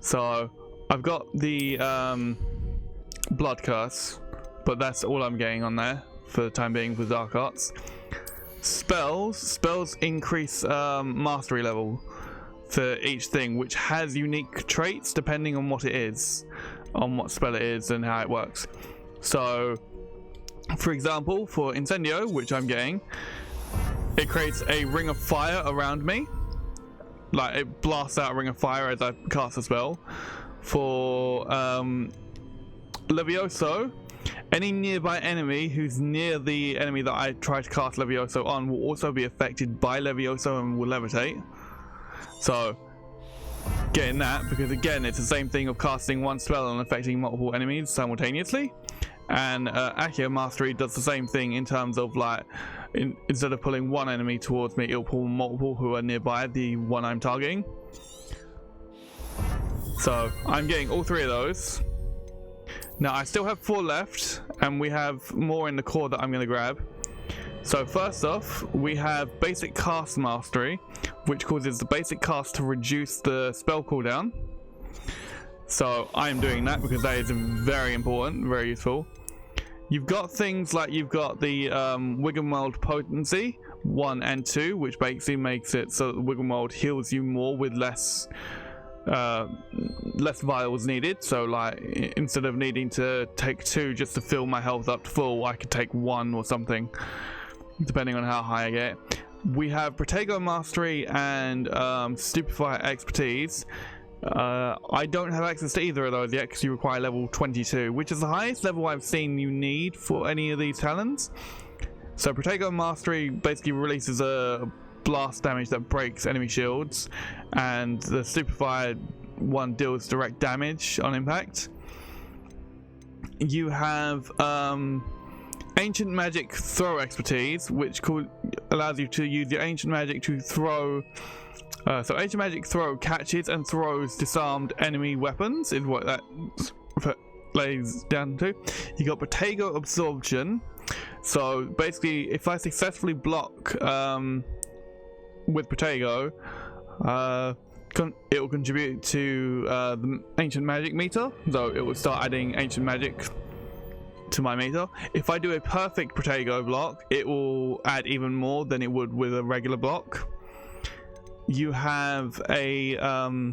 So I've got the Blood Curse, but that's all I'm getting on there for the time being with Dark Arts. Spells increase mastery level for each thing, which has unique traits depending on what it is, on what spell it is and how it works. So for example, for Incendio, which I'm getting, it creates a ring of fire around me. Like it blasts out a ring of fire as I cast a spell. For Levioso, any nearby enemy who's near the enemy that I try to cast Levioso on will also be affected by Levioso and will levitate. So getting that, because again it's the same thing of casting one spell and affecting multiple enemies simultaneously. And Accio Mastery does the same thing in terms of like, instead of pulling one enemy towards me, it'll pull multiple who are nearby the one I'm targeting. So I'm getting all 3 of those. Now I still have 4 left, and we have more in the core that I'm going to grab. So first off, we have Basic Cast Mastery, which causes the basic cast to reduce the spell cooldown. So I'm doing that because that is very important, very useful. You've got things like you've got the Wiggenweld Potency 1 and 2, which basically makes it so that the Wiggenweld heals you more with less vials needed. So like instead of needing to take 2 just to fill my health up to full, I could take 1 or something, depending on how high I get. We have Protego Mastery and Stupefy Expertise. I don't have access to either of those yet because you require level 22, which is the highest level I've seen you need for any of these talents. So Protego Mastery basically releases a blast damage that breaks enemy shields, and the Stupefy one deals direct damage on impact. You have Ancient Magic Throw Expertise, which allows you to use your Ancient Magic to throw. So Ancient Magic Throw catches and throws disarmed enemy weapons, is what that lays down to. You got Protego Absorption. So basically, if I successfully block with Protego, it will contribute to the Ancient Magic meter. So it will start adding Ancient Magic to my meter. If I do a perfect Protego block, it will add even more than it would with a regular block. You have a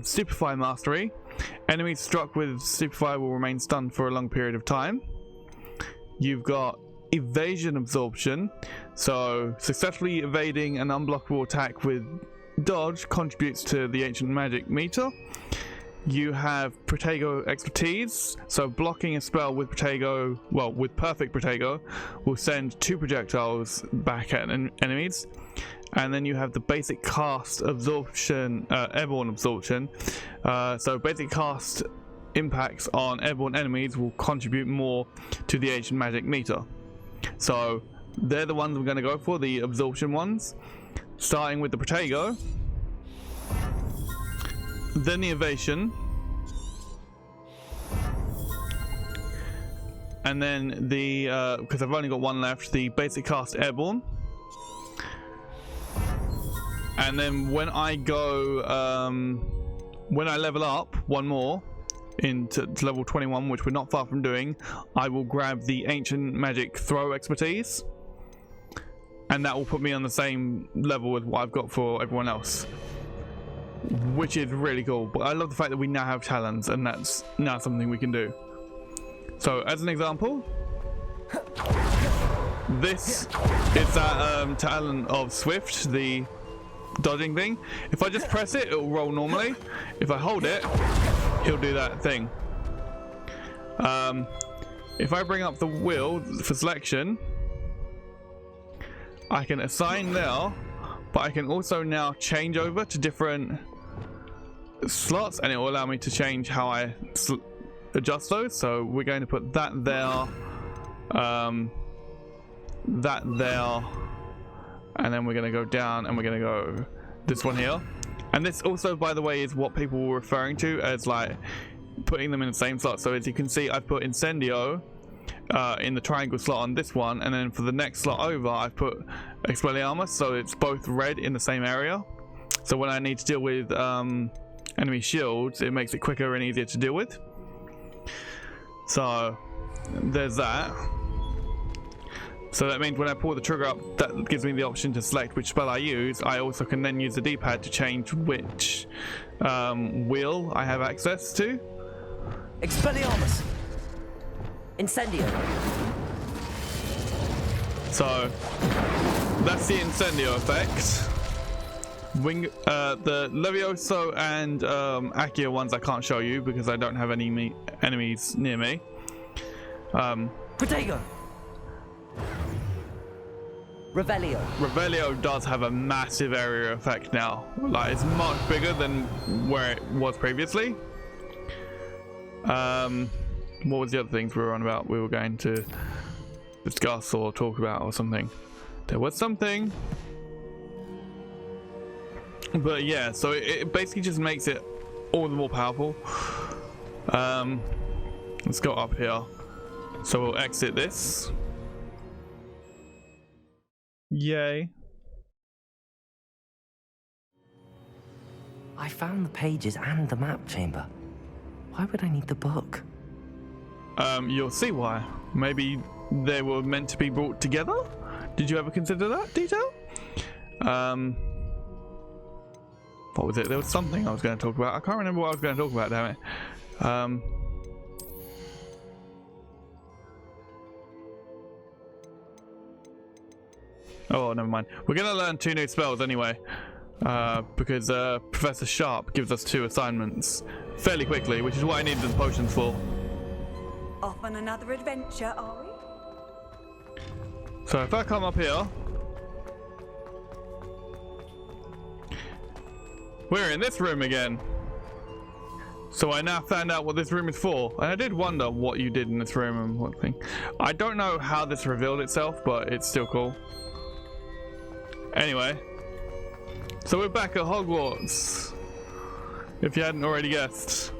Stupefy Mastery. Enemies struck with Stupefy will remain stunned for a long period of time. You've got Evasion Absorption. So successfully evading an unblockable attack with dodge contributes to the Ancient Magic meter. You have Protego Expertise. So blocking a spell with Protego, well, with perfect Protego, will send 2 projectiles back at enemies. And then you have the Basic Cast Absorption, Airborne Absorption. So Basic Cast impacts on airborne enemies will contribute more to the Ancient Magic meter. So they're the ones I'm going to go for, the Absorption ones. Starting with the Protego. Then the Evasion. And then the, because I've only got 1 left, the Basic Cast Airborne. And then when I go, when I level up 1 more into level 21, which we're not far from doing, I will grab the Ancient Magic Throw Expertise. And that will put me on the same level with what I've got for everyone else, which is really cool. But I love the fact that we now have talents, and that's now something we can do. So as an example, this is that talent of Swift, the dodging thing. If I just press it, it'll roll normally. If I hold it, he'll do that thing. If I bring up the wheel for selection, I can assign there, but I can also now change over to different slots, and it will allow me to change how I adjust those. So we're going to put that there, that there, and then we're going to go down, and we're going to go this one here. And this also, by the way, is what people were referring to as like putting them in the same slot. So as you can see, I've put Incendio in the triangle slot on this one, and then for the next slot over I've put Expelliarmus, so it's both red in the same area. So when I need to deal with enemy shields, it makes it quicker and easier to deal with. So there's that. So that means when I pull the trigger up, that gives me the option to select which spell I use. I also can then use the D-pad to change which wheel I have access to.
Expelliarmus! Incendio!
So that's the Incendio effect. The Levioso and Accio ones I can't show you because I don't have any enemies near me.
Protego! Revelio.
Revelio does have a massive area effect now. Like, it's much bigger than where it was previously. What was the other things we were on about? We were going to discuss or talk about or something. There was something. But yeah, so it basically just makes it all the more powerful. Let's go up here. So we'll exit this. Yay.
I found the pages and the map chamber. Why would I need the book?
You'll see why. Maybe they were meant to be brought together? Did you ever consider that detail? What was it? There was something I was going to talk about. I can't remember what I was going to talk about, damn it. Oh, never mind. We're going to learn 2 new spells anyway. Because Professor Sharp gives us 2 assignments fairly quickly, which is what I needed the potions for.
Off on another adventure, are we?
So if I come up here, we're in this room again. So I now found out what this room is for. And I did wonder what you did in this room and what thing. I don't know how this revealed itself, but it's still cool. Anyway. So we're back at Hogwarts. If you hadn't already guessed.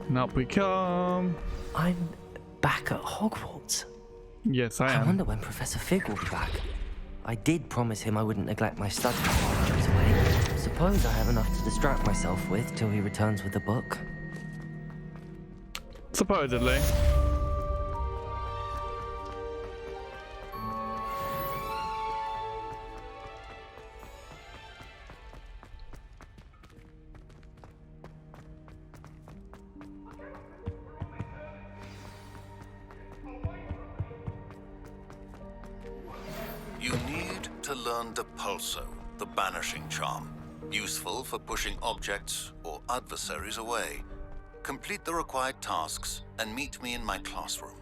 And up we come.
I'm back at Hogwarts.
Yes, I am.
I wonder when Professor Fig will be back. I did promise him I wouldn't neglect my studies while he was away. Suppose I have enough to distract myself with till he returns with the book.
Supposedly.
You need to learn Depulso, the banishing charm. Useful for pushing objects or adversaries away. Complete the required tasks and meet me in my classroom.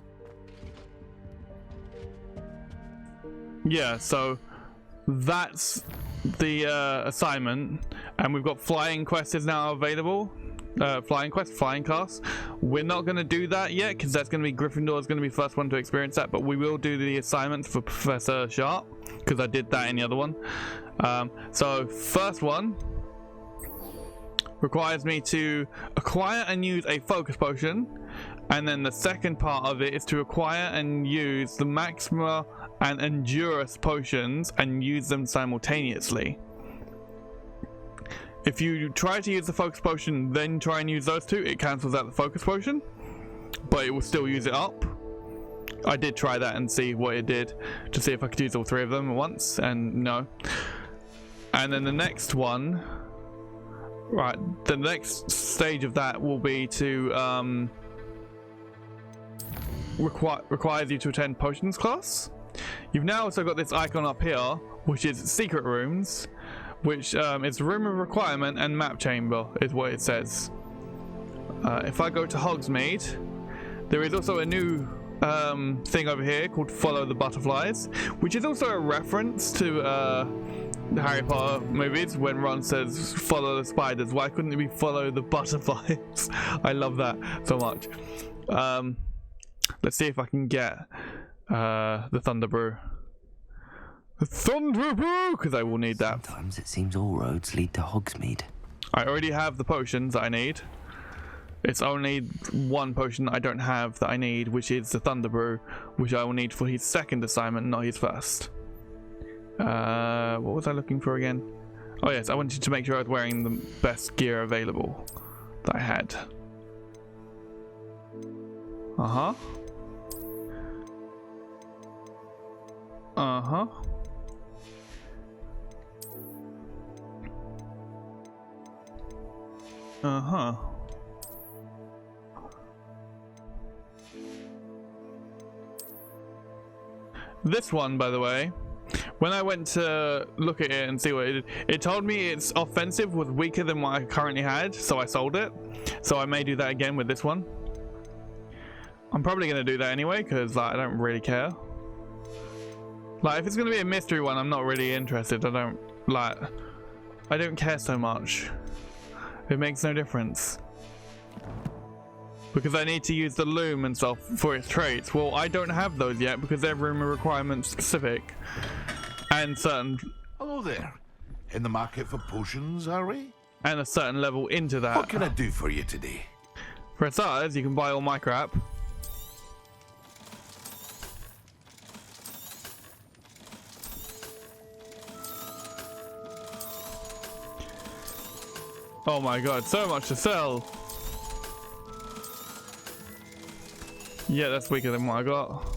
Yeah, so that's the assignment, and we've got flying quest is now available. Flying class. We're not going to do that yet because that's going to be Gryffindor is going to be the first one to experience that, but we will do the assignments for Professor Sharp because I did that in the other one. So first one requires me to acquire and use a focus potion, and then the second part of it is to acquire and use the Maxima and Endurance potions and use them simultaneously. If you try to use the focus potion, then try and use those 2, it cancels out the focus potion, but it will still use it up. I did try that and see what it did to see if I could use all 3 of them at once, and no. And then the next one, right, the next stage of that will be to requires you to attend potions class. You've now also got this icon up here, which is secret rooms, which is room of requirement and map chamber is what it says. If I go to Hogsmeade, there is also a new thing over here called Follow the Butterflies, which is also a reference to the Harry Potter movies when Ron says follow the spiders. Why couldn't it be follow the butterflies? I love that so much. Let's see if I can get the Thunder Brew. The Thunder Brew! Because I will need that.
Sometimes it seems all roads lead to Hogsmeade.
I already have the potions that I need. It's only one potion that I don't have that I need, which is the Thunder Brew, which I will need for his second assignment, not his first. What was I looking for again? Oh yes, I wanted to make sure I was wearing the best gear available that I had. Uh-huh. Uh-huh. Uh-huh. This one, by the way, when I went to look at it and see what it did, it told me its offensive was weaker than what I currently had, so I sold it. So I may do that again with this one. I'm probably gonna do that anyway because like I don't really care. Like if it's gonna be a mystery one, I'm not really interested. I don't care so much. It makes no difference because I need to use the loom and stuff for its traits. Well, I don't have those yet because they're room requirement specific and certain.
Hello there. In the market for potions, are we?
And a certain level into that.
What can I do for you today?
For starters, you can buy all my crap. Oh my god, so much to sell. Yeah, that's weaker than what I got.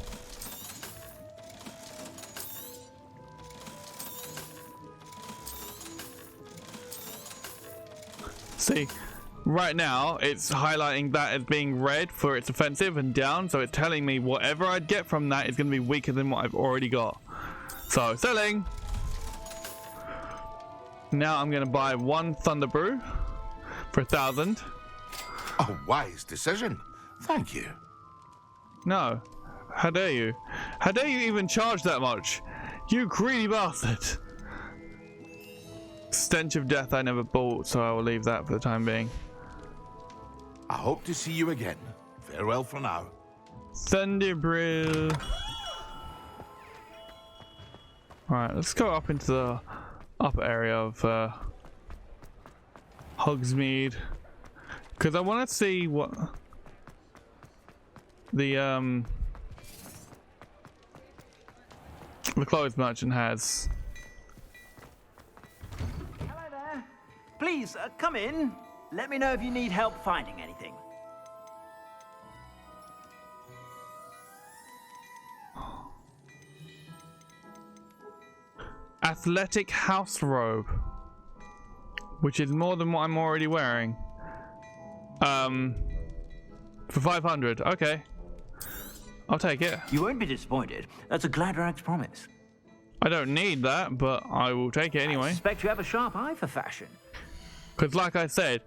See, right now it's highlighting that as being red for its offensive and down, so it's telling me whatever I'd get from that is going to be weaker than what I've already got. So, selling! Now I'm going to buy 1 Thunder Brew for 1,000.
A wise decision. Thank you.
No. How dare you? How dare you even charge that much? You greedy bastard! Stench of Death I never bought, so I will leave that for the time being.
I hope to see you again. Farewell for now.
Thunder Brew. Alright, let's go up into the upper area of Hogsmeade. Because I want to see what the clothes merchant has.
Hello there. Please, come in. Let me know if you need help finding anything.
Athletic house robe, which is more than what I'm already wearing. For 500. Okay, I'll take it.
You won't be disappointed. That's a Gladrag's promise.
I don't need that, but I will take it anyway.
I suspect you have a sharp eye for fashion.
Because like I said,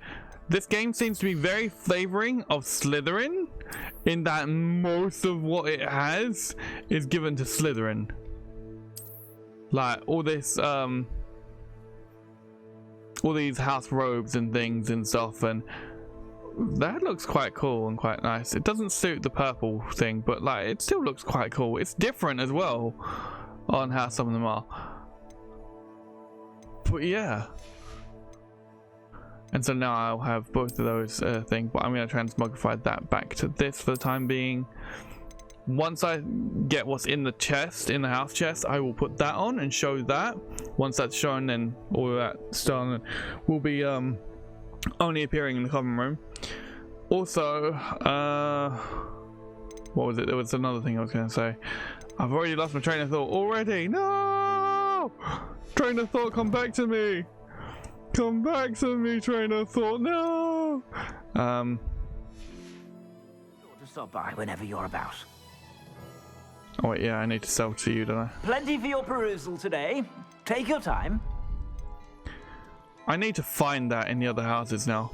this game seems to be very flavoring of Slytherin in that most of what it has is given to Slytherin. Like all this all these house robes and things and stuff, and that looks quite cool and quite nice. It doesn't suit the purple thing, but like it still looks quite cool. It's different as well on how some of them are. But yeah. And so now I'll have both of those things, but I'm going to transmogrify that back to this for the time being. Once I get what's in the chest, in the house chest, I will put that on and show that. Once that's shown, then all of that stuff will be only appearing in the common room. Also, what was it? There was another thing I was going to say. I've already lost my train of thought already. No! Train of thought, come back to me. Come back to me, train of thought. No!
Sure to stop by whenever you're about.
Oh wait, yeah, I need to sell to you, don't I?
Plenty for your perusal today. Take your time.
I need to find that in the other houses now.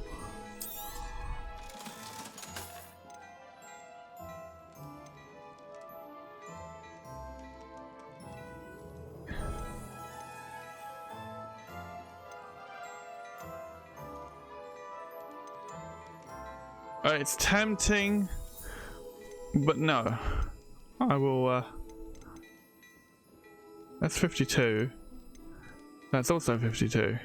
It's tempting, but no. I will, that's 52. That's also 52.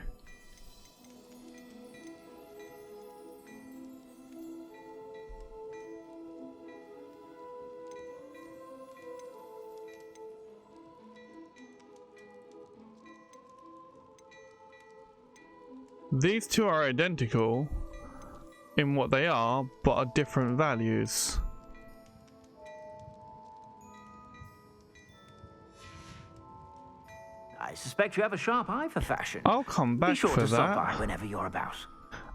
These two are identical in what they are, but are different values.
I suspect you have a sharp eye for fashion.
I'll come back
Be sure
for
to stop
that.
by whenever you're about.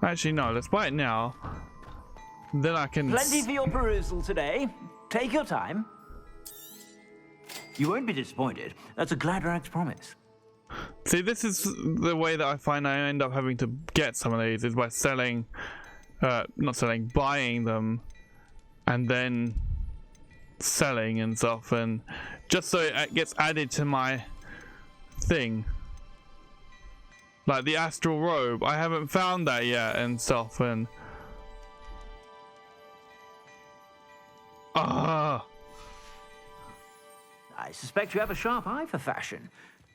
Actually, no, let's buy it now. Then I can...
Plenty for your perusal today. Take your time. You won't be disappointed. That's a Gladrag's promise.
See, this is the way that I find I end up having to get some of these, is by selling, not selling, buying them, and then selling and stuff, and just so it gets added to my thing. Like the astral robe, I haven't found that yet and stuff, and
I suspect you have a sharp eye for fashion.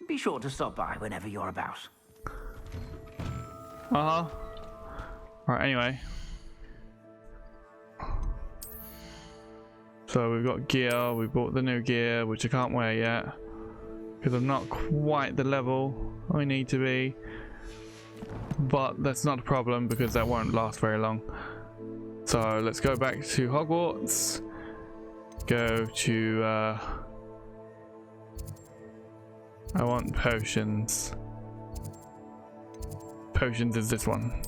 Be sure to stop by whenever you're about.
Right, anyway. So we've got gear, we bought the new gear, which I can't wear yet, because I'm not quite the level I need to be. But that's not a problem, because that won't last very long. So let's go back to Hogwarts. Go to, I want potions. Potions is this one.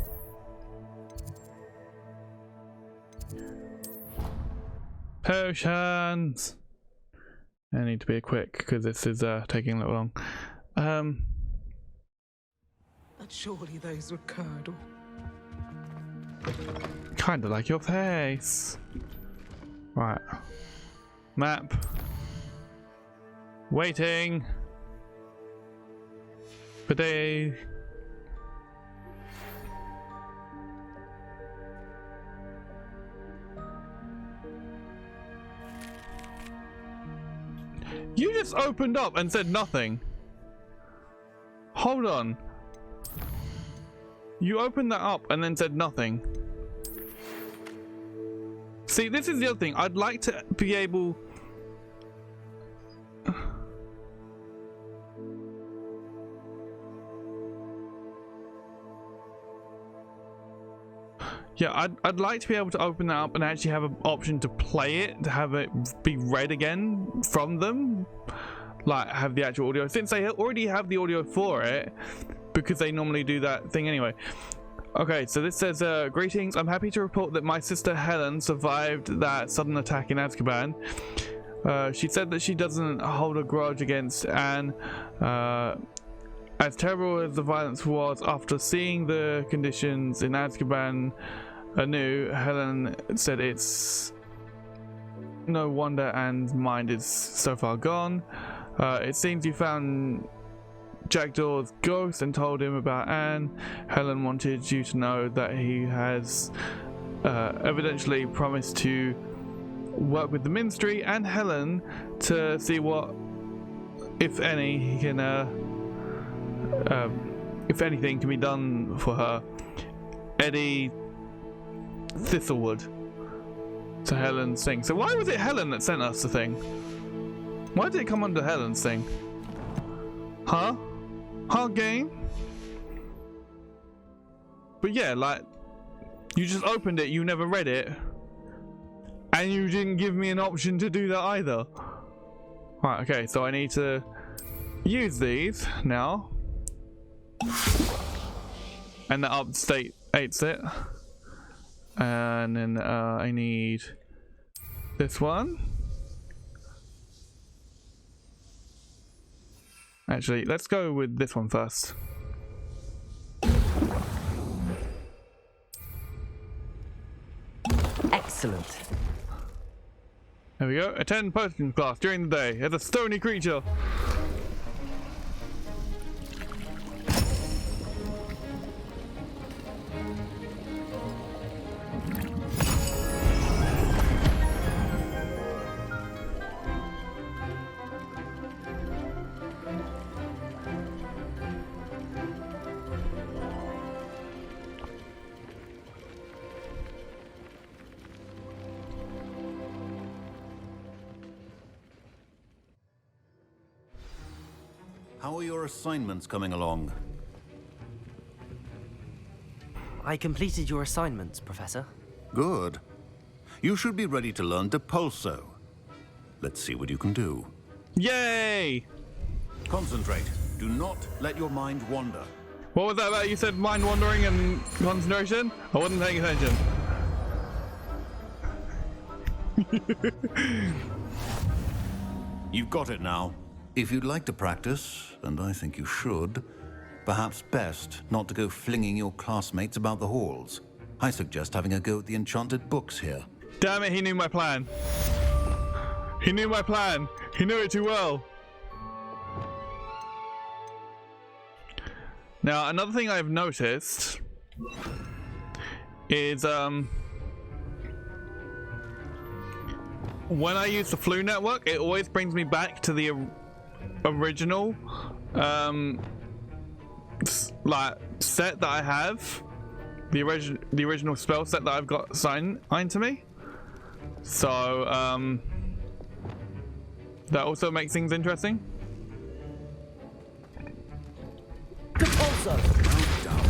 Potions! I need to be quick because this is taking a little long.
But surely those would curdle.
Kinda like your face. Right. Map. Waiting. Bidet. You just opened up and said nothing. Hold on. You opened that up and then said nothing. See, this is the other thing. I'd like to be able... Yeah, I'd like to be able to open that up and actually have an option to play it, to have it be read again from them. Like, have the actual audio. Since they already have the audio for it, because they normally do that thing anyway. Okay, so this says, greetings. I'm happy to report that my sister Helen survived that sudden attack in Azkaban. She said that she doesn't hold a grudge against Anne. As terrible as the violence was, after seeing the conditions in Azkaban anew, Helen said it's no wonder Anne's mind is so far gone. It seems you found Jackdaw's ghost and told him about Anne. Helen wanted you to know that he has evidently promised to work with the Ministry and Helen to see what, if any, he can, if anything can be done for her. Eddie Thistlewood. To Helen's thing. So why was it Helen that sent us the thing? Why did it come under Helen's thing? Huh? Huh, game? But yeah, like, you just opened it, you never read it, and you didn't give me an option to do that either. Right, okay, so I need to use these now. And that updates it. And then I need this one. Actually, let's go with this one first.
Excellent.
There we go. Attend potion class during the day as a stony creature.
How are your assignments coming along?
I completed your assignments, Professor.
Good. You should be ready to learn Depulso. Let's see what you can do.
Yay!
Concentrate. Do not let your mind wander.
What was that about? You said mind wandering and concentration? I wasn't paying attention.
You've got it now. If you'd like to practice, and I think you should, perhaps best not to go flinging your classmates about the halls. I suggest having a go at the enchanted books here.
Damn it, he knew my plan. He knew my plan. He knew it too well. Now, another thing I've noticed is when I use the Flu Network, it always brings me back to the original like set that I have, the original spell set that I've got signed to me. So that also makes things interesting.
No doubt.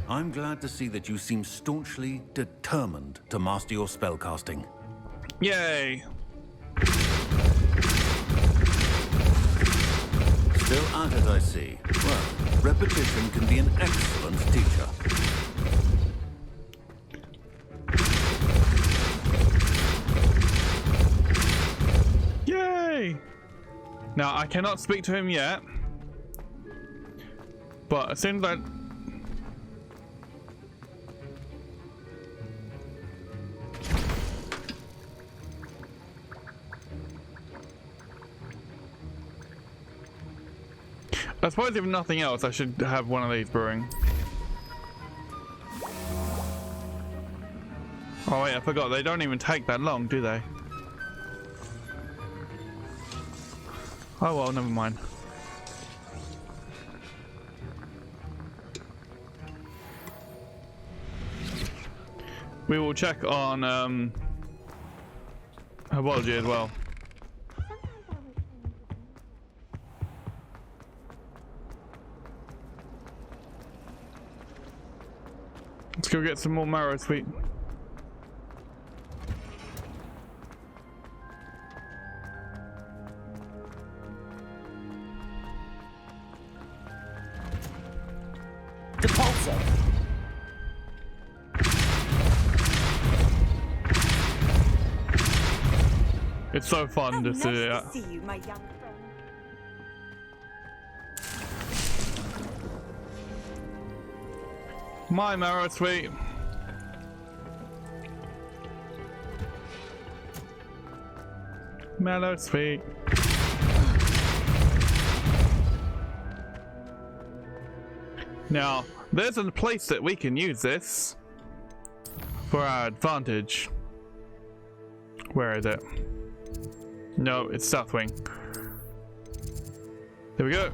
I'm glad to see that you seem staunchly determined to master your spellcasting.
Yay!
Still at it, I see. Well, repetition can be an excellent teacher.
Yay! Now, I cannot speak to him yet, but as soon as I... I suppose if nothing else, I should have one of these brewing. Oh wait, I forgot, they don't even take that long, do they? Oh well, never mind. We will check on herbology as well. Let's go get some more marrow sweet.
Depulso.
It's so fun to see it.
See you, my young friend.
My marrow sweet. Mellow sweet. Now, there's a place that we can use this for our advantage. Where is it? No, it's South Wing. There we go.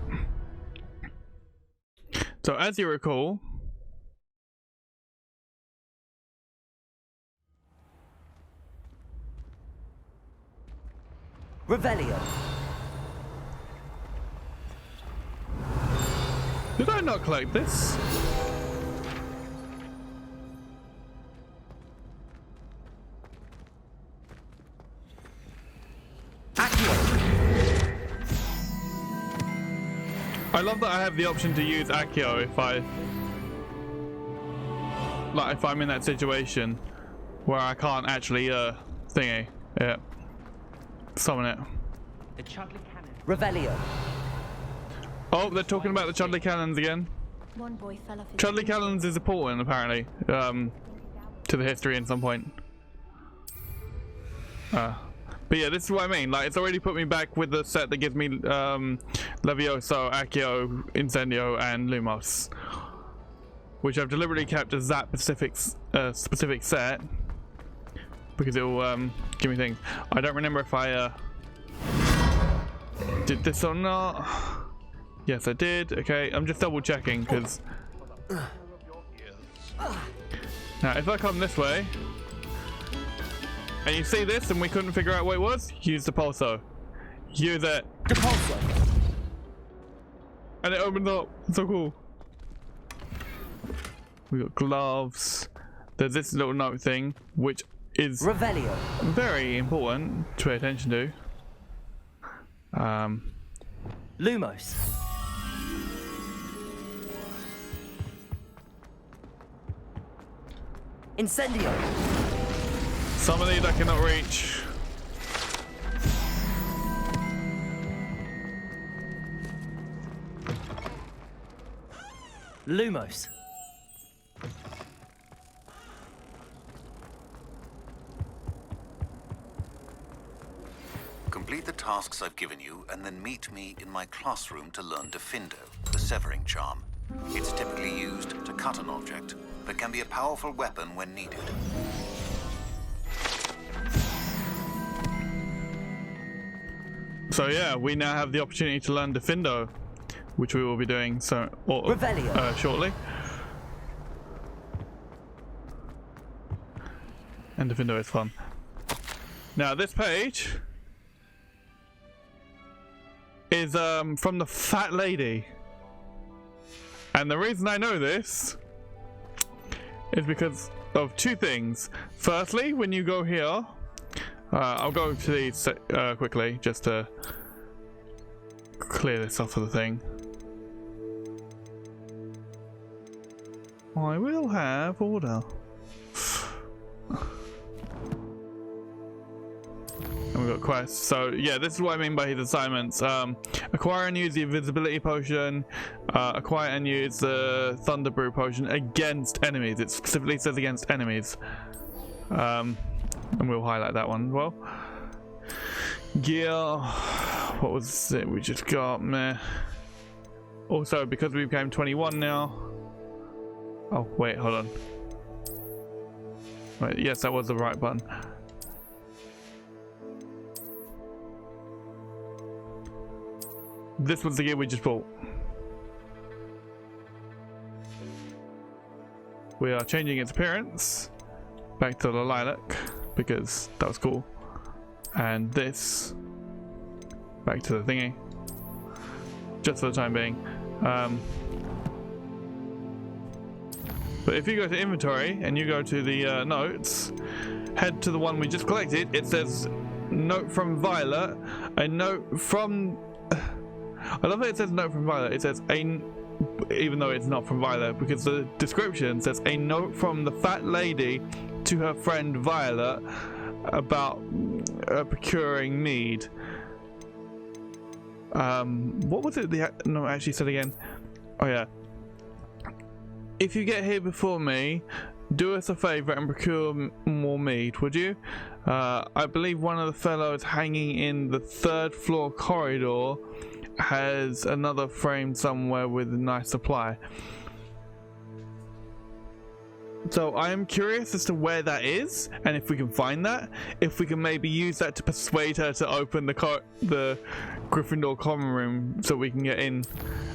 So, as you recall,
Revelio.
Did I not collect this? I love that I have the option to use Accio if I'm in that situation where I can't actually summon it.
The Chudley Cannon. Revelio.
Oh, they're talking about the Chudley Cannons again.
One boy fell off his
Chudley Cannons is important apparently to the history at some point. But yeah, this is what I mean. Like, it's already put me back with the set that gives me Levioso, Accio, Incendio, and Lumos, which I've deliberately kept as that specific set because it will give me things. I don't remember if I did this or not. Yes, I did. Okay, I'm just double checking because now if I come this way. And you see this and we couldn't figure out what it was? Use the Pulso. Use it.
The Pulso.
And it opens up. It's so cool. We got gloves. There's this little note thing, which is
Revelio.
Very important to pay attention to.
Lumos. Incendio.
Some of these I cannot reach.
Lumos.
Complete the tasks I've given you, and then meet me in my classroom to learn Diffindo, the severing charm. It's typically used to cut an object, but can be a powerful weapon when needed.
So yeah, we now have the opportunity to learn Diffindo, which we will be doing shortly. And Diffindo is fun. Now this page is from the fat lady, and the reason I know this is because of two things. Firstly, when you go here, I'll go to these quickly just to clear this off of the thing. I will have order. And we've got quests. So yeah, this is what I mean by his assignments. Acquire and use the invisibility potion. Acquire and use the thunder brew potion against enemies. It specifically says against enemies. And we'll highlight that one as well. Gear. What was it we just got? Meh. Also, because we became 21 now. Oh, wait, hold on. Wait, yes, that was the right button. This was the gear we just bought. We are changing its appearance back to the lilac because that was cool, and this back to the thingy just for the time being. But if you go to inventory and you go to the notes, head to the one we just collected. It says note from Violet, a note from I love that it says note from Violet. It says even though it's not from Violet, because the description says a note from the fat lady to her friend Violet about procuring mead. What was it no, actually said again? Oh yeah. If you get here before me, do us a favor and procure more mead, would you? I believe one of the fellows hanging in the 3rd floor corridor has another frame somewhere with a nice supply. So I am curious as to where that is, and if we can find that, if we can maybe use that to persuade her to open the Gryffindor common room so we can get in.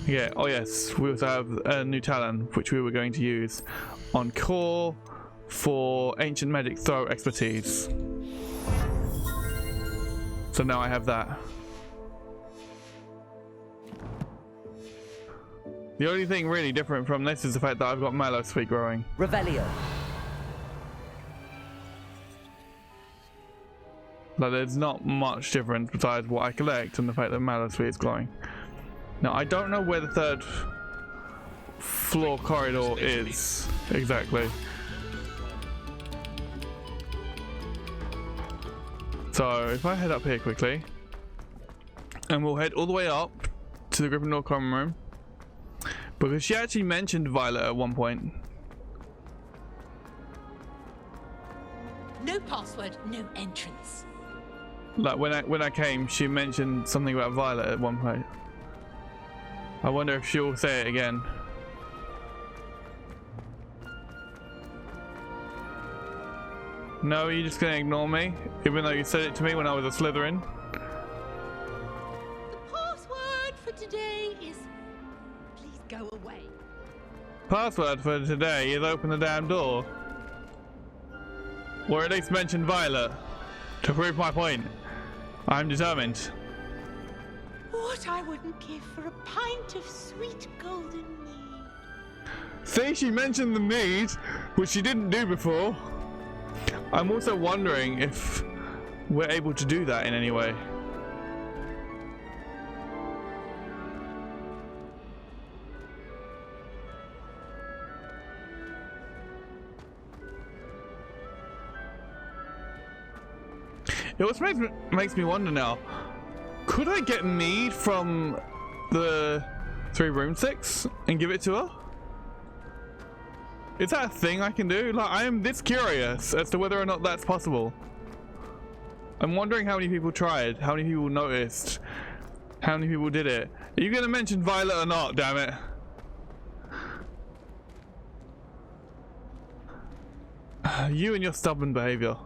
Yeah. Oh yes, we also have a new talent which we were going to use on Core for ancient magic throw expertise. So now I have that. The only thing really different from this is the fact that I've got Mallow Sweet growing.
Revelio.
Like, there's not much difference besides what I collect and the fact that Mallow Sweet is growing. Now, I don't know where the 3rd floor corridor is exactly. So, if I head up here quickly, and we'll head all the way up to the Gryffindor common room. Because she actually mentioned Violet at one point.
No password, no entrance.
Like when I came, she mentioned something about Violet at one point. I wonder if she'll say it again. No, you're just gonna ignore me, even though you said it to me when I was a Slytherin.
The password for today is please go away.
Password for today is open the damn door. Or at least mention Violet. To prove my point. I'm determined.
What I wouldn't give for a pint of sweet golden mead.
See, she mentioned the mead, which she didn't do before. I'm also wondering if we're able to do that in any way. It also makes me wonder now, could I get mead from the 3 broomsticks and give it to her? Is that a thing I can do? Like, I am this curious as to whether or not that's possible. I'm wondering how many people tried, how many people noticed, how many people did it. Are you gonna mention Violet or not, damn it? You and your stubborn behavior.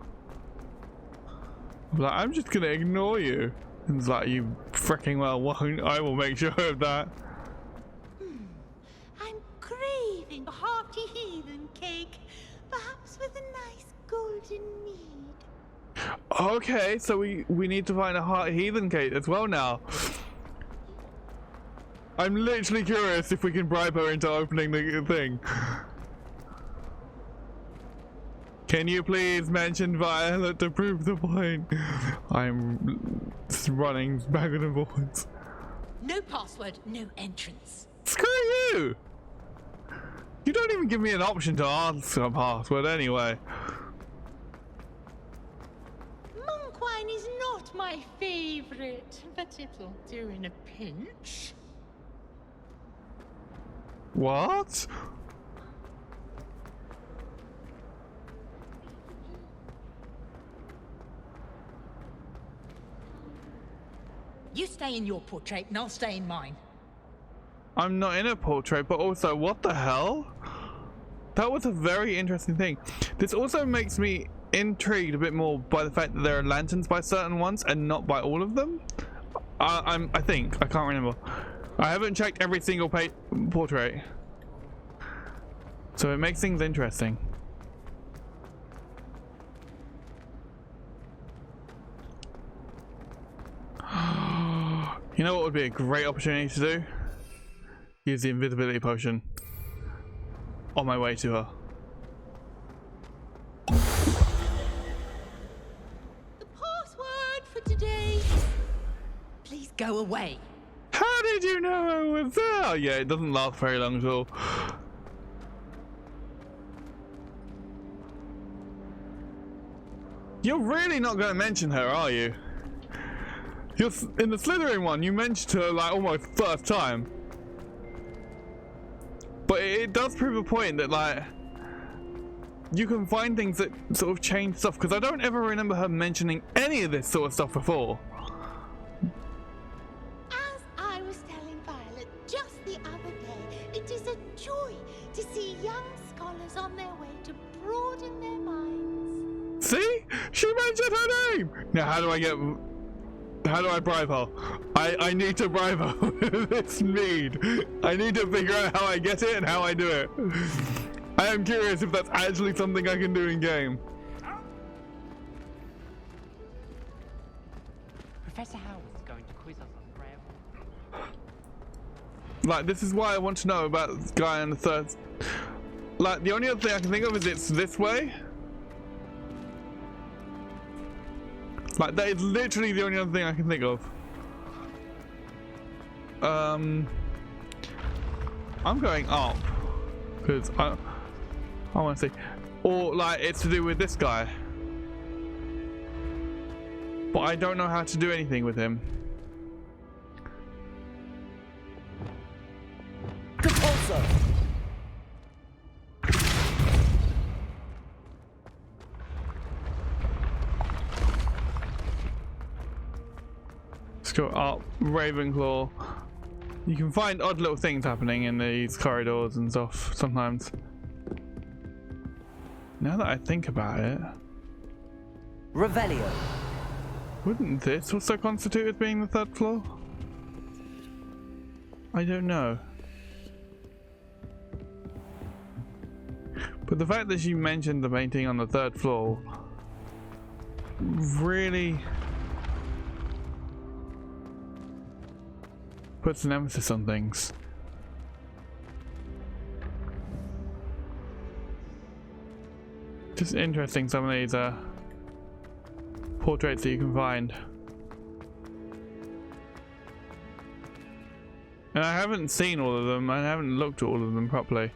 Like, I'm just gonna ignore you. And it's like, you freaking well won't. I will make sure of that.
I'm craving a hearty heathen cake, perhaps with a nice golden mead.
Okay, so we need to find a heart heathen cake as well now. I'm literally curious if we can bribe her into opening the thing. Can you please mention Violet to prove the point? I'm running backwards and forwards.
No password, no entrance.
Screw you! You don't even give me an option to answer a password anyway.
Monk wine is not my favorite, but it'll do in a pinch.
What?
You stay in your portrait and I'll stay in mine.
I'm not in a portrait, but also, what the hell? That was a very interesting thing. This also makes me intrigued a bit more by the fact that there are lanterns by certain ones and not by all of them. I think. I can't remember. I haven't checked every single portrait. So it makes things interesting. You know what would be a great opportunity to do? Use the invisibility potion on my way to her.
The password for today. Please go away.
How did you know I was there? Yeah, it doesn't last very long at all. You're really not going to mention her, are you? You're in the Slytherin one, you mentioned her like almost first time. But it does prove a point that like you can find things that sort of change stuff, because I don't ever remember her mentioning any of this sort of stuff before.
As I was telling Violet just the other day, it is a joy to see young scholars on their way to broaden their minds.
See? She mentioned her name! Now how do I bribe her? I need to bribe her with this mead. I need to figure out how I get it and how I do it. I am curious if that's actually something I can do in game.
Professor Howard's going to quiz us on prayer.
Like, this is why I want to know about this guy on the third. Like, the only other thing I can think of is it's this way. Like, that is literally the only other thing I can think of. I'm going up because I want to see, or like it's to do with this guy, but I don't know how to do anything with him.
Compulsor.
Let's go up Ravenclaw. You can find odd little things happening in these corridors and stuff sometimes. Now that I think about it,
Revelio.
Wouldn't this also constitute as being the third floor? I don't know. But the fact that she mentioned the painting on the third floor really puts an emphasis on things. Just interesting, some of these portraits that you can find. And I haven't seen all of them, I haven't looked at all of them properly.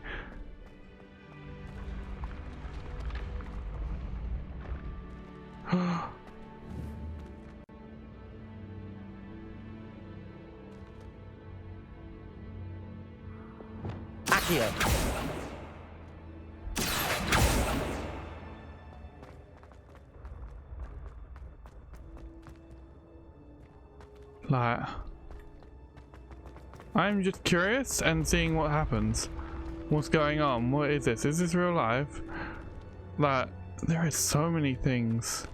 Accio.
Like, I'm just curious and seeing what happens. What's going on? What is this? Is this real life? Like, there is so many things.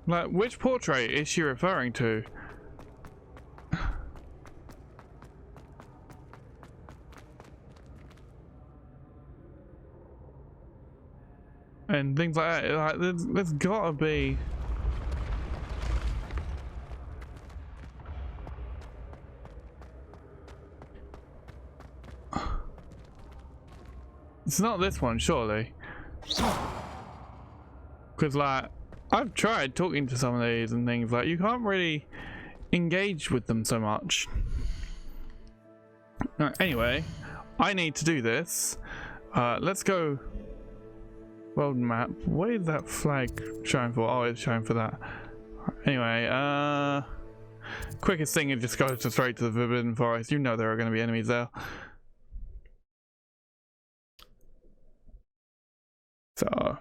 Like, which portrait is she referring to? And things like that. Like, there's gotta be. It's not this one, surely. Because, like, I've tried talking to some of these and things, like, you can't really engage with them so much. Anyway, I need to do this. Let's go. World map. What is that flag showing for? Oh, it's showing for that. Anyway, quickest thing is just go straight to the Forbidden Forest. You know there are going to be enemies there. So.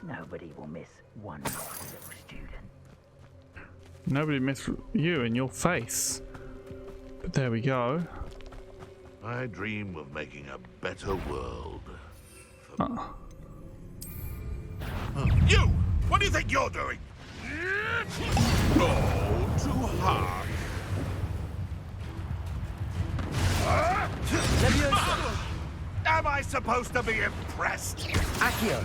Nobody will miss one naughty little student.
Nobody missed you in your face. But there we go.
I dream of making a better world. You! What do you think you're doing? Oh, too hard. Am I supposed to be impressed?
Accio.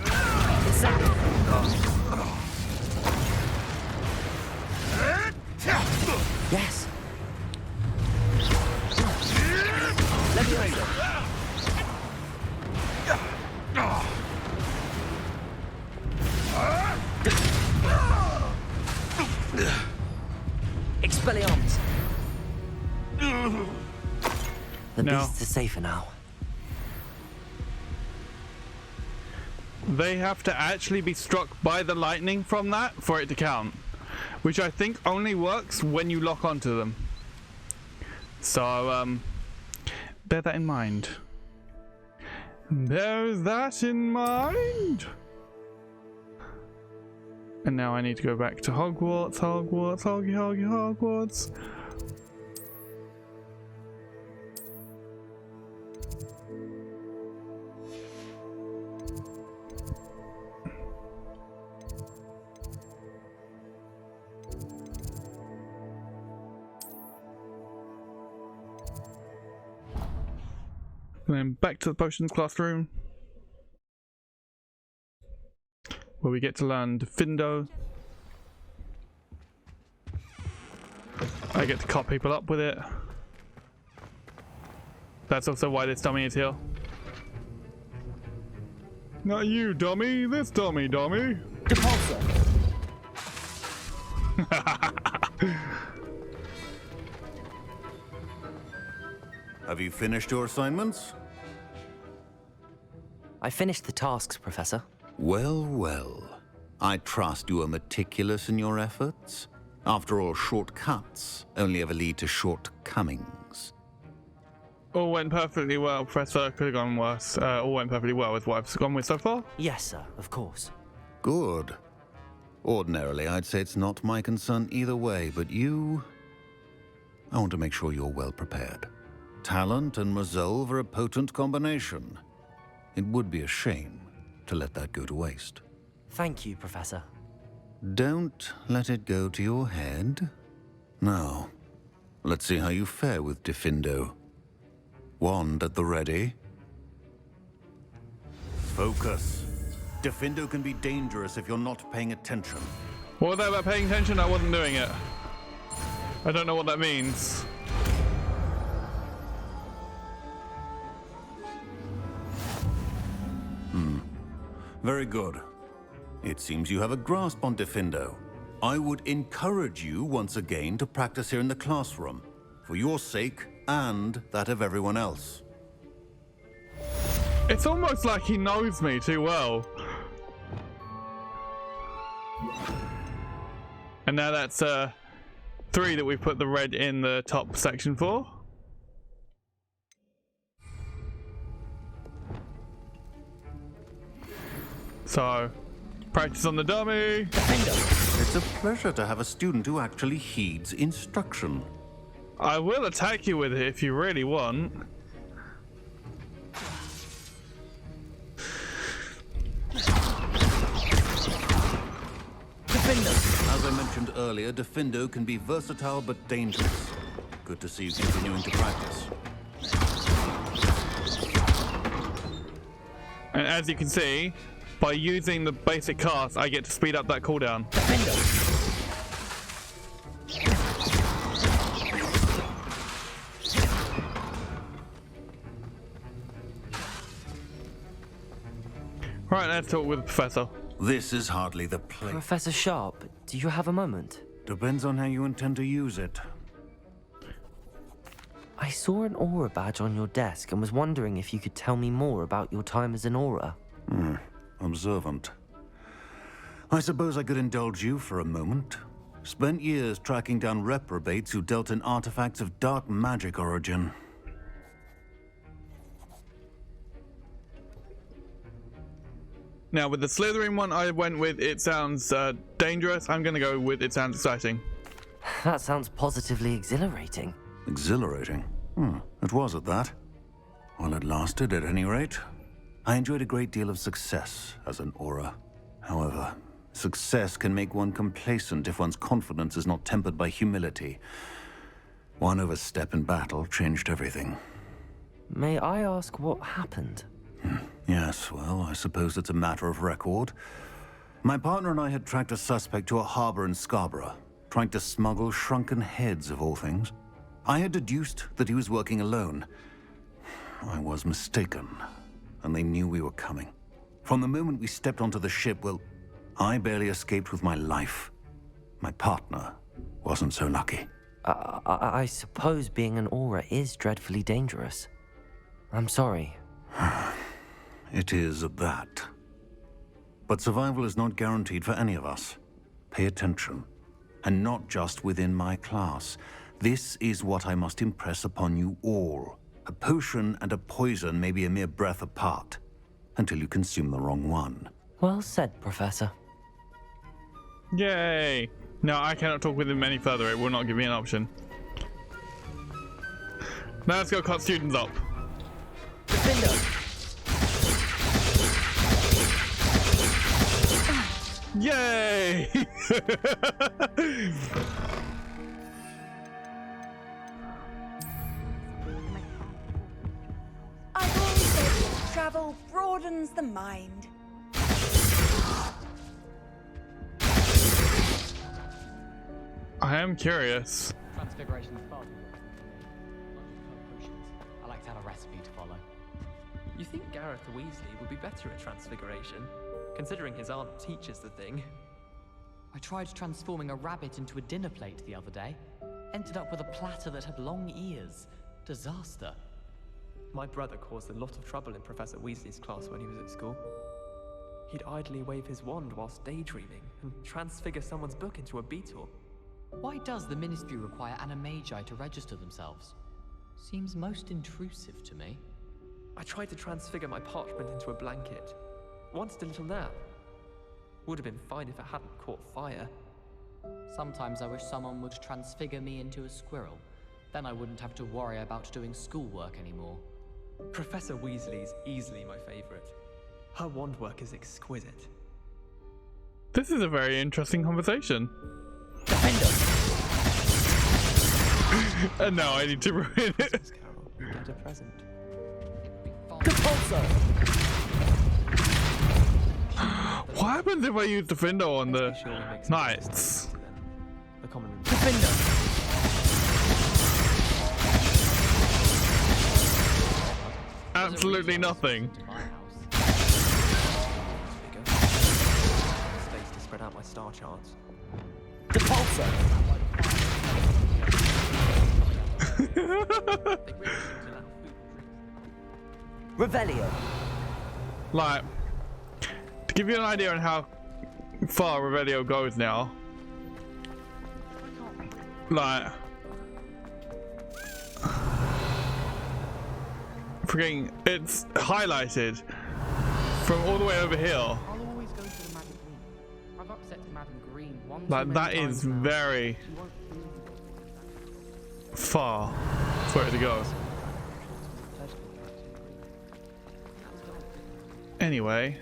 Yes. Expelliarmus. The beasts are safer now.
They have to actually be struck by the lightning from that for it to count, which I think only works when you lock onto them. So, bear that in mind. Bear that in mind. And now I need to go back to Hogwarts, Hogwarts. And then back to the potions classroom, where we get to learn Gryffindor. I get to cut people up with it. That's also why this dummy is here. Not you, dummy. This dummy.
Depulsor. Have you finished your assignments?
I finished the tasks, Professor.
Well, well. I trust you are meticulous in your efforts. After all, shortcuts only ever lead to shortcomings.
All went perfectly well, Professor. Could have gone worse. All went perfectly well is what I've gone with so far.
Yes, sir, of course.
Good. Ordinarily, I'd say it's not my concern either way, but you... I want to make sure you're well prepared. Talent and resolve are a potent combination. It would be a shame to let that go to waste.
Thank you, Professor.
Don't let it go to your head. Now, let's see how you fare with Gryffindor. Wand at the ready. Focus. Gryffindor can be dangerous if you're not paying attention.
What was that about paying attention? I wasn't doing it. I don't know what that means.
Very good. It seems you have a grasp on Gryffindor. I would encourage you once again to practice here in the classroom, for your sake and that of everyone else.
It's almost like he knows me too well. And now that's 3 that we put the red in the top section for. So, practice on the dummy.
It's a pleasure to have a student who actually heeds instruction.
I will attack you with it if you really want.
As I mentioned earlier, Diffindo can be versatile but dangerous. Good to see you continuing to practice.
And as you can see, by using the basic cast, I get to speed up that cooldown. Right, let's talk with the Professor.
This is hardly the place.
Professor Sharp, do you have a moment?
Depends on how you intend to use it.
I saw an aura badge on your desk and was wondering if you could tell me more about your time as an aura.
Observant. I suppose I could indulge you for a moment. Spent years tracking down reprobates who dealt in artifacts of dark magic origin.
Now, with the Slytherin one I went with, it sounds dangerous. I'm going to go with it sounds exciting.
That sounds positively exhilarating.
Exhilarating? It was at that. Well, it lasted at any rate. I enjoyed a great deal of success as an aura. However, success can make one complacent if one's confidence is not tempered by humility. One overstep in battle changed everything.
May I ask what happened?
Yes, well, I suppose it's a matter of record. My partner and I had tracked a suspect to a harbor in Scarborough, trying to smuggle shrunken heads of all things. I had deduced that he was working alone. I was mistaken, and they knew we were coming. From the moment we stepped onto the ship, well, I barely escaped with my life. My partner wasn't so lucky.
I suppose being an aura is dreadfully dangerous. I'm sorry.
It is at that. But survival is not guaranteed for any of us. Pay attention. And not just within my class. This is what I must impress upon you all. A potion and a poison may be a mere breath apart, until you consume the wrong one.
Well said, Professor.
Yay! No, I cannot talk with him any further. It will not give me an option. Now let's go cut students up. Yay!
I've always said that travel broadens the mind.
I am curious.
Transfiguration is fun. I like to have a recipe to follow.
You think Gareth Weasley would be better at transfiguration, considering his aunt teaches the thing?
I tried transforming a rabbit into a dinner plate the other day. Ended up with a platter that had long ears. Disaster.
My brother caused a lot of trouble in Professor Weasley's class when he was at school. He'd idly wave his wand whilst daydreaming and transfigure someone's book into a beetle.
Why does the Ministry require animagi to register themselves? Seems most intrusive to me.
I tried to transfigure my parchment into a blanket. Wanted a little nap. Would have been fine if it hadn't caught fire.
Sometimes I wish someone would transfigure me into a squirrel. Then I wouldn't have to worry about doing schoolwork anymore.
Professor Weasley's easily my favorite. Her wand work is exquisite.
This is a very interesting conversation. And now I need to ruin it.
Get a present.
What happens if I use Gryffindor on the knights?
The common room.
Absolutely nothing.
Space to spread out my star charts.
Revelio.
Like, to give you an idea on how far Revelio goes now, like freaking, it's highlighted from all the way over here.
I'll always go to the Madam Green. I've upset Madam Green once.
Like that is very far for it to go. Anyway,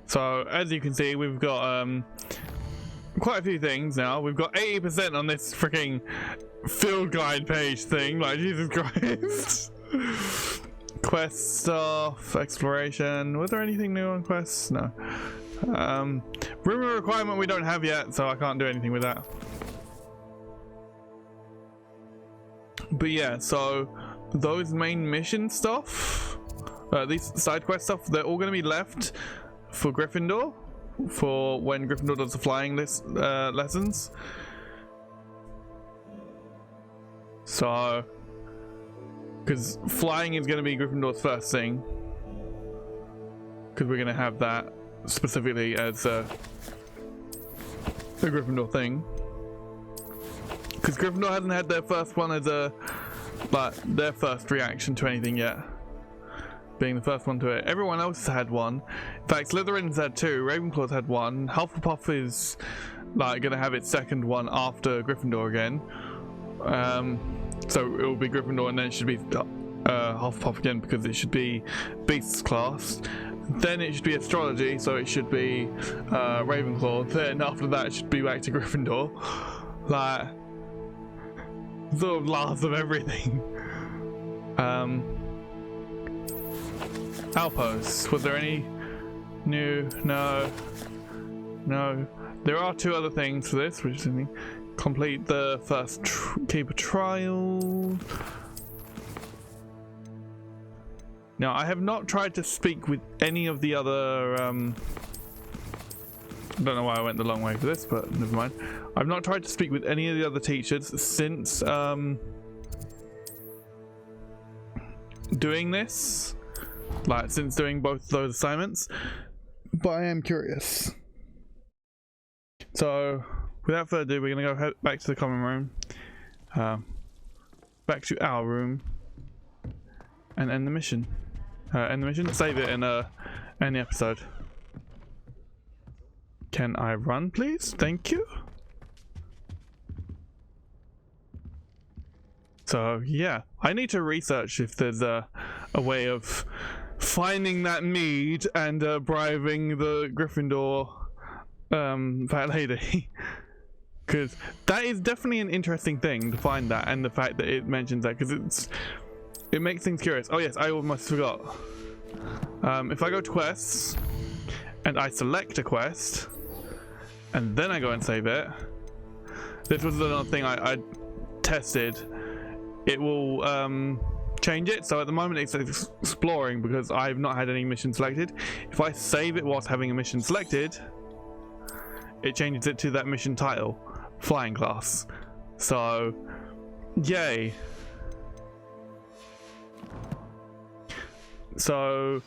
so as you can see, we've got quite a few things now. We've got 80% on this freaking field guide page thing. Like, Jesus Christ. Quest stuff, exploration. Was there anything new on quests? No. Rumor requirement we don't have yet, so I can't do anything with that. But yeah, so those main mission stuff, these side quest stuff, they're all going to be left for Gryffindor, for when Gryffindor does the flying lessons. So, because flying is going to be Gryffindor's first thing, because we're going to have that specifically as a Gryffindor thing. Because Gryffindor hasn't had their first one as a, like, their first reaction to anything yet. Being the first one to it. Everyone else has had one. In fact, Slytherin's had two. Ravenclaw's had one. Hufflepuff is, like, going to have its second one after Gryffindor again. So it will be Gryffindor, and then it should be Hufflepuff again, because it should be Beasts class. Then it should be Astrology, so it should be Ravenclaw. Then after that, it should be back to Gryffindor. Like, sort of last of everything. Outposts. Was there any new? No. There are two other things for this, which is complete the first keeper trial. Now, I have not tried to speak with any of the other. I don't know why I went the long way for this, but never mind. I've not tried to speak with any of the other teachers since doing this. Like, since doing both those assignments, but I am curious. So, without further ado, we're gonna go back to the common room, back to our room, and end the mission. Save it in the episode. Can I run, please? Thank you. So yeah, I need to research if there's a way of finding that mead and bribing the Gryffindor fat lady, because that is definitely an interesting thing to find that, and the fact that it mentions that, because it makes things curious. Oh yes, I almost forgot. If I go to quests and I select a quest and then I go and save it, this was another thing I tested. It will change it. So at the moment it's exploring, because I've not had any mission selected. If I save it whilst having a mission selected, it changes it to that mission title, flying class. So yay. So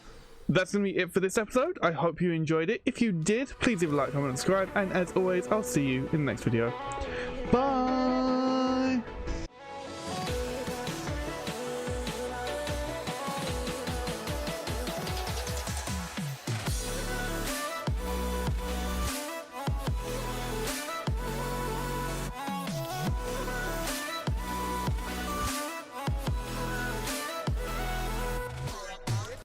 that's gonna be it for this episode. I hope you enjoyed it. If you did, please leave a like, comment, and subscribe, and as always, I'll see you in the next video. Bye.